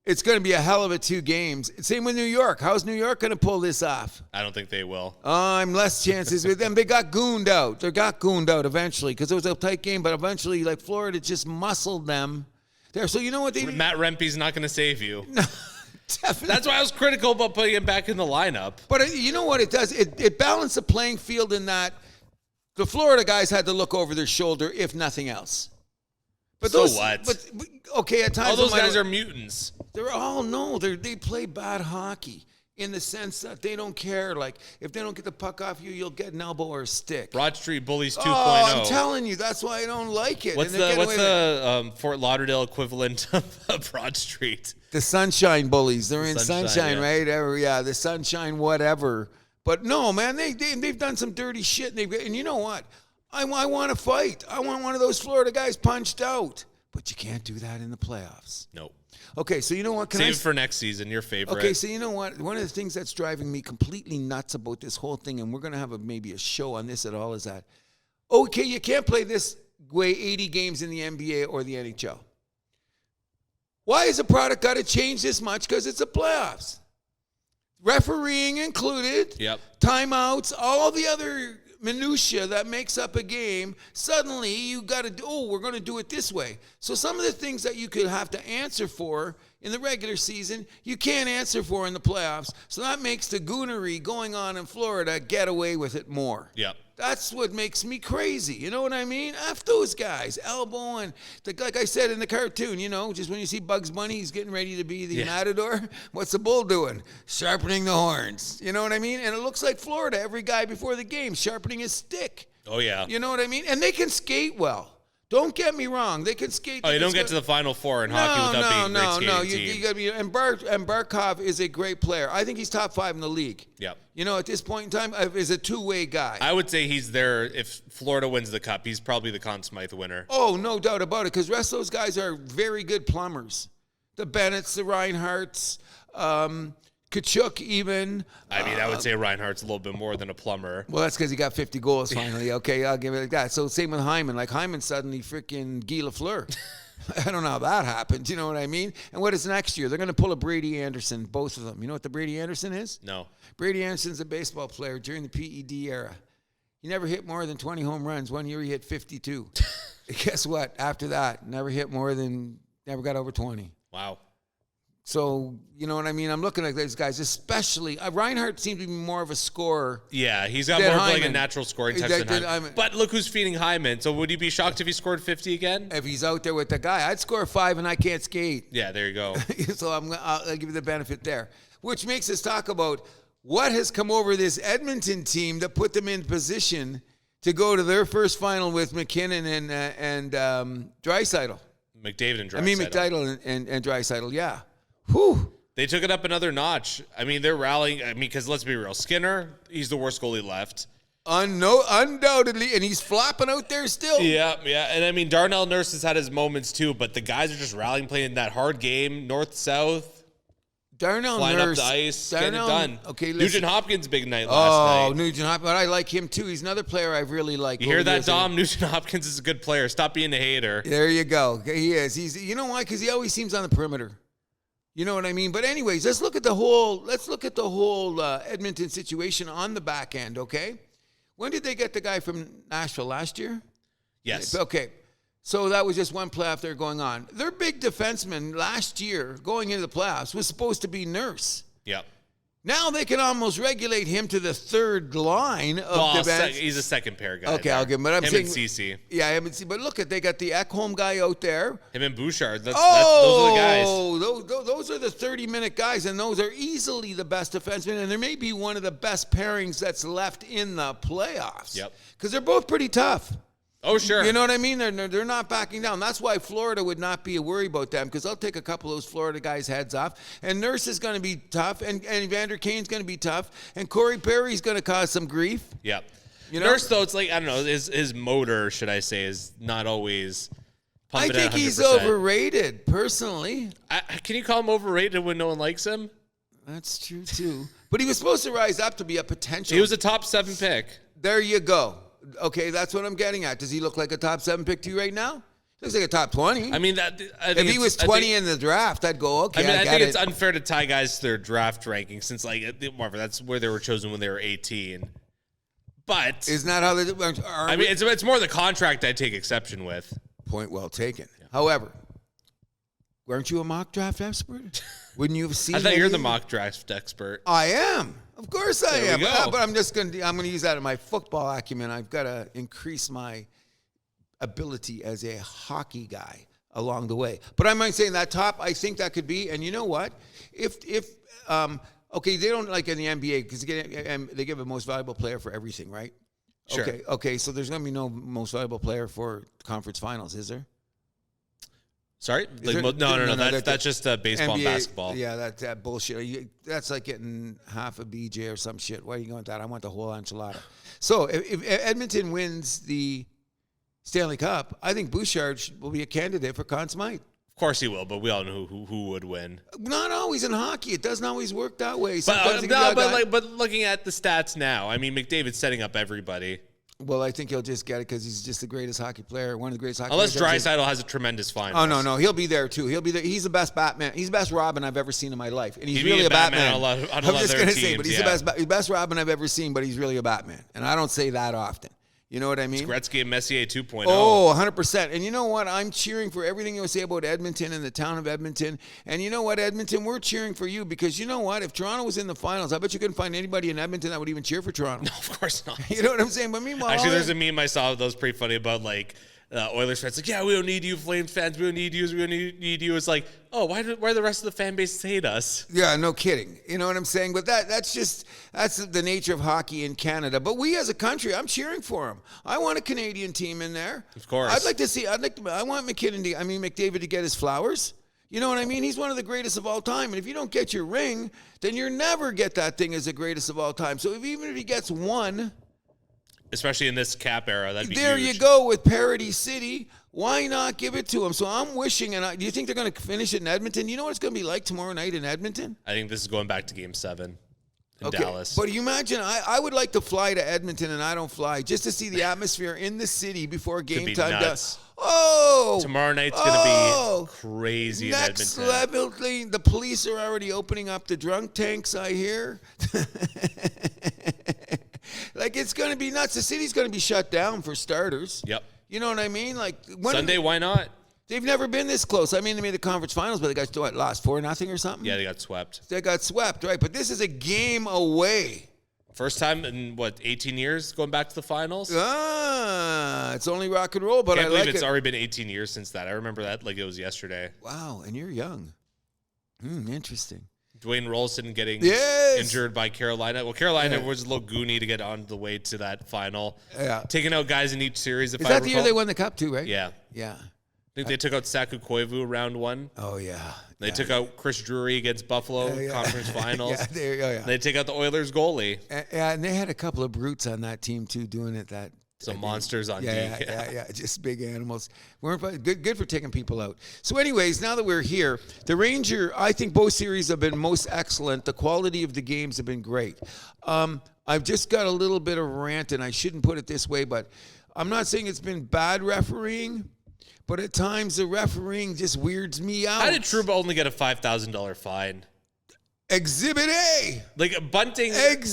it's going to be a hell of a 2 games. Same with New York. How's New York going to pull this off? I don't think they will. I'm less chances with them. They got gooned out. Eventually because it was a tight game, but eventually, like, Florida just muscled them there. So you know what they Matt Rempe's not going to save you. No, definitely. That's why I was critical about putting him back in the lineup. But you know what it does? It balanced the playing field in that the Florida guys had to look over their shoulder, if nothing else. But so what? But okay, at times all those guys are mutants. They play bad hockey in the sense that they don't care. Like, if they don't get the puck off you, you'll get an elbow or a stick. Broad Street Bullies 2.0. Oh, I'm telling you, that's why I don't like it. What's the Fort Lauderdale equivalent of Broad Street? The Sunshine Bullies. They're in Sunshine, yeah. right? The Sunshine whatever. But no, man, they've done some dirty shit. And you know what? I want to fight. I want one of those Florida guys punched out. But you can't do that in the playoffs. Nope. Okay, so you know what? Save it for next season, your favorite. Okay, so you know what? One of the things that's driving me completely nuts about this whole thing, and we're going to have maybe a show on this at all, is that, okay, you can't play this way 80 games in the NBA or the NHL. Why has a product got to change this much? Because it's the playoffs. Refereeing included. Yep. Timeouts, all the other minutia that makes up a game, suddenly you got to we're going to do it this way. So some of the things that you could have to answer for in the regular season, you can't answer for in the playoffs. So that makes the goonery going on in Florida get away with it more. Yep. That's what makes me crazy. You know what I mean? F those guys. Elbowing. Like I said in the cartoon, just when you see Bugs Bunny, he's getting ready to be the matador. What's the bull doing? Sharpening the horns. You know what I mean? And it looks like Florida, every guy before the game, sharpening his stick. Oh, yeah. You know what I mean? And they can skate well. Don't get me wrong. They can skate. Oh, you don't get to the Final Four in hockey without being a great skating team. You got to be. And Barkov is a great player. I think he's top 5 in the league. Yep. At this point in time, is a two-way guy. I would say he's there. If Florida wins the Cup, he's probably the Conn Smythe winner. Oh, no doubt about it, because the rest of those guys are very good plumbers. The Bennettts, the Reinhardts, Kachuk even. I would say Reinhardt's a little bit more than a plumber. Well, that's because he got 50 goals finally. Okay, I'll give it like that. So same with Hyman. Like Hyman suddenly freaking Guy Lafleur. I don't know how that happened. You know what I mean? And what is next year? They're going to pull a Brady Anderson, both of them. You know what the Brady Anderson is? No. Brady Anderson's a baseball player during the PED era. He never hit more than 20 home runs. One year he hit 52. Guess what? After that, never got over 20. Wow. So, you know what I mean? I'm looking at these guys, especially Reinhart seems to be more of a scorer. Yeah, he's got more of like a natural scoring touch than Hyman. But look who's feeding Hyman. So would you be shocked if he scored 50 again? If he's out there with the guy, I'd score 5 and I can't skate. Yeah, there you go. So I'll give you the benefit there. Which makes us talk about what has come over this Edmonton team that put them in position to go to their first final with McKinnon and Draisaitl. McDavid and Draisaitl. I mean, McDavid and Draisaitl, yeah. Whew. They took it up another notch. I mean, they're rallying. I mean, because let's be real. Skinner, he's the worst goalie left. Undoubtedly, and he's flopping out there still. Yeah. And I mean, Darnell Nurse has had his moments too, but the guys are just rallying, playing that hard game, north-south. Darnell flying Nurse. Up the ice, getting it done. Okay, Nugent Hopkins, big night last night. Nugent Hopkins. I like him too. He's another player I really like. You hear that, Dom? Nugent Hopkins is a good player. Stop being a hater. There you go. He is. You know why? Because he always seems on the perimeter. You know what I mean? But anyways, let's look at the whole Edmonton situation on the back end, okay? When did they get the guy from Nashville? Last year? Yes. Okay. So that was just one playoff there going on. Their big defenseman last year going into the playoffs was supposed to be Nurse. Yep. Now they can almost regulate him to the third line of the bench. He's a second pair guy. Okay, I'll give him. But I'm him saying, and CC. Yeah, him and CC. But look, they got the Ekholm guy out there. Him and Bouchard. Those are the guys. Oh, those are the 30-minute guys, and those are easily the best defensemen, and there may be one of the best pairings that's left in the playoffs. Yep. Because they're both pretty tough. Oh, sure. You know what I mean? They're not backing down. That's why Florida would not be a worry about them, because they'll take a couple of those Florida guys' heads off. And Nurse is going to be tough, and Evander Kane's going to be tough, and Corey Perry's going to cause some grief. Yep. You know? Nurse, though, it's like, I don't know, his motor, should I say, is not always pumping I think at 100%. he's overrated, personally. Can you call him overrated when no one likes him? That's true, too. But he was supposed to rise up to be a potential. He was a top 7 pick. There you go. Okay, that's what I'm getting at. Does he look like a top 7 pick to you right now? Looks like a top 20. I mean, if he was 20 in the draft, I'd go, okay, I think it's unfair to tie guys to their draft ranking, since, like, whatever, that's where they were chosen when they were 18. But isn't that how they do? I mean, it's more the contract I take exception with. Point well taken. Yeah. However, weren't you a mock draft expert? Wouldn't you have seen? I thought you're the mock draft expert. I am. Of course I am. But I'm going to use that in my football acumen. I've got to increase my ability as a hockey guy along the way. But I'm saying that top, I think that could be. And you know what? Okay, they don't like in the NBA because they give a most valuable player for everything, right? Sure. Okay. So there's going to be no most valuable player for conference finals, is there? Sorry? No. That's just baseball NBA, and basketball. Yeah, that bullshit. That's like getting half a BJ or some shit. Why are you going with that? I want the whole enchilada. So if Edmonton wins the Stanley Cup, I think Bouchard will be a candidate for Conn Smythe. Of course he will, but we all know who would win. Not always in hockey. It doesn't always work that way. But looking at the stats now, I mean, McDavid's setting up everybody. Well, I think he'll just get it because he's just the greatest hockey player, one of the greatest hockey players. Unless Draisaitl has a tremendous final. Oh, no. He'll be there, too. He'll be there. He's the best Batman. He's the best Robin I've ever seen in my life. And he's really a Batman. I'm just going to say, but he's the best Robin I've ever seen, but he's really a Batman. And I don't say that often. You know what I mean? It's Gretzky and Messier 2.0. Oh, 100%. And you know what? I'm cheering for everything you say about Edmonton and the town of Edmonton. And you know what, Edmonton? We're cheering for you because you know what? If Toronto was in the finals, I bet you couldn't find anybody in Edmonton that would even cheer for Toronto. No, of course not. You know what I'm saying? But meanwhile, actually, there's a meme I saw that was pretty funny about like Oilers fans. Like, yeah, we don't need you, Flames fans. We don't need you. We don't need you. It's like, oh, why do the rest of the fan base hate us? Yeah, no kidding. You know what I'm saying? But that's the nature of hockey in Canada. But we as a country, I'm cheering for them. I want a Canadian team in there. Of course. I want McDavid to get his flowers. You know what I mean? He's one of the greatest of all time. And if you don't get your ring, then you'll never get that thing as the greatest of all time. So even if he gets one, especially in this cap era, that'd be there huge. You go with Parody City. Why not give it to him? So I'm wishing, do you think they're going to finish it in Edmonton? You know what it's going to be like tomorrow night in Edmonton? I think this is going back to Game 7 in Dallas. But you imagine, I would like to fly to Edmonton, and I don't fly, just to see the atmosphere in the city before game time. Nuts. Tomorrow night's going to be crazy in Edmonton. Next level thing. The police are already opening up the drunk tanks, I hear. Like, it's going to be nuts. The city's going to be shut down for starters. Yep. You know what I mean? Like Sunday, why not? They've never been this close. I mean, they made the conference finals, but they got lost 4-0 or something? Yeah, they got swept. They got swept, right? But this is a game away. First time in, 18 years going back to the finals? It's only rock and roll, but Can't I believe like it's it. already been 18 years since that. I remember that like it was yesterday. Wow, and you're young. Interesting. Dwayne Rolson getting Yes. injured by Carolina. Well, Carolina was a little goony to get on the way to that final. Yeah. Taking out guys in each series. Is that the year they won the cup too, right? Yeah. Yeah. I think they took out Saku Koivu round 1. Oh, yeah. They took out Chris Drury against Buffalo conference finals. They take out the Oilers goalie. And they had a couple of brutes on that team too doing it that. Some monsters on D. Yeah, just big animals. Weren't good for taking people out. So, anyways, now that we're here, the Ranger, I think both series have been most excellent. The quality of the games have been great. I've just got a little bit of rant, and I shouldn't put it this way, but I'm not saying it's been bad refereeing, but at times the refereeing just weirds me out. How did Trouba only get a $5,000 fine? Exhibit A. Like Bunting Bunting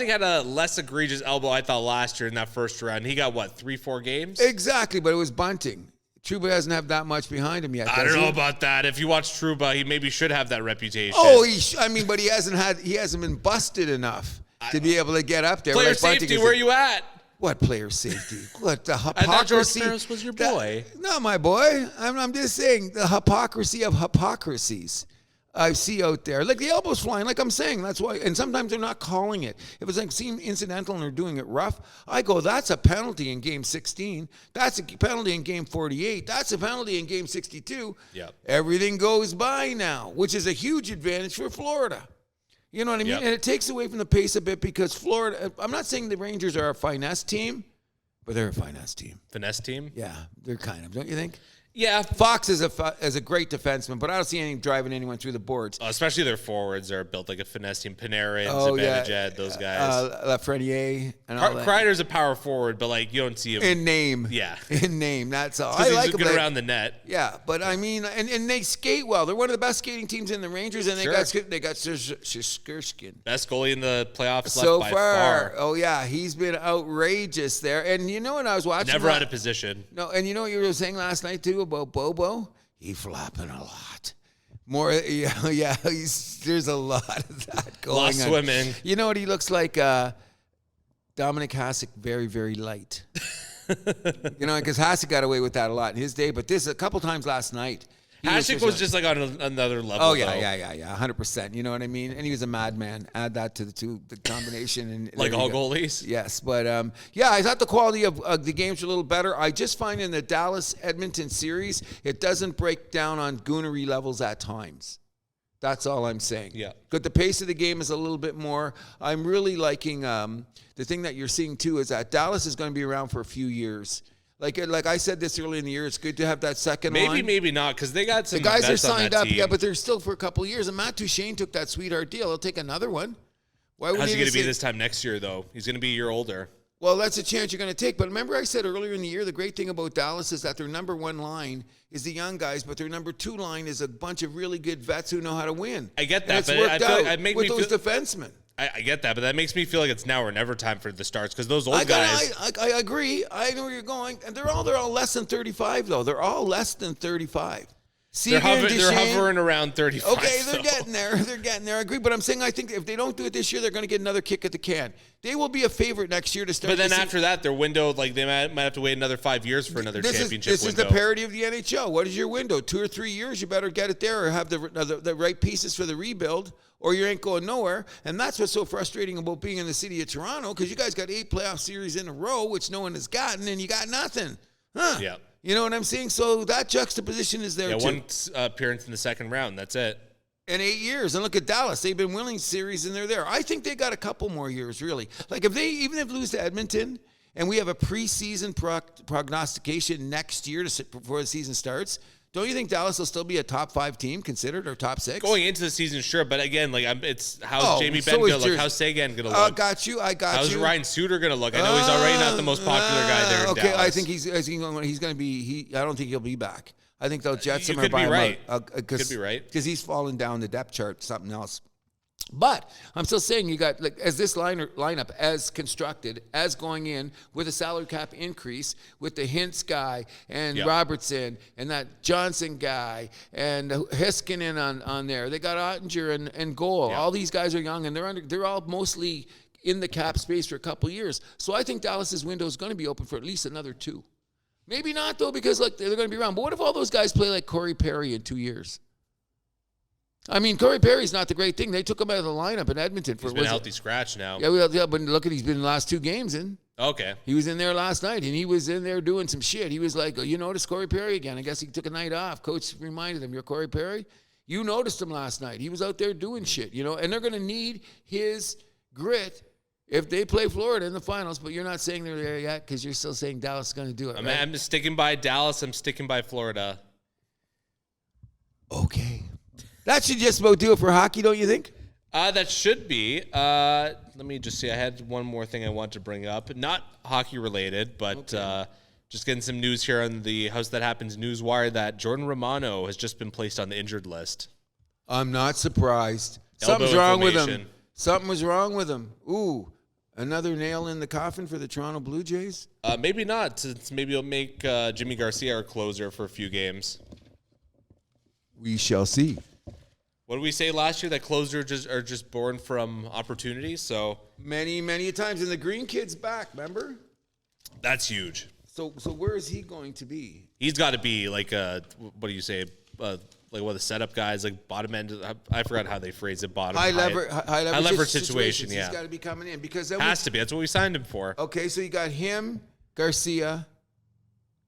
had a less egregious elbow, I thought, last year in that first round. He got, 3-4 games? Exactly, but it was Bunting. Trouba doesn't have that much behind him yet. I don't know about that. If you watch Trouba, he maybe should have that reputation. Oh, but he hasn't been busted enough to be able to get up there. Player like safety, where are you at? What player safety? What the hypocrisy? I thought George Ferris was your boy. Not my boy. I'm just saying the hypocrisy of hypocrisies I see out there. Like the elbows flying, like I'm saying. That's why. And sometimes they're not calling it. If it's like seem incidental and they're doing it rough, I go, that's a penalty in game 16. That's a penalty in game 48. That's a penalty in game 62. Yep. Everything goes by now, which is a huge advantage for Florida. You know what I mean? Yep. And it takes away from the pace a bit because Florida, I'm not saying the Rangers are a finesse team, but they're a finesse team. Finesse team? Yeah, they're kind of, don't you think? Yeah. Fox is a great defenseman, but I don't see anything driving anyone through the boards. Especially their forwards are built like a finesse team. Panarin, Zibanejad, those guys. Lafreniere and all that. Kreider's a power forward, but like you don't see him. In name. Yeah. In name, that's all. Because he's good around the net. Yeah, but I mean, and they skate well. They're one of the best skating teams in the Rangers, and they got Sherskin. Best goalie in the playoffs so left by far. Oh, yeah, he's been outrageous there. And you know what I was watching? Never out of position. No, and you know what you were saying last night, too, about Bobo? He's flopping a lot. More, there's a lot of that going on. Lost swimming. You know what he looks like? Dominic Hasek, very, very light. Because Hasek got away with that a lot in his day, but this a couple times last night. Hasek was just like on another level. Oh, yeah, 100%. You know what I mean? And he was a madman. Add that to the combination. And like all goalies? Yes. But, I thought the quality of the games were a little better. I just find in the Dallas-Edmonton series, it doesn't break down on goonery levels at times. That's all I'm saying. Yeah. But the pace of the game is a little bit more. I'm really liking the thing that you're seeing, too, is that Dallas is going to be around for a few years. Like I said this early in the year, it's good to have that second line. Maybe not, because they got some. The guys are signed up, team. but they're still for a couple of years. And Matt Duchene took that sweetheart deal. He'll take another one. Why would How's he going to be this time next year, though? He's going to be a year older. Well, that's a chance you're going to take. But remember I said earlier in the year, the great thing about Dallas is that their number one line is the young guys, but their number two line is a bunch of really good vets who know how to win. I get that, and but I feel like with those defensemen. I get that, but that makes me feel like it's now or never time for the starts because those old guys. I agree. I know where you're going, and they're all less than 35 though. They're all less than 35. They're hovering around 35. Okay, they're getting there. They're getting there. I agree, but I'm saying I think if they don't do it this year, they're going to get another kick at the can. They will be a favorite next year to start. But then after that, their window, like they might have to wait another 5 years for another championship. This is the parity of the NHL. What is your window? 2 or 3 years. You better get it there or have the right pieces for the rebuild, or you ain't going nowhere. And that's what's so frustrating about being in the city of Toronto, because you guys got 8 playoff series in a row, which no one has gotten, and you got nothing. Huh? Yeah. You know what I'm saying? So that juxtaposition is there, too. Yeah, one appearance in the second round. That's it. In 8 years. And look at Dallas. They've been winning series, and they're there. I think they got a couple more years, really. Like, even if they lose to Edmonton, and we have a preseason prognostication next year before the season starts, don't you think Dallas will still be a top 5 team considered, or top 6? Going into the season, sure. But again, like it's how's Jamie Benn going to look? How's Sagan going to look? Got you. How's Ryan Suter going to look? I know he's already not the most popular guy there in Dallas. I think he's going to be. I don't think he'll be back. I think they'll Jets him or buy him out. Could be right. Because he's fallen down the depth chart. Something else. But I'm still saying you got, like, as this lineup as constructed, as going in with a salary cap increase, with the Hintz guy and Robertson and that Johnson guy and Heiskanen on there. They got Ottinger and goal. All these guys are young, and they're all mostly in the cap space for a couple of years. So I think Dallas's window is going to be open for at least another 2. Maybe not, though, because they're going to be around. But what if all those guys play like Corey Perry in 2 years? I mean, Corey Perry's not the great thing. They took him out of the lineup in Edmonton. He's been a healthy scratch now. Yeah, but look at he's been in the last 2 games in. Okay. He was in there last night, and he was in there doing some shit. He was like, you noticed Corey Perry again. I guess he took a night off. Coach reminded him, you're Corey Perry? You noticed him last night. He was out there doing shit, and they're going to need his grit if they play Florida in the finals, but you're not saying they're there yet because you're still saying Dallas is going to do it. I'm just sticking by Dallas. I'm sticking by Florida. Okay. That should just about do it for hockey, don't you think? That should be. Let me just see. I had one more thing I want to bring up. Not hockey related, but just getting some news here on the House That Happens Newswire that Jordan Romano has just been placed on the injured list. I'm not surprised. Something's wrong with him. Something was wrong with him. Ooh, another nail in the coffin for the Toronto Blue Jays? Maybe not, since maybe he'll make Jimmy Garcia our closer for a few games. We shall see. What did we say last year? That closers are just born from opportunities. So many times, and the Green Kid's back. Remember? That's huge. So where is he going to be? He's got to be like what do you say? Like one of the setup guys, like bottom end. I forgot how they phrase it. Bottom high leverage situation. Yeah, he's got to be coming in because has to be. That's what we signed him for. Okay, so you got him, Garcia,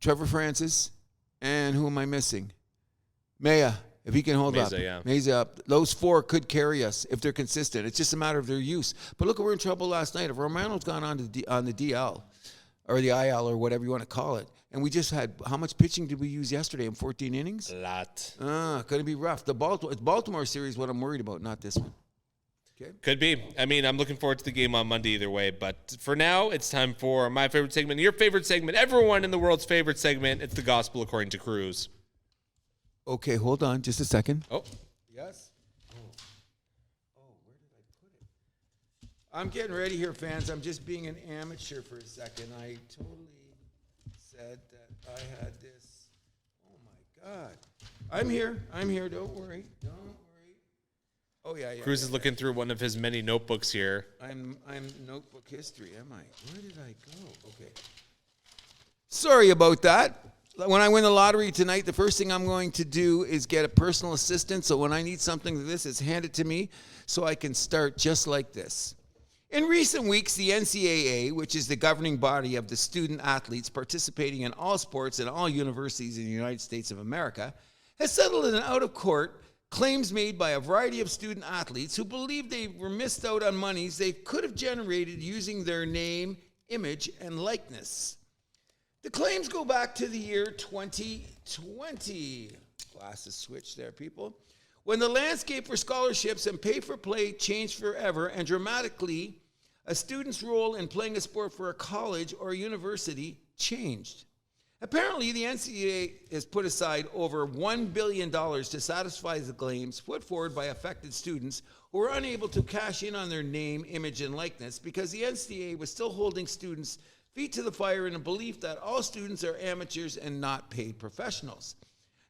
Trevor Francis, and who am I missing? Maya. If he can hold Meza up. Those 4 could carry us if they're consistent. It's just a matter of their use. But look, we're in trouble last night. If Romano's gone on the DL or the IL or whatever you want to call it, and we just had, how much pitching did we use yesterday in 14 innings? A lot. Going to be rough. The Baltimore series, what I'm worried about, not this one. Okay. Could be. I mean, I'm looking forward to the game on Monday either way. But for now, it's time for my favorite segment, your favorite segment, everyone in the world's favorite segment. It's the Gospel According to Cruz. Okay, hold on just a second. Oh. Yes? Oh, where did I put it? I'm getting ready here, fans. I'm just being an amateur for a second. I totally said that I had this. Oh, my God. I'm here. Don't worry. Oh, yeah. Cruz is looking through one of his many notebooks here. I'm notebook history, am I? Where did I go? Okay. Sorry about that. When I win the lottery tonight, the first thing I'm going to do is get a personal assistant. So when I need something like this, it's handed to me so I can start just like this. In recent weeks, the NCAA, which is the governing body of the student athletes participating in all sports and all universities in the United States of America, has settled an out-of-court claims made by a variety of student athletes who believe they were missed out on monies they could have generated using their name, image, and likeness. The claims go back to the year 2020. Glasses switch there, people. When the landscape for scholarships and pay-for-play changed forever and dramatically, a student's role in playing a sport for a college or a university changed. Apparently, the NCAA has put aside over $1 billion to satisfy the claims put forward by affected students who were unable to cash in on their name, image, and likeness because the NCAA was still holding students' feet to the fire in a belief that all students are amateurs and not paid professionals.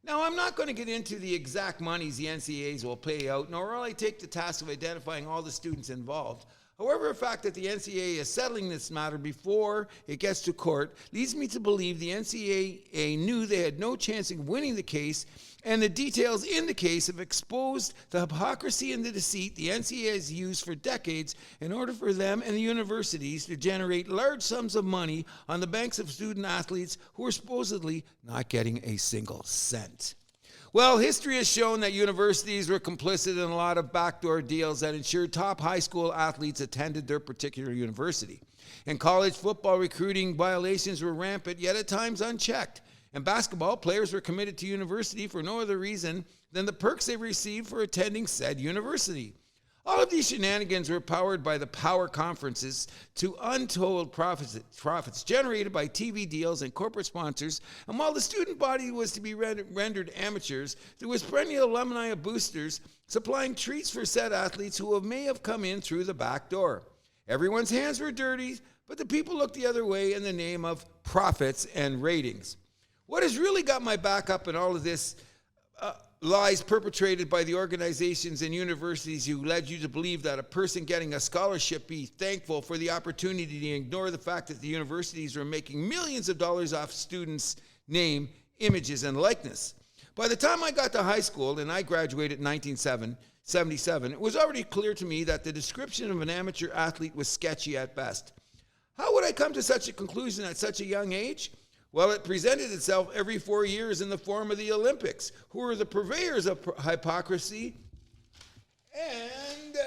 Now, I'm not going to get into the exact monies the NCAAs will pay out, nor will I take the task of identifying all the students involved. However, the fact that the NCAA is settling this matter before it gets to court leads me to believe the NCAA knew they had no chance of winning the case, and the details in the case have exposed the hypocrisy and the deceit the NCAA has used for decades in order for them and the universities to generate large sums of money on the backs of student athletes who are supposedly not getting a single cent. Well, history has shown that universities were complicit in a lot of backdoor deals that ensured top high school athletes attended their particular university. In college football, recruiting violations were rampant, yet at times unchecked. In basketball, players were committed to university for no other reason than the perks they received for attending said university. All of these shenanigans were powered by the power conferences to untold profits generated by TV deals and corporate sponsors. And while the student body was to be rendered amateurs, there was perennial alumni of boosters supplying treats for said athletes who may have come in through the back door. Everyone's hands were dirty, but the people looked the other way in the name of profits and ratings. What has really got my back up in all of this lies perpetrated by the organizations and universities who led you to believe that a person getting a scholarship be thankful for the opportunity to ignore the fact that the universities were making millions of dollars off students' name, images, and likeness. By the time I got to high school, and I graduated in 1977, it was already clear to me that the description of an amateur athlete was sketchy at best. How would I come to such a conclusion at such a young age? Well, it presented itself every 4 years in the form of the Olympics, who were the purveyors of hypocrisy, and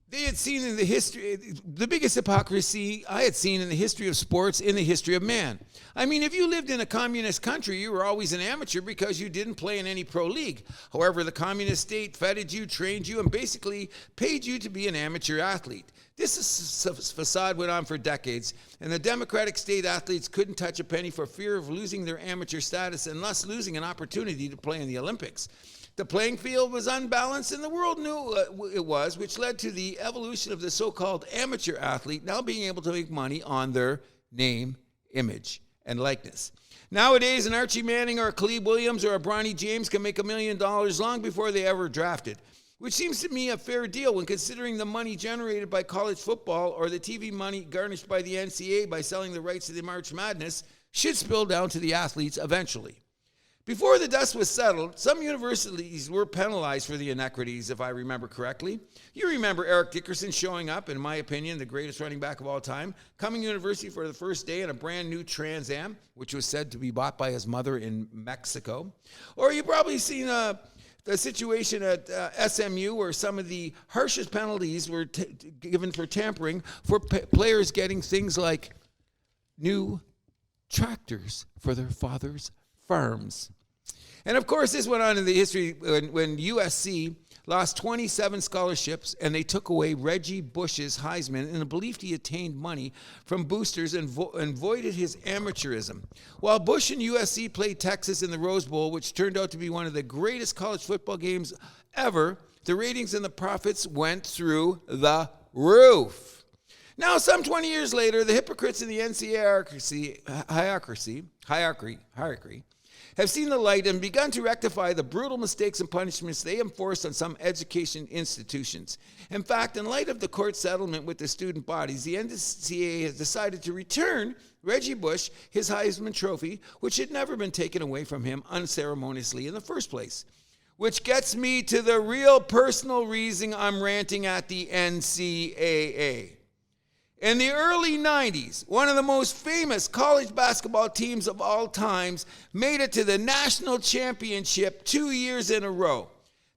they had seen in the history, the biggest hypocrisy I had seen in the history of sports, in the history of man. I mean, if you lived in a communist country, you were always an amateur because you didn't play in any pro league. However, the communist state feted you, trained you, and basically paid you to be an amateur athlete. This facade went on for decades, and the democratic state athletes couldn't touch a penny for fear of losing their amateur status and thus losing an opportunity to play in the Olympics. The playing field was unbalanced, and the world knew it was, which led to the evolution of the so-called amateur athlete now being able to make money on their name, image, and likeness. Nowadays, an Archie Manning or a Khalid Williams or a Bronny James can make $1 million long before they ever drafted, which seems to me a fair deal when considering the money generated by college football or the TV money garnished by the NCAA by selling the rights to the March Madness should spill down to the athletes eventually. Before the dust was settled, some universities were penalized for the inequities, if I remember correctly. You remember Eric Dickerson showing up, in my opinion, the greatest running back of all time, coming to university for the first day in a brand new Trans Am, which was said to be bought by his mother in Mexico. Or you've probably seen the situation at SMU where some of the harshest penalties were given for tampering for players getting things like new tractors for their father's farms. And of course, this went on in the history when USC lost 27 scholarships and they took away Reggie Bush's Heisman in the belief he attained money from boosters and voided his amateurism. While Bush and USC played Texas in the Rose Bowl, which turned out to be one of the greatest college football games ever, the ratings and the profits went through the roof. Now, some 20 years later, the hypocrites in the NCAA hierarchy have seen the light and begun to rectify the brutal mistakes and punishments they enforced on some education institutions. In fact, in light of the court settlement with the student bodies, the NCAA has decided to return Reggie Bush his Heisman Trophy, which had never been taken away from him unceremoniously in the first place. Which gets me to the real personal reason I'm ranting at the NCAA. In the early 90s, one of the most famous college basketball teams of all times made it to the national championship 2 years in a row.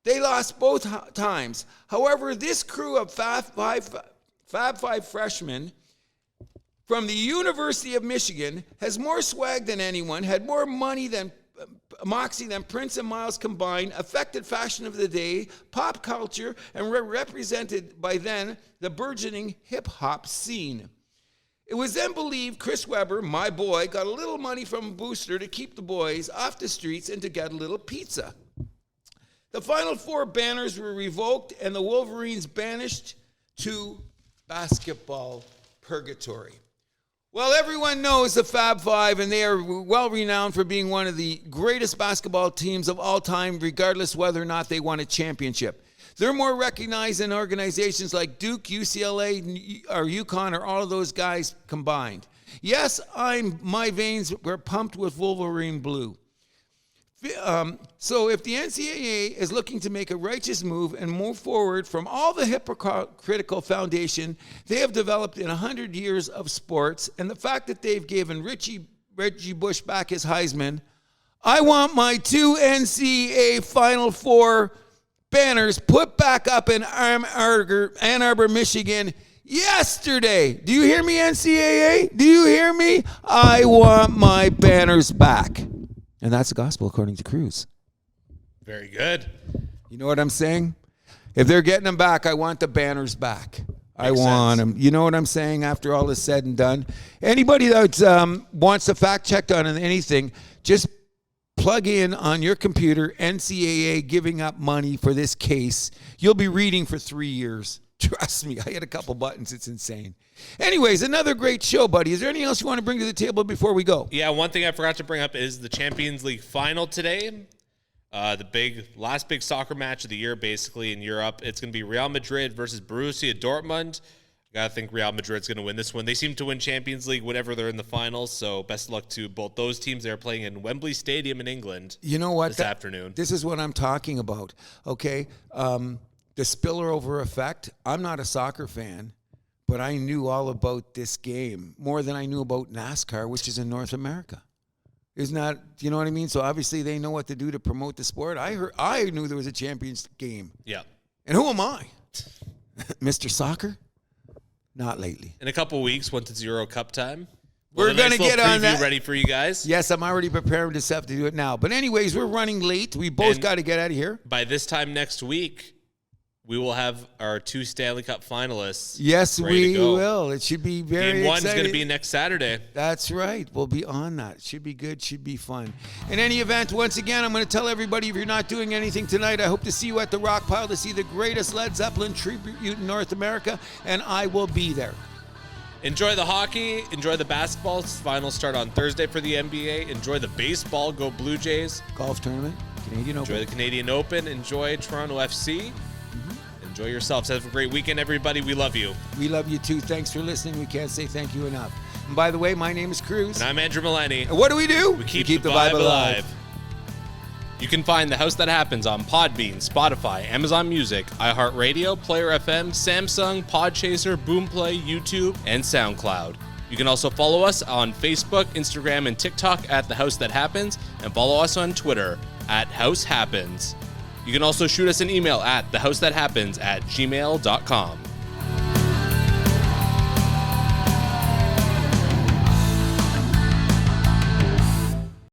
They lost both times. However, this crew of Fab Five freshmen from the University of Michigan has more swag than anyone, had more moxie than Prince and Miles combined, affected fashion of the day, pop culture, and represented by then the burgeoning hip-hop scene. It was then believed Chris Webber, my boy, got a little money from a booster to keep the boys off the streets and to get a little pizza. The Final Four banners were revoked and the Wolverines banished to basketball purgatory. Well, everyone knows the Fab Five, and they are well renowned for being one of the greatest basketball teams of all time, regardless whether or not they won a championship. They're more recognized in organizations like Duke, UCLA, or UConn, or all of those guys combined. Yes, my veins were pumped with Wolverine blue. So if the NCAA is looking to make a righteous move and move forward from all the hypocritical foundation they have developed in 100 years of sports, and the fact that they've given Reggie Bush back his Heisman, I want my 2 NCAA Final Four banners put back up in Ann Arbor, Michigan yesterday. Do you hear me, NCAA? Do you hear me? I want my banners back. And that's the gospel according to Cruz. Very good. You know what I'm saying? If they're getting them back, I want the banners back. I Makes want sense. them. You know what I'm saying? After all is said and done, anybody that wants a fact checked on anything, just plug in on your computer NCAA giving up money for this case. You'll be reading for 3 years. Trust me, I hit a couple buttons. It's insane. Anyways, another great show, buddy. Is there anything else you want to bring to the table before we go? Yeah, one thing I forgot to bring up is the Champions League final today. The last big soccer match of the year, basically, in Europe. It's going to be Real Madrid versus Borussia Dortmund. I got to think Real Madrid's going to win this one. They seem to win Champions League whenever they're in the finals, so best of luck to both those teams. They're playing in Wembley Stadium in England. You know what? This afternoon. This is what I'm talking about, okay? The spillover effect. I'm not a soccer fan, but I knew all about this game more than I knew about NASCAR, which is in North America. Isn't that, you know what I mean? So obviously they know what to do to promote the sport. I knew there was a Champions game. Yeah. And who am I? Mr. Soccer? Not lately. In a couple weeks, once it's Euro Cup time, We're going to get on that. Ready for you guys. Yes, I'm already preparing myself to do it now. But anyways, we're running late. We both got to get out of here. By this time next week, we will have our 2 Stanley Cup finalists. Yes, we will. It should be very Game 1's exciting. going to be next Saturday. That's right. We'll be on that. It should be good. Should be fun. In any event, once again, I'm going to tell everybody, if you're not doing anything tonight, I hope to see you at the Rock Pile to see the greatest Led Zeppelin tribute in North America, and I will be there. Enjoy the hockey. Enjoy the basketball. Finals start on Thursday for the NBA. Enjoy the baseball. Go Blue Jays. Golf tournament, Canadian Open. Enjoy the Canadian Open. Enjoy Toronto FC. Enjoy yourselves. Have a great weekend, everybody. We love you. We love you too. Thanks for listening. We can't say thank you enough. And by the way, my name is Cruz. And I'm Andrew Milani. And what do? We keep the vibe alive. You can find The House That Happens on Podbean, Spotify, Amazon Music, iHeart Radio, Player FM, Samsung, Podchaser, Boomplay, YouTube, and SoundCloud. You can also follow us on Facebook, Instagram, and TikTok at The House That Happens, and follow us on Twitter at House Happens. You can also shoot us an email at thehousethathappens@gmail.com.